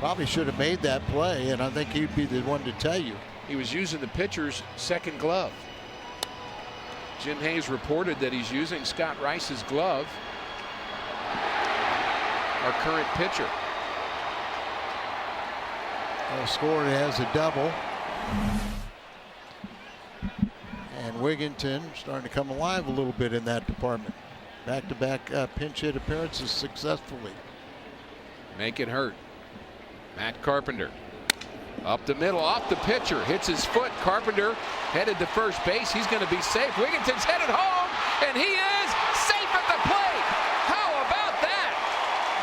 probably should have made that play, and I think he'd be the one to tell you. He was using the pitcher's 2nd glove. Jim Hayes reported that he's using Scott Rice's glove, our current pitcher. Scored as a double. And Wigington starting to come alive a little bit in that department. Back-to-back pinch hit appearances successfully. Make it hurt. Matt Carpenter. Up the middle, off the pitcher, hits his foot. Carpenter headed to first base. He's going to be safe. Wigington's headed home, and he is safe at the plate. How about that?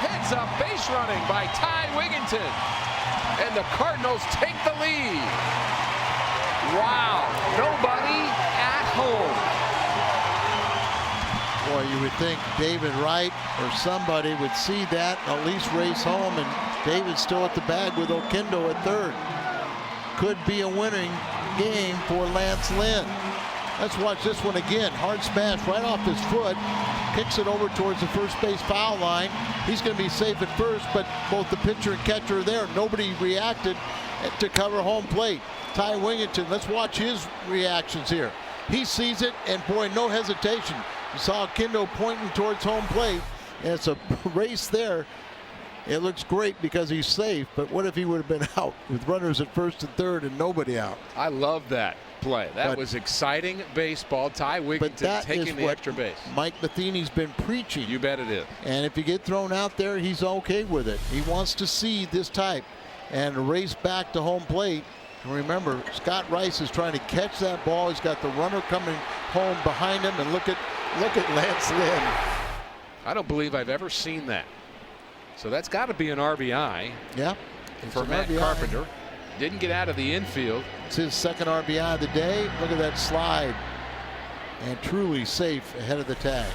Heads up base running by Ty Wigington, and the Cardinals take the lead. Wow, nobody at home. Boy, you would think David Wright or somebody would see that and at least race home, and David's still at the bag with Oquendo at 3rd. Could be a winning game for Lance Lynn. Let's watch this one again. Hard smash right off his foot. Kicks it over towards the first base foul line. He's going to be safe at first, but both the pitcher and catcher are there. Nobody reacted to cover home plate. Ty Wigington, let's watch his reactions here. He sees it, and boy, no hesitation. You saw Oquendo pointing towards home plate, and it's a race there. It looks great because he's safe, but what if he would have been out with runners at 1st and 3rd and nobody out? I love that play. That was exciting baseball. Ty Wigington taking the extra base. Mike Matheny's been preaching. You bet it is. And if you get thrown out there, he's okay with it. He wants to see this type and race back to home plate And remember, Scott Rice is trying to catch that ball. He's got the runner coming home behind him, and look at Lance Lynn. I don't believe I've ever seen that. So that's got to be an RBI. Yeah. For Matt Carpenter. Didn't get out of the infield. It's his second RBI of the day. Look at that slide. And truly safe ahead of the tag.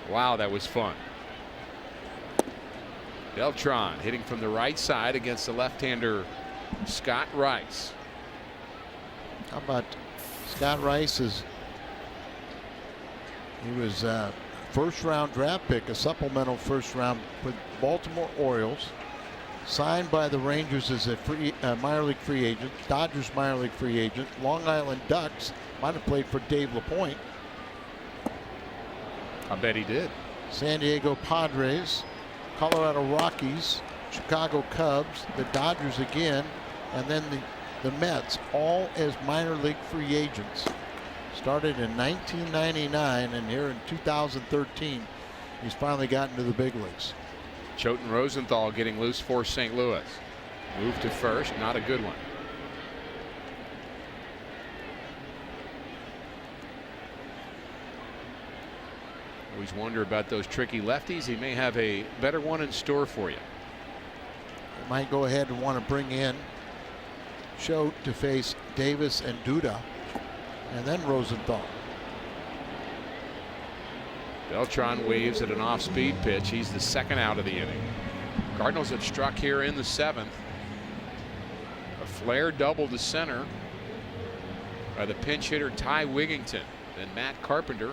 Wow, that was fun. Beltran hitting from the right side against the left-hander Scott Rice. How about Scott Rice? He was a first-round draft pick, a supplemental first-round with Baltimore Orioles. Signed by the Rangers as a minor league free agent. Dodgers minor league free agent. Long Island Ducks. Might have played for Dave LaPointe. I bet he did. San Diego Padres, Colorado Rockies, Chicago Cubs, the Dodgers again, and then the Mets, all as minor league free agents. Started in 1999, and here in 2013, he's finally gotten to the big leagues. Choten Rosenthal getting loose for St. Louis. Move to first, not a good one. Always wonder about those tricky lefties. He may have a better one in store for you. He might go ahead and want to bring in Choate to face Davis and Duda, and then Rosenthal. Beltran waves at an off-speed pitch. He's the second out of the inning. Cardinals have struck here in the 7th. A flare double to center by the pinch hitter Ty Wigington. Then Matt Carpenter.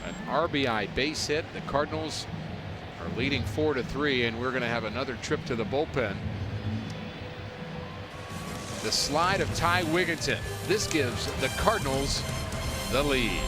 An RBI base hit. The Cardinals are leading 4-3, and we're going to have another trip to the bullpen. The slide of Ty Wigington. This gives the Cardinals the lead.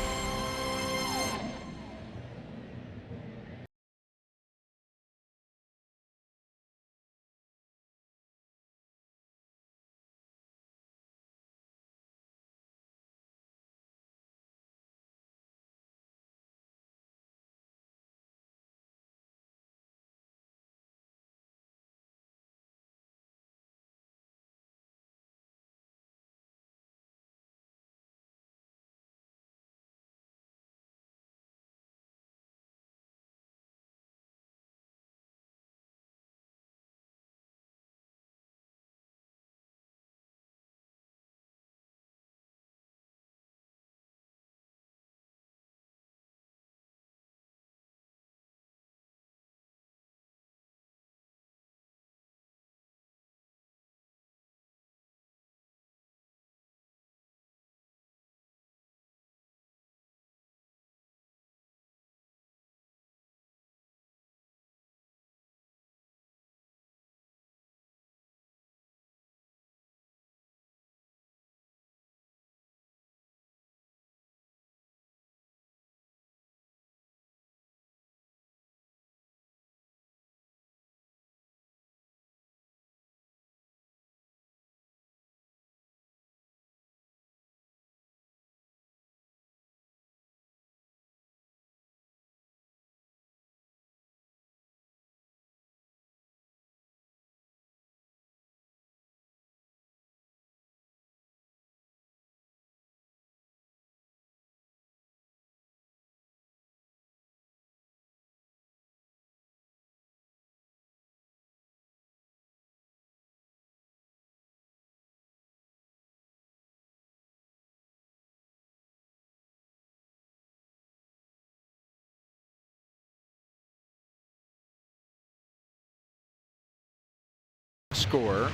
Score.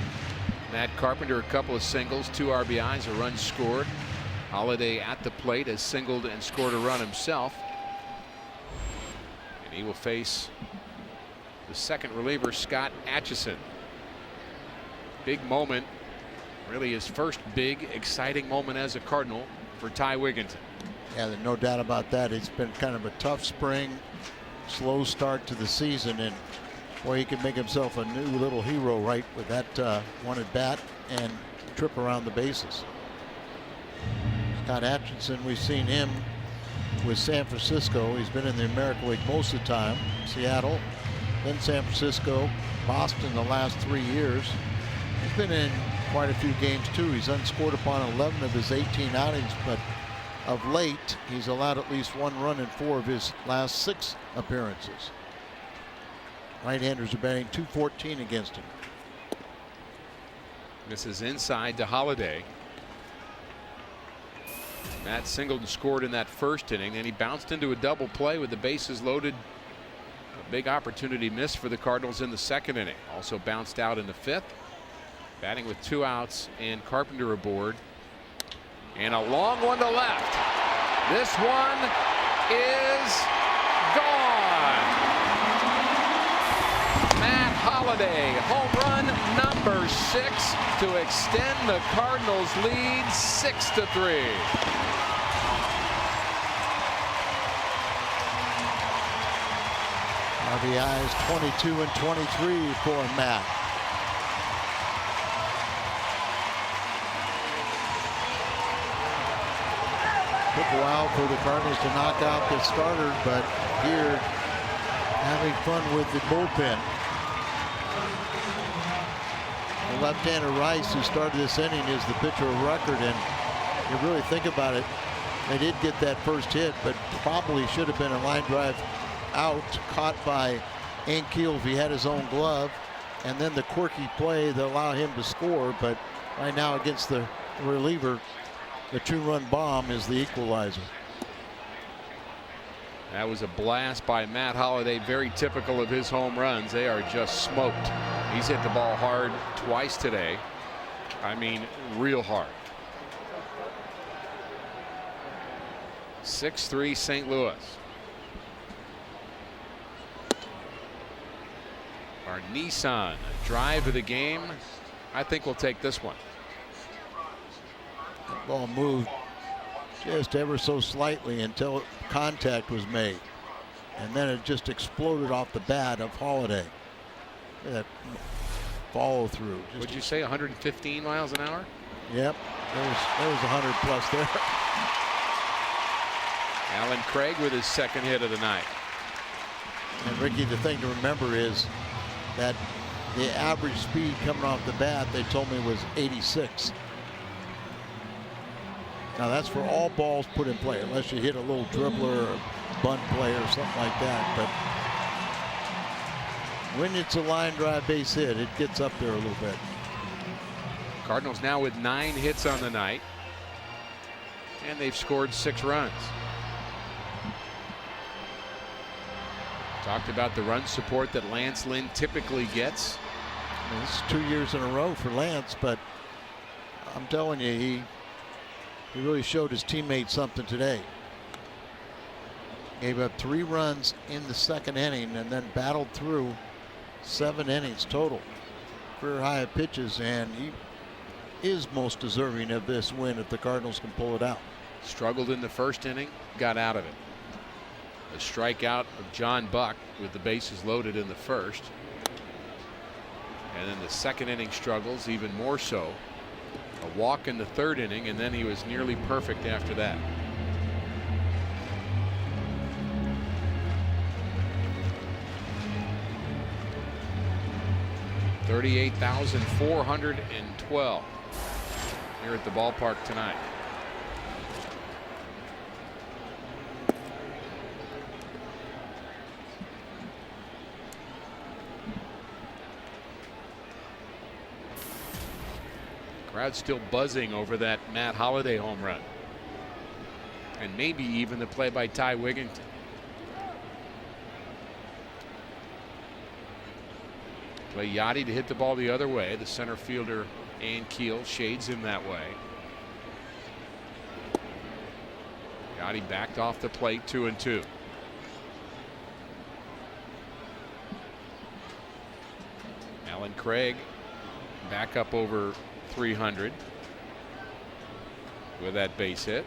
Matt Carpenter, a couple of singles, 2 RBIs, a run scored. Holiday at the plate has singled and scored a run himself. And he will face the second reliever, Scott Atchison. Big moment, really his first big, exciting moment as a Cardinal for Ty Wigington. Yeah, there's no doubt about that. It's been kind of a tough spring, slow start to the season, and boy, he can make himself a new little hero right with that one at bat and trip around the bases. Scott Atchison, we've seen him with San Francisco. He's been in the American League most of the time. Seattle, then San Francisco, Boston the last 3 years. He's been in quite a few games too. He's unscored upon 11 of his 18 outings, but of late he's allowed at least 1 run in 4 of his last 6 appearances. Right-handers are batting .214 against him. This is inside to Holiday. Matt Singleton scored in that first inning, and he bounced into a double play with the bases loaded. A big opportunity missed for the Cardinals in the second inning. Also bounced out in the 5th. Batting with 2 outs and Carpenter aboard. And a long one to left. This one is gone. Matt Holliday, home run number 6 to extend the Cardinals' lead 6-3. RBIs 22 and 23 for Matt. Took a while for the Cardinals to knock out the starter, but here having fun with the bullpen. The left-hander Rice, who started this inning, is the pitcher of record, and you really think about it, they did get that first hit, but probably should have been a line drive out, caught by Ankiel if he had his own glove, and then the quirky play that allowed him to score. But right now against the reliever, the 2-run bomb is the equalizer. That was a blast by Matt Holliday, very typical of his home runs. They are just smoked. He's hit the ball hard twice today. I mean, real hard. 6-3 St. Louis. Our Nissan drive of the game. I think we'll take this one. The ball moved just ever so slightly until contact was made, and then it just exploded off the bat of Holiday. That follow through. Would you say 115 miles an hour? Yep, there was 100 plus there. Alan Craig with his second hit of the night. And Ricky, the thing to remember is that the average speed coming off the bat, they told me, was 86. Now that's for all balls put in play, unless you hit a little dribbler or bunt play or something like that. But when it's a line drive base hit, it gets up there a little bit. Cardinals now with 9 hits on the night, and they've scored 6 runs. Talked about the run support that Lance Lynn typically gets. This is 2 years in a row for Lance, but I'm telling you, he really showed his teammates something today. Gave up 3 runs in the second inning and then battled through 7 innings total. Career high of pitches, and he is most deserving of this win if the Cardinals can pull it out. Struggled in the first inning, got out of it. A strikeout of John Buck with the bases loaded in the first. And then the second inning struggles even more so. A walk in the third inning, and then he was nearly perfect after that. $38,412 here at the ballpark tonight. Crowd still buzzing over that Matt Holliday home run, and maybe even the play by Ty Wigginton. Play Yachty to hit the ball the other way. The center fielder Ankiel shades him that way. Yachty backed off the plate, 2-2. Alan Craig back up over 300 with that base hit.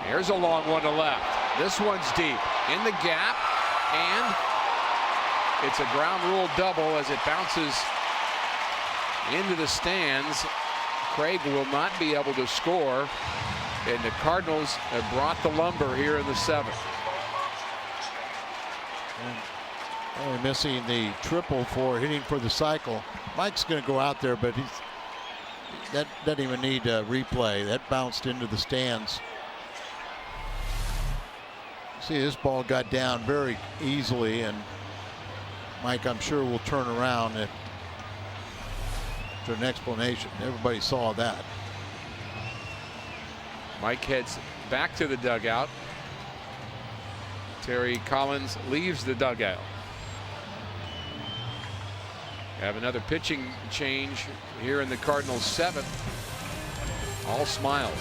Here's a long one to left. This one's deep in the gap, and it's a ground rule double as it bounces into the stands. Craig will not be able to score, and the Cardinals have brought the lumber here in the 7th. Only missing the triple for hitting for the cycle. Mike's going to go out there, but that doesn't even need a replay. That bounced into the stands. See, this ball got down very easily, and Mike, I'm sure, will turn around to an explanation. Everybody saw that. Mike heads back to the dugout. Terry Collins leaves the dugout. Have another pitching change here in the Cardinals' 7th. All smiles.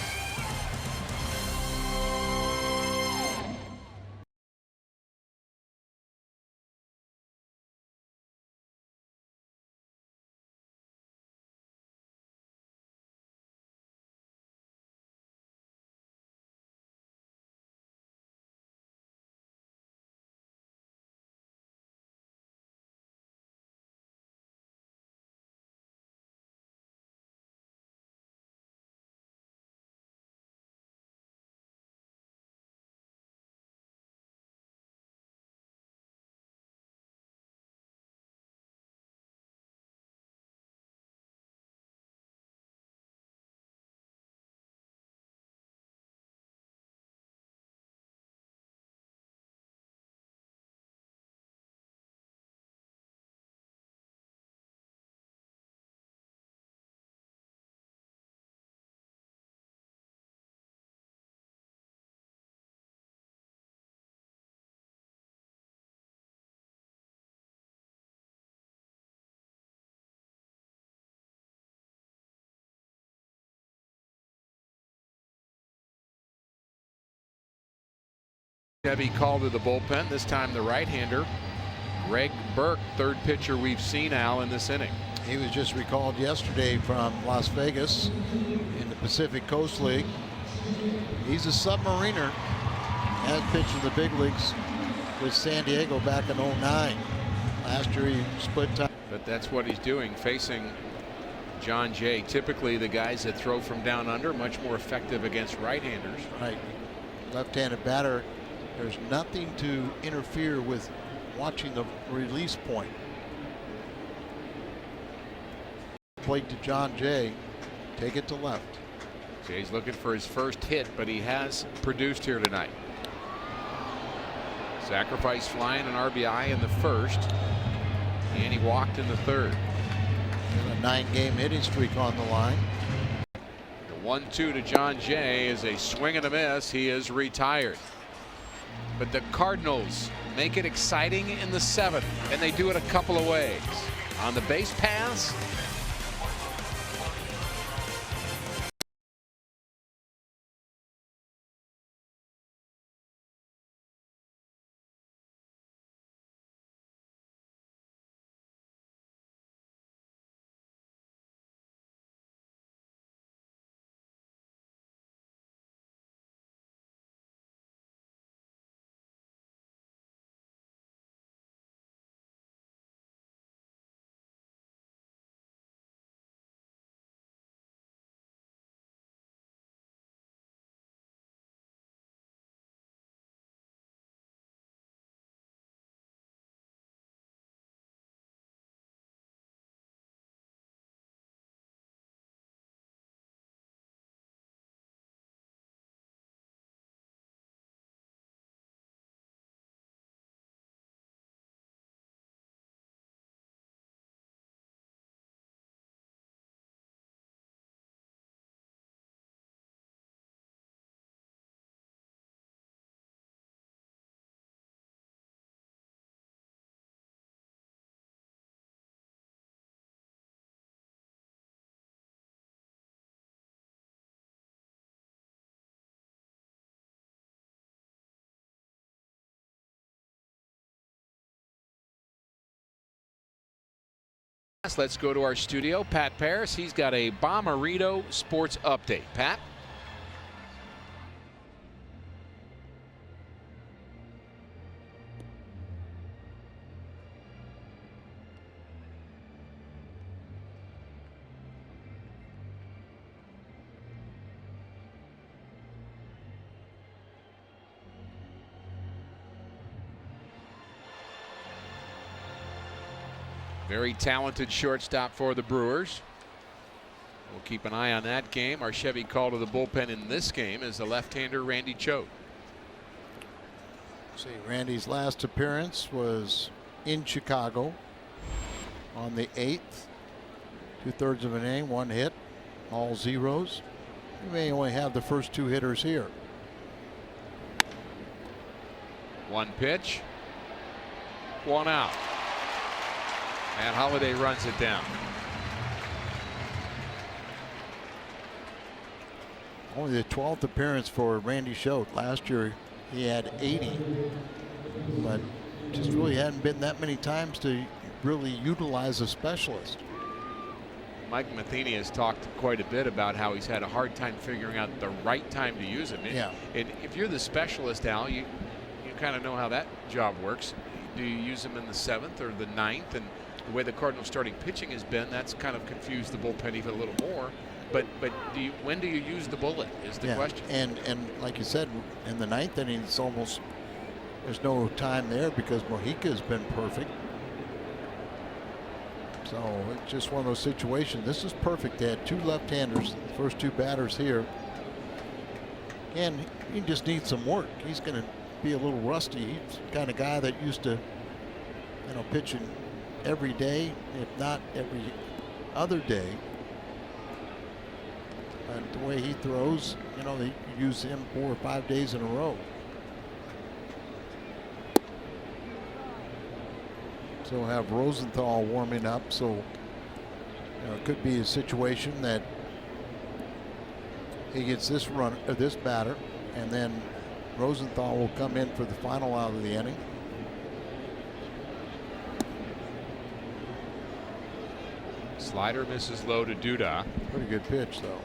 Chevy called to the bullpen. This time the right-hander, Greg Burke, third pitcher we've seen, Al, in this inning. He was just recalled yesterday from Las Vegas in the Pacific Coast League. He's a submariner. Has pitched in the big leagues with San Diego back in '09. Last year he split time. But that's what he's doing, facing John Jay. Typically the guys that throw from down under much more effective against right-handers. Right. Left-handed batter. There's nothing to interfere with watching the release point. Plate to John Jay. Take it to left. Jay's looking for his first hit, but he has produced here tonight. Sacrifice fly and an RBI in the first, and he walked in the third. And a 9-game hitting streak on the line. The 1-2 to John Jay is a swing and a miss. He is retired. But the Cardinals make it exciting in the 7th, and they do it a couple of ways. On the base pass, let's go to our studio. Pat Paris, he's got a Bommarito sports update. Pat? Very talented shortstop for the Brewers. We'll keep an eye on that game. Our Chevy call to the bullpen in this game is the left-hander Randy Choate. See, Randy's last appearance was in Chicago on the 8th. 2/3 of an inning, 1 hit, all zeros. He may only have the first 2 hitters here. 1 pitch, 1 out. And Holiday runs it down. Only the 12th appearance for Randy Choate. Last year he had 80, but just really hadn't been that many times to really utilize a specialist. Mike Matheny has talked quite a bit about how he's had a hard time figuring out the right time to use him. Yeah. And if you're the specialist, Al, you kind of know how that job works. Do you use him in the 7th or the 9th? And the way the Cardinals starting pitching has been, that's kind of confused the bullpen even a little more. But when do you use the bullet is the question. And like you said, in the 9th inning, it's almost, there's no time there because Mojica's been perfect. So it's just one of those situations. This is perfect. They had 2 left-handers, the first 2 batters here. And he just needs some work. He's going to be a little rusty. He's the kind of guy that used to, pitching every day, if not every other day. But the way he throws, they use him 4 or 5 days in a row. So we'll have Rosenthal warming up. So it could be a situation that he gets this batter, and then Rosenthal will come in for the final out of the inning. Slider misses low to Duda. Pretty good pitch, though.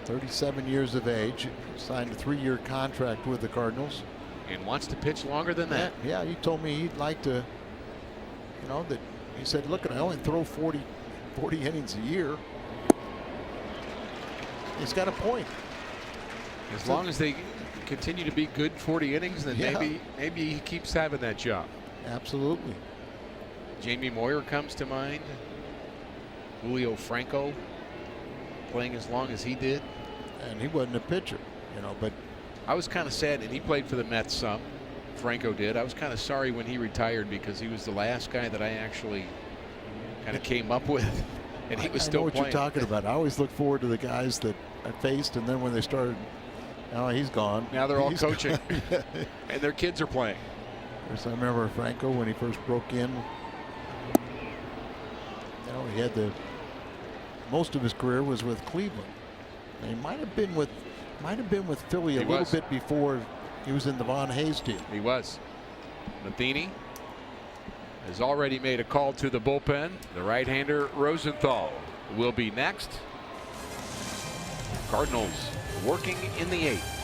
37 years of age, signed a 3-year contract with the Cardinals. And wants to pitch longer than that. Yeah, he told me he'd like to, that he said, look, I only throw 40 innings a year. He's got a point. As long as they continue to be good 40 innings, then maybe he keeps having that job. Absolutely. Jamie Moyer comes to mind. Julio Franco playing as long as he did. And he wasn't a pitcher, but I was kind of sad, and he played for the Mets some. Franco did. I was kind of sorry when he retired because he was the last guy that I actually kind of came up with, and he was still I know what playing. you're talking about. I always look forward to the guys that I faced, and then when they started, he's gone. Now they're all coaching, and their kids are playing. I remember Franco when he first broke in. He had most of his career was with Cleveland. And he might have been with Philly a little bit before he was in the Von Hayes team. He was. Matheny has already made a call to the bullpen. The right-hander Rosenthal will be next. Cardinals working in the 8th.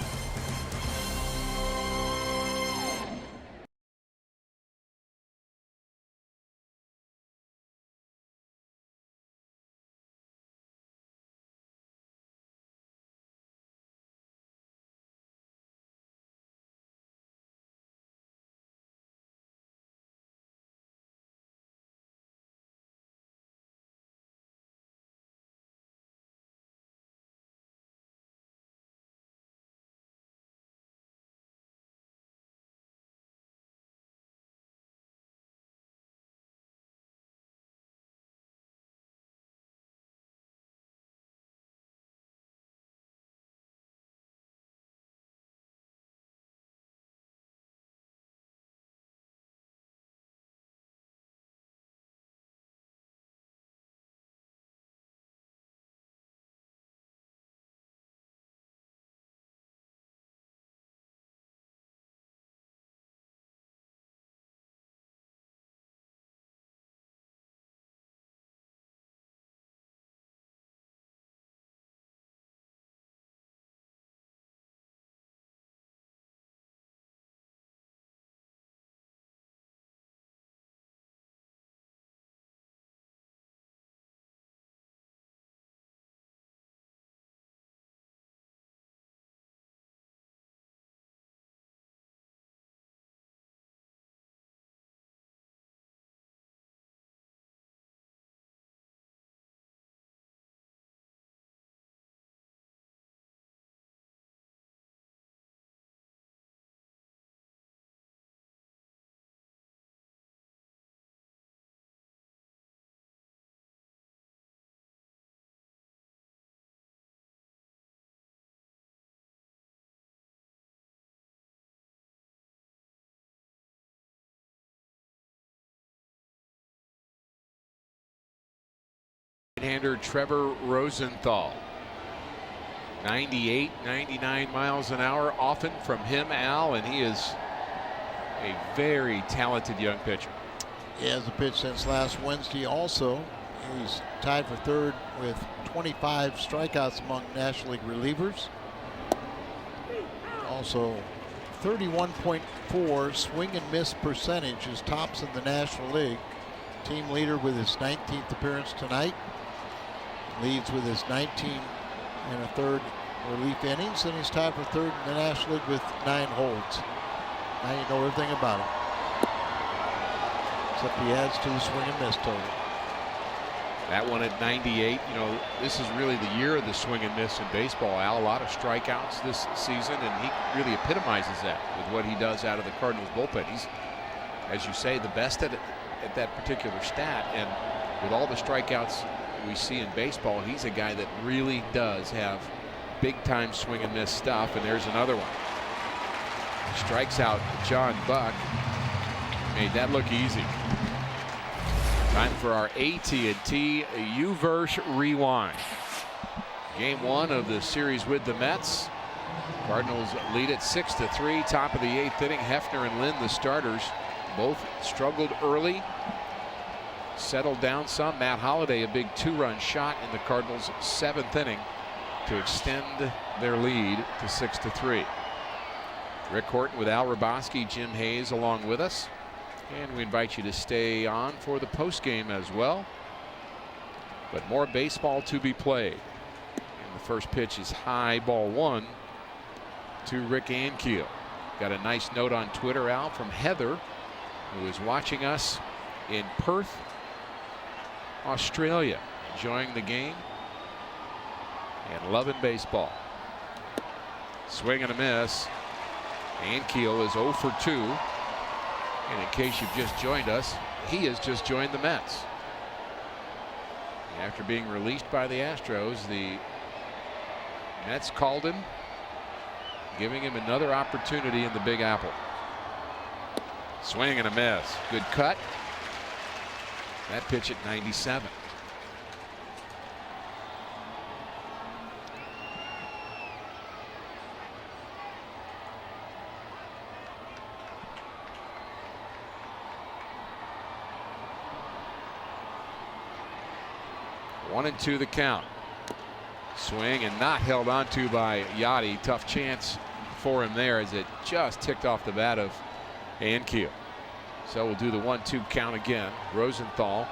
right-hander Trevor Rosenthal. 98, 99 miles an hour often from him, Al, and he is a very talented young pitcher. He hasn't pitched since last Wednesday also. He's tied for third with 25 strikeouts among National League relievers. Also 31.4 swing and miss percentage is tops in the National League. Team leader with his 19th appearance tonight. Leads with his 19 and a third relief innings, and he's tied for third in the National League with 9 holds. Now you know everything about him. Except he adds to the swing and miss total. That one at 98. You know, this is really the year of the swing and miss in baseball, Al. A lot of strikeouts this season, and he really epitomizes that with what he does out of the Cardinals bullpen. He's, as you say, the best at that particular stat, and with all the strikeouts we see in baseball, he's a guy that really does have big time swing and miss stuff. And there's another one. Strikes out John Buck. Made that look easy. Time for our AT&T U-verse rewind. Game 1 of the series with the Mets. Cardinals lead it 6-3. Top of the 8th inning. Hefner and Lynn, the starters, both struggled early. Settled down some. Matt Holliday, a big 2-run shot in the Cardinals' 7th inning to extend their lead to 6-3. Rick Horton with Al Raboski, Jim Hayes along with us. And we invite you to stay on for the postgame as well. But more baseball to be played. And the first pitch is high, ball 1 to Rick Ankiel. Got a nice note on Twitter, Al, from Heather, who is watching us in Perth, Australia, enjoying the game and loving baseball. Swing and a miss. Ankiel is 0 for 2. And in case you've just joined us, he has just joined the Mets. After being released by the Astros, the Mets called him, giving him another opportunity in the Big Apple. Swing and a miss. Good cut. That pitch at 97. One and 2 the count. Swing and not held onto by Yachty. Tough chance for him there as it just ticked off the bat of Ankiel. So we'll do the 1-2 count again. Rosenthal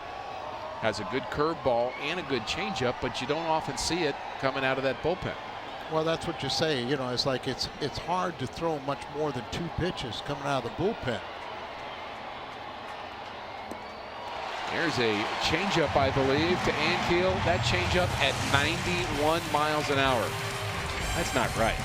has a good curveball and a good changeup, but you don't often see it coming out of that bullpen. Well, that's what you say. You know, it's like it's hard to throw much more than 2 pitches coming out of the bullpen. There's a changeup, I believe, to Ankiel. That changeup at 91 miles an hour. That's not right.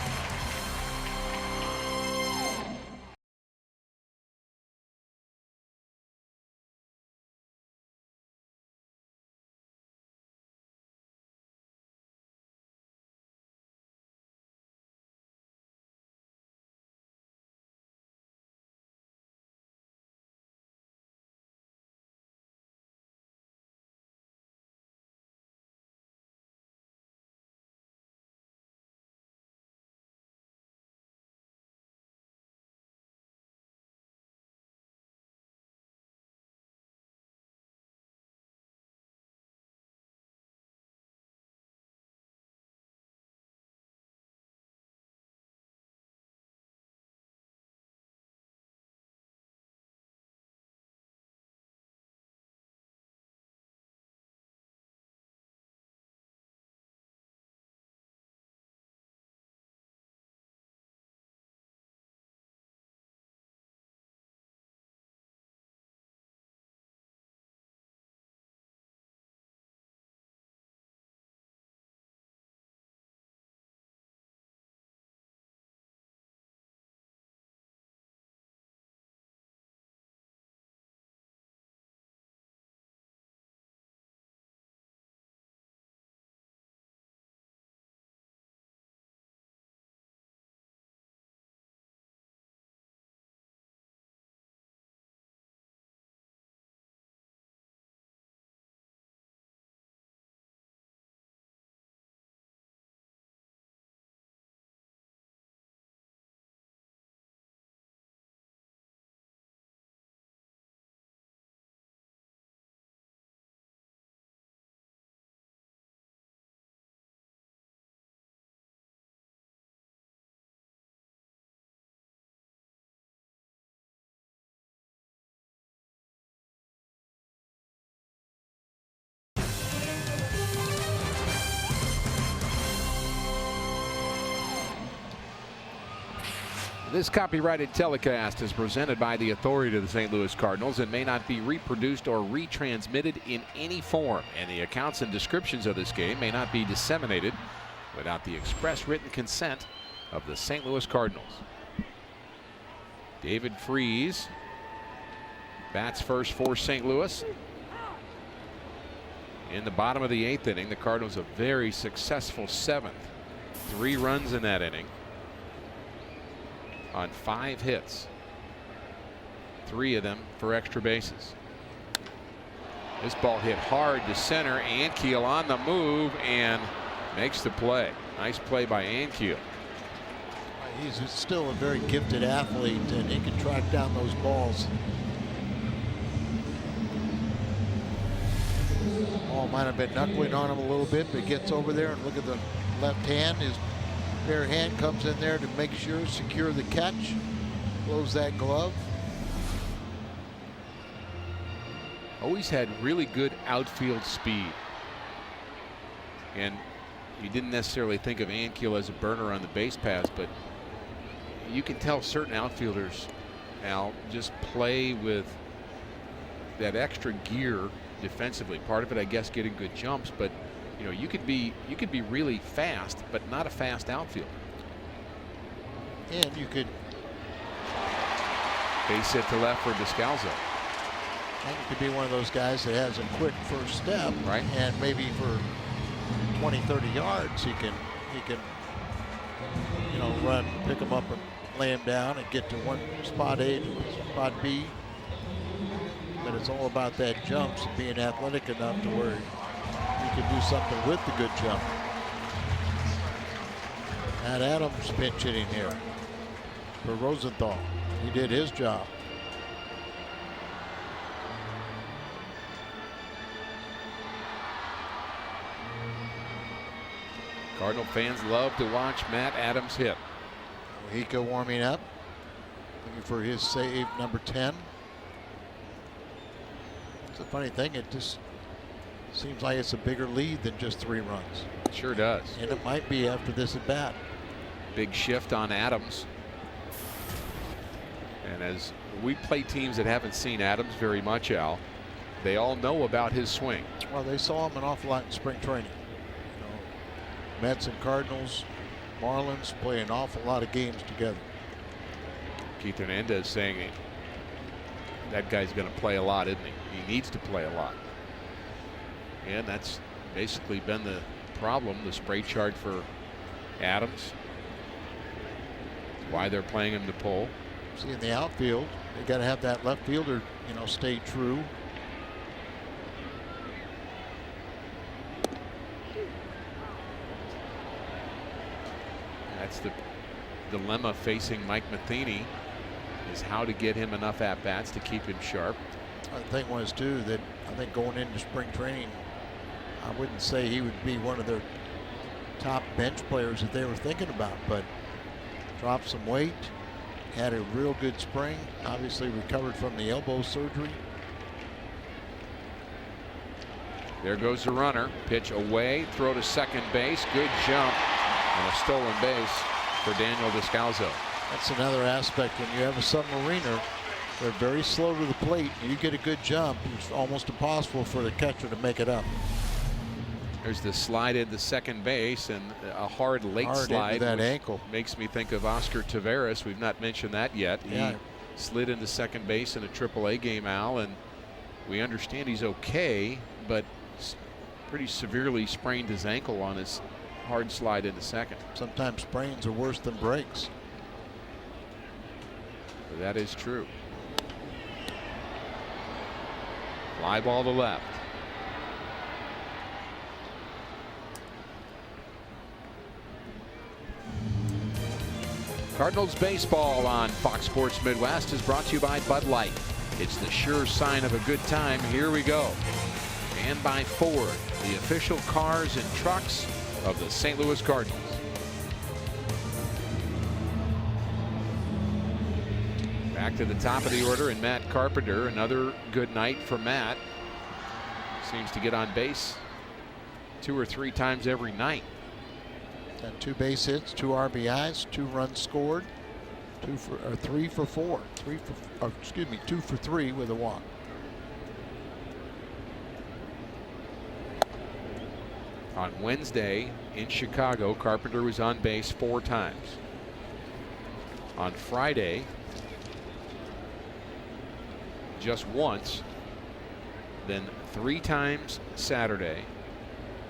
This copyrighted telecast is presented by the authority of the St. Louis Cardinals and may not be reproduced or retransmitted in any form. And the accounts and descriptions of this game may not be disseminated without the express written consent of the St. Louis Cardinals. David Freese bats first for St. Louis. In the bottom of the 8th inning, the Cardinals a very successful 7th. 3 runs in that inning on 5 hits. 3 of them for extra bases. This ball hit hard to center. Ankiel on the move and makes the play. Nice play by Ankiel. He's still a very gifted athlete, and he can track down those balls. Ball might have been knuckling on him a little bit, but gets over there and look at the left hand. His bare hand comes in there to make sure, secure the catch, blows that glove. Always had really good outfield speed. And you didn't necessarily think of Ankiel as a burner on the base paths, but you can tell certain outfielders, Al, just play with that extra gear defensively. Part of it, I guess, getting good jumps, but you know, you could be really fast, but not a fast outfielder. And you could base hit to left for Descalzo. And you could be one of those guys that has a quick first step, right? And maybe for 20-30 yards, he can, you know, run, pick him up and lay him down and get to one spot A to spot B. But it's all about that jumps and being athletic enough to where you can do something with the good jump. Matt Adams pinch hitting here for Rosenthal. He did his job. Cardinal fans love to watch Matt Adams hit. Mojica warming up, looking for his save number 10. It's a funny thing, it just seems like it's a bigger lead than just 3 runs. It sure does. And it might be after this at bat. Big shift on Adams. And as we play teams that haven't seen Adams very much, Al, they all know about his swing. Well, they saw him an awful lot in spring training. You know, Mets and Cardinals, Marlins play an awful lot of games together. Keith Hernandez saying that guy's going to play a lot, isn't he? He needs to play a lot. And that's basically been the problem, the spray chart for Adams. Why they're playing him to pull. See, in the outfield, they got to have that left fielder, you know, stay true. That's the dilemma facing Mike Matheny, is how to get him enough at-bats to keep him sharp. The thing was, too, that I think going into spring training, I wouldn't say he would be one of their top bench players that they were thinking about, but dropped some weight, had a real good spring, obviously recovered from the elbow surgery. There goes the runner. Pitch away, throw to second base. Good jump and a stolen base for Daniel Descalzo. That's another aspect. When you have a submariner, they're very slow to the plate. You get a good jump, it's almost impossible for the catcher to make it up. There's the slide into second base and a hard late slide. That ankle makes me think of Oscar Taveras. We've not mentioned that yet. Yeah. He slid into second base in a AAA game, Al, and we understand he's okay, but pretty severely sprained his ankle on his hard slide into second. Sometimes sprains are worse than breaks. That is true. Fly ball to left. Cardinals baseball on Fox Sports Midwest is brought to you by Bud Light. It's the sure sign of a good time. Here we go. And by Ford, the official cars and trucks of the St. Louis Cardinals. Back to the top of the order, and Matt Carpenter. Another good night for Matt. Seems to get on base 2 or 3 times every night. Got 2 base hits, 2 RBIs, 2 runs scored. 3 for 4. 2 for 3 with a walk. On Wednesday in Chicago, Carpenter was on base 4 times. On Friday, just once. Then 3 times Saturday,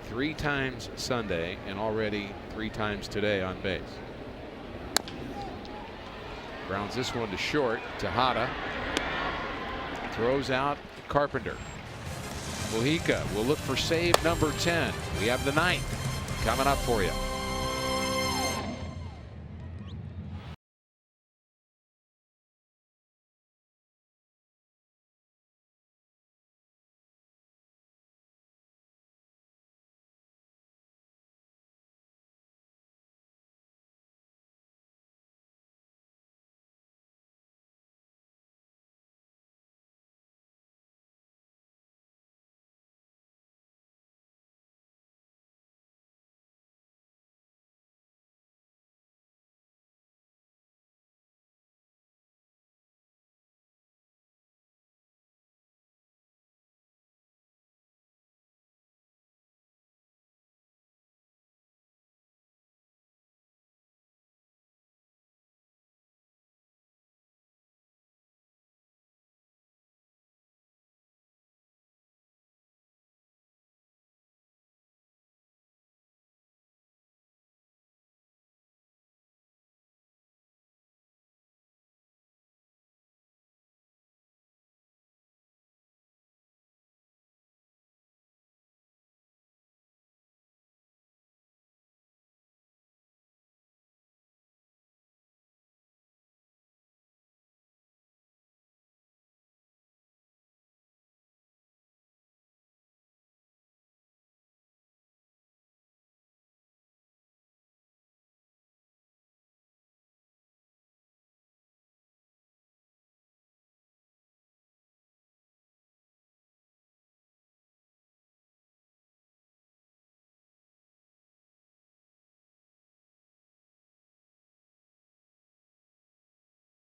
3 times Sunday, and already 3 times today on base. Grounds this one to short. Tejada throws out Carpenter. Mujica will look for save number 10. We have the 9th coming up for you.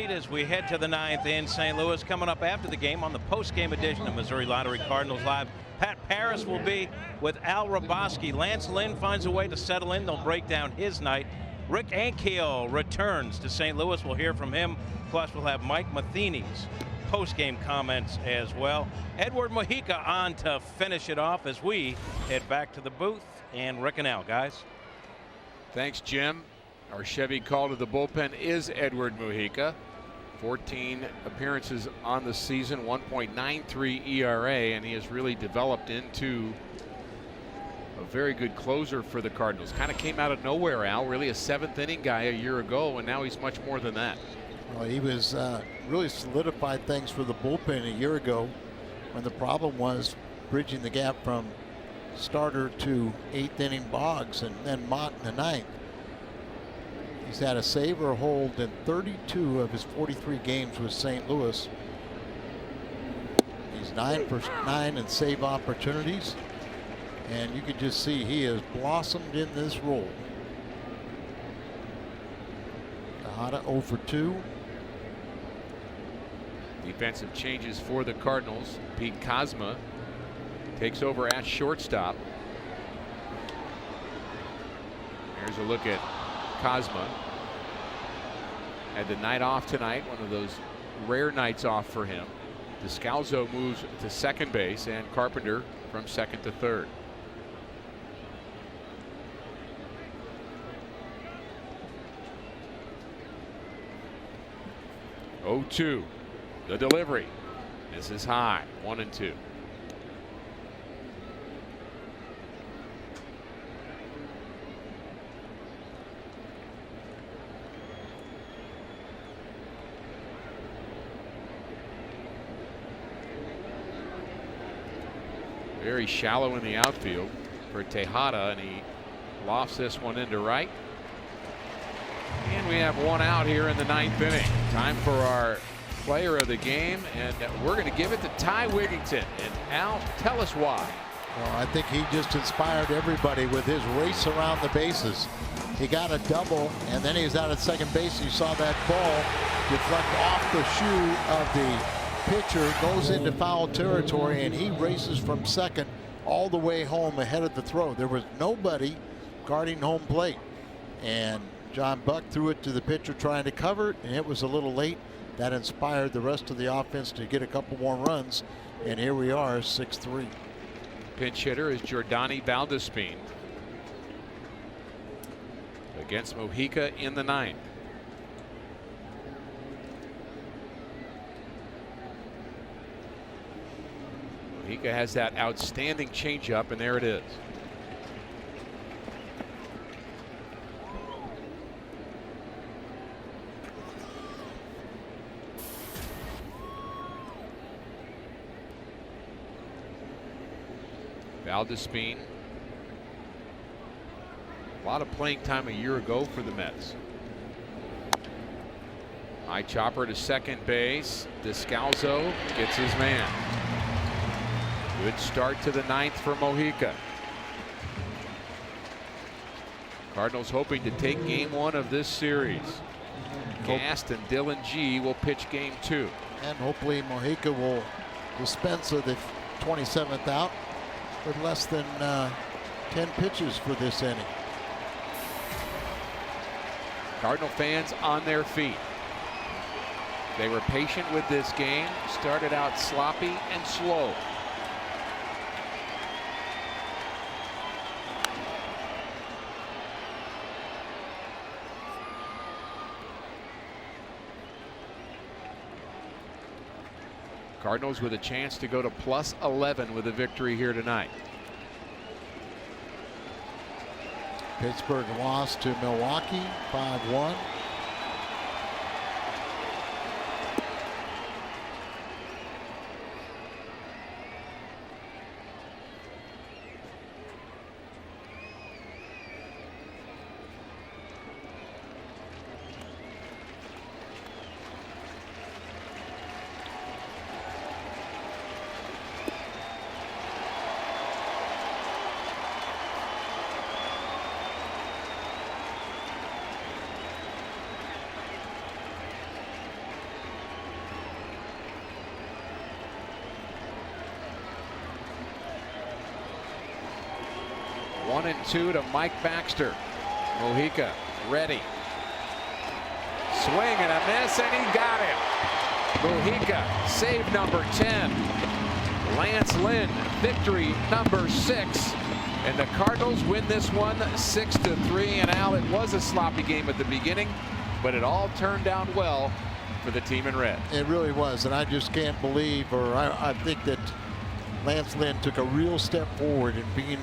As we head to the 9th in St. Louis, coming up after the game on the post-game edition of Missouri Lottery Cardinals Live, Pat Paris will be with Al Raboski. Lance Lynn finds a way to settle in. They'll break down his night. Rick Ankiel returns to St. Louis. We'll hear from him. Plus, we'll have Mike Matheny's post-game comments as well. Edward Mujica on to finish it off as we head back to the booth. And Rick and Al, guys. Thanks, Jim. Our Chevy call to the bullpen is Edward Mujica. 14 appearances on the season, 1.93 ERA, and he has really developed into a very good closer for the Cardinals. Kind of came out of nowhere, Al. Really a 7th inning guy a year ago, and now he's much more than that. Well, he was really solidified things for the bullpen a year ago when the problem was bridging the gap from starter to 8th inning Boggs and then Mott in the 9th. He's had a save or a hold in 32 of his 43 games with St. Louis. He's 9 for 9 in save opportunities, and you can just see he has blossomed in this role. Tejada 0 for 2. Defensive changes for the Cardinals. Pete Kozma takes over at shortstop. Here's a look at Kozma. Had the night off tonight, one of those rare nights off for him. Descalzo moves to second base, and Carpenter from second to third. Oh, 2. The delivery. This is high. 1 and 2. Very shallow in the outfield for Tejada, and he lofts this one into right. And we have 1 out here in the 9th inning. Time for our player of the game, and we're going to give it to Ty Wigington. And Al, tell us why. Well, I think he just inspired everybody with his race around the bases. He got a double, and then he was out at second base. You saw that ball deflect off the shoe of the pitcher, goes into foul territory, and he races from second all the way home ahead of the throw. There was nobody guarding home plate, and John Buck threw it to the pitcher trying to cover it, and it was a little late. That inspired the rest of the offense to get a couple more runs, and here we are, 6-3. Pinch hitter is Jordani Valdespin against Mojica in the ninth. Mojica has that outstanding changeup, and there it is. Valdespin, a lot of playing time a year ago for the Mets. High chopper to second base. Descalzo gets his man. Good start to the ninth for Mojica. Cardinals hoping to take game one of this series. Gast and Dylan G will pitch game two. And hopefully Mojica will dispense of the 27th out with less than 10 pitches for this inning. Cardinal fans on their feet. They were patient with this game. Started out sloppy and slow. Cardinals with a chance to go to plus 11 with a victory here tonight. Pittsburgh lost to Milwaukee 5-1. One and two to Mike Baxter. Mojica ready. Swing and a miss, and he got him. Mojica, save number 10. Lance Lynn, victory number 6. And the Cardinals win this one 6-3. And Al, it was a sloppy game at the beginning, but it all turned out well for the team in red. It really was, and I just can't believe, or I think that Lance Lynn took a real step forward in being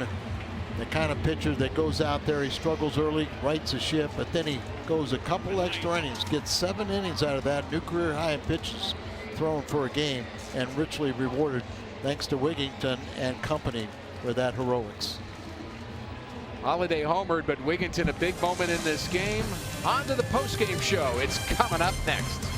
the kind of pitcher that goes out there. He struggles early, rights a ship, but then he goes a couple extra innings, gets 7 innings out of that, new career high in pitches thrown for a game, and richly rewarded thanks to Wigington and company for that heroics. Holiday homered, but Wigington a big moment in this game. On to the postgame show. It's coming up next.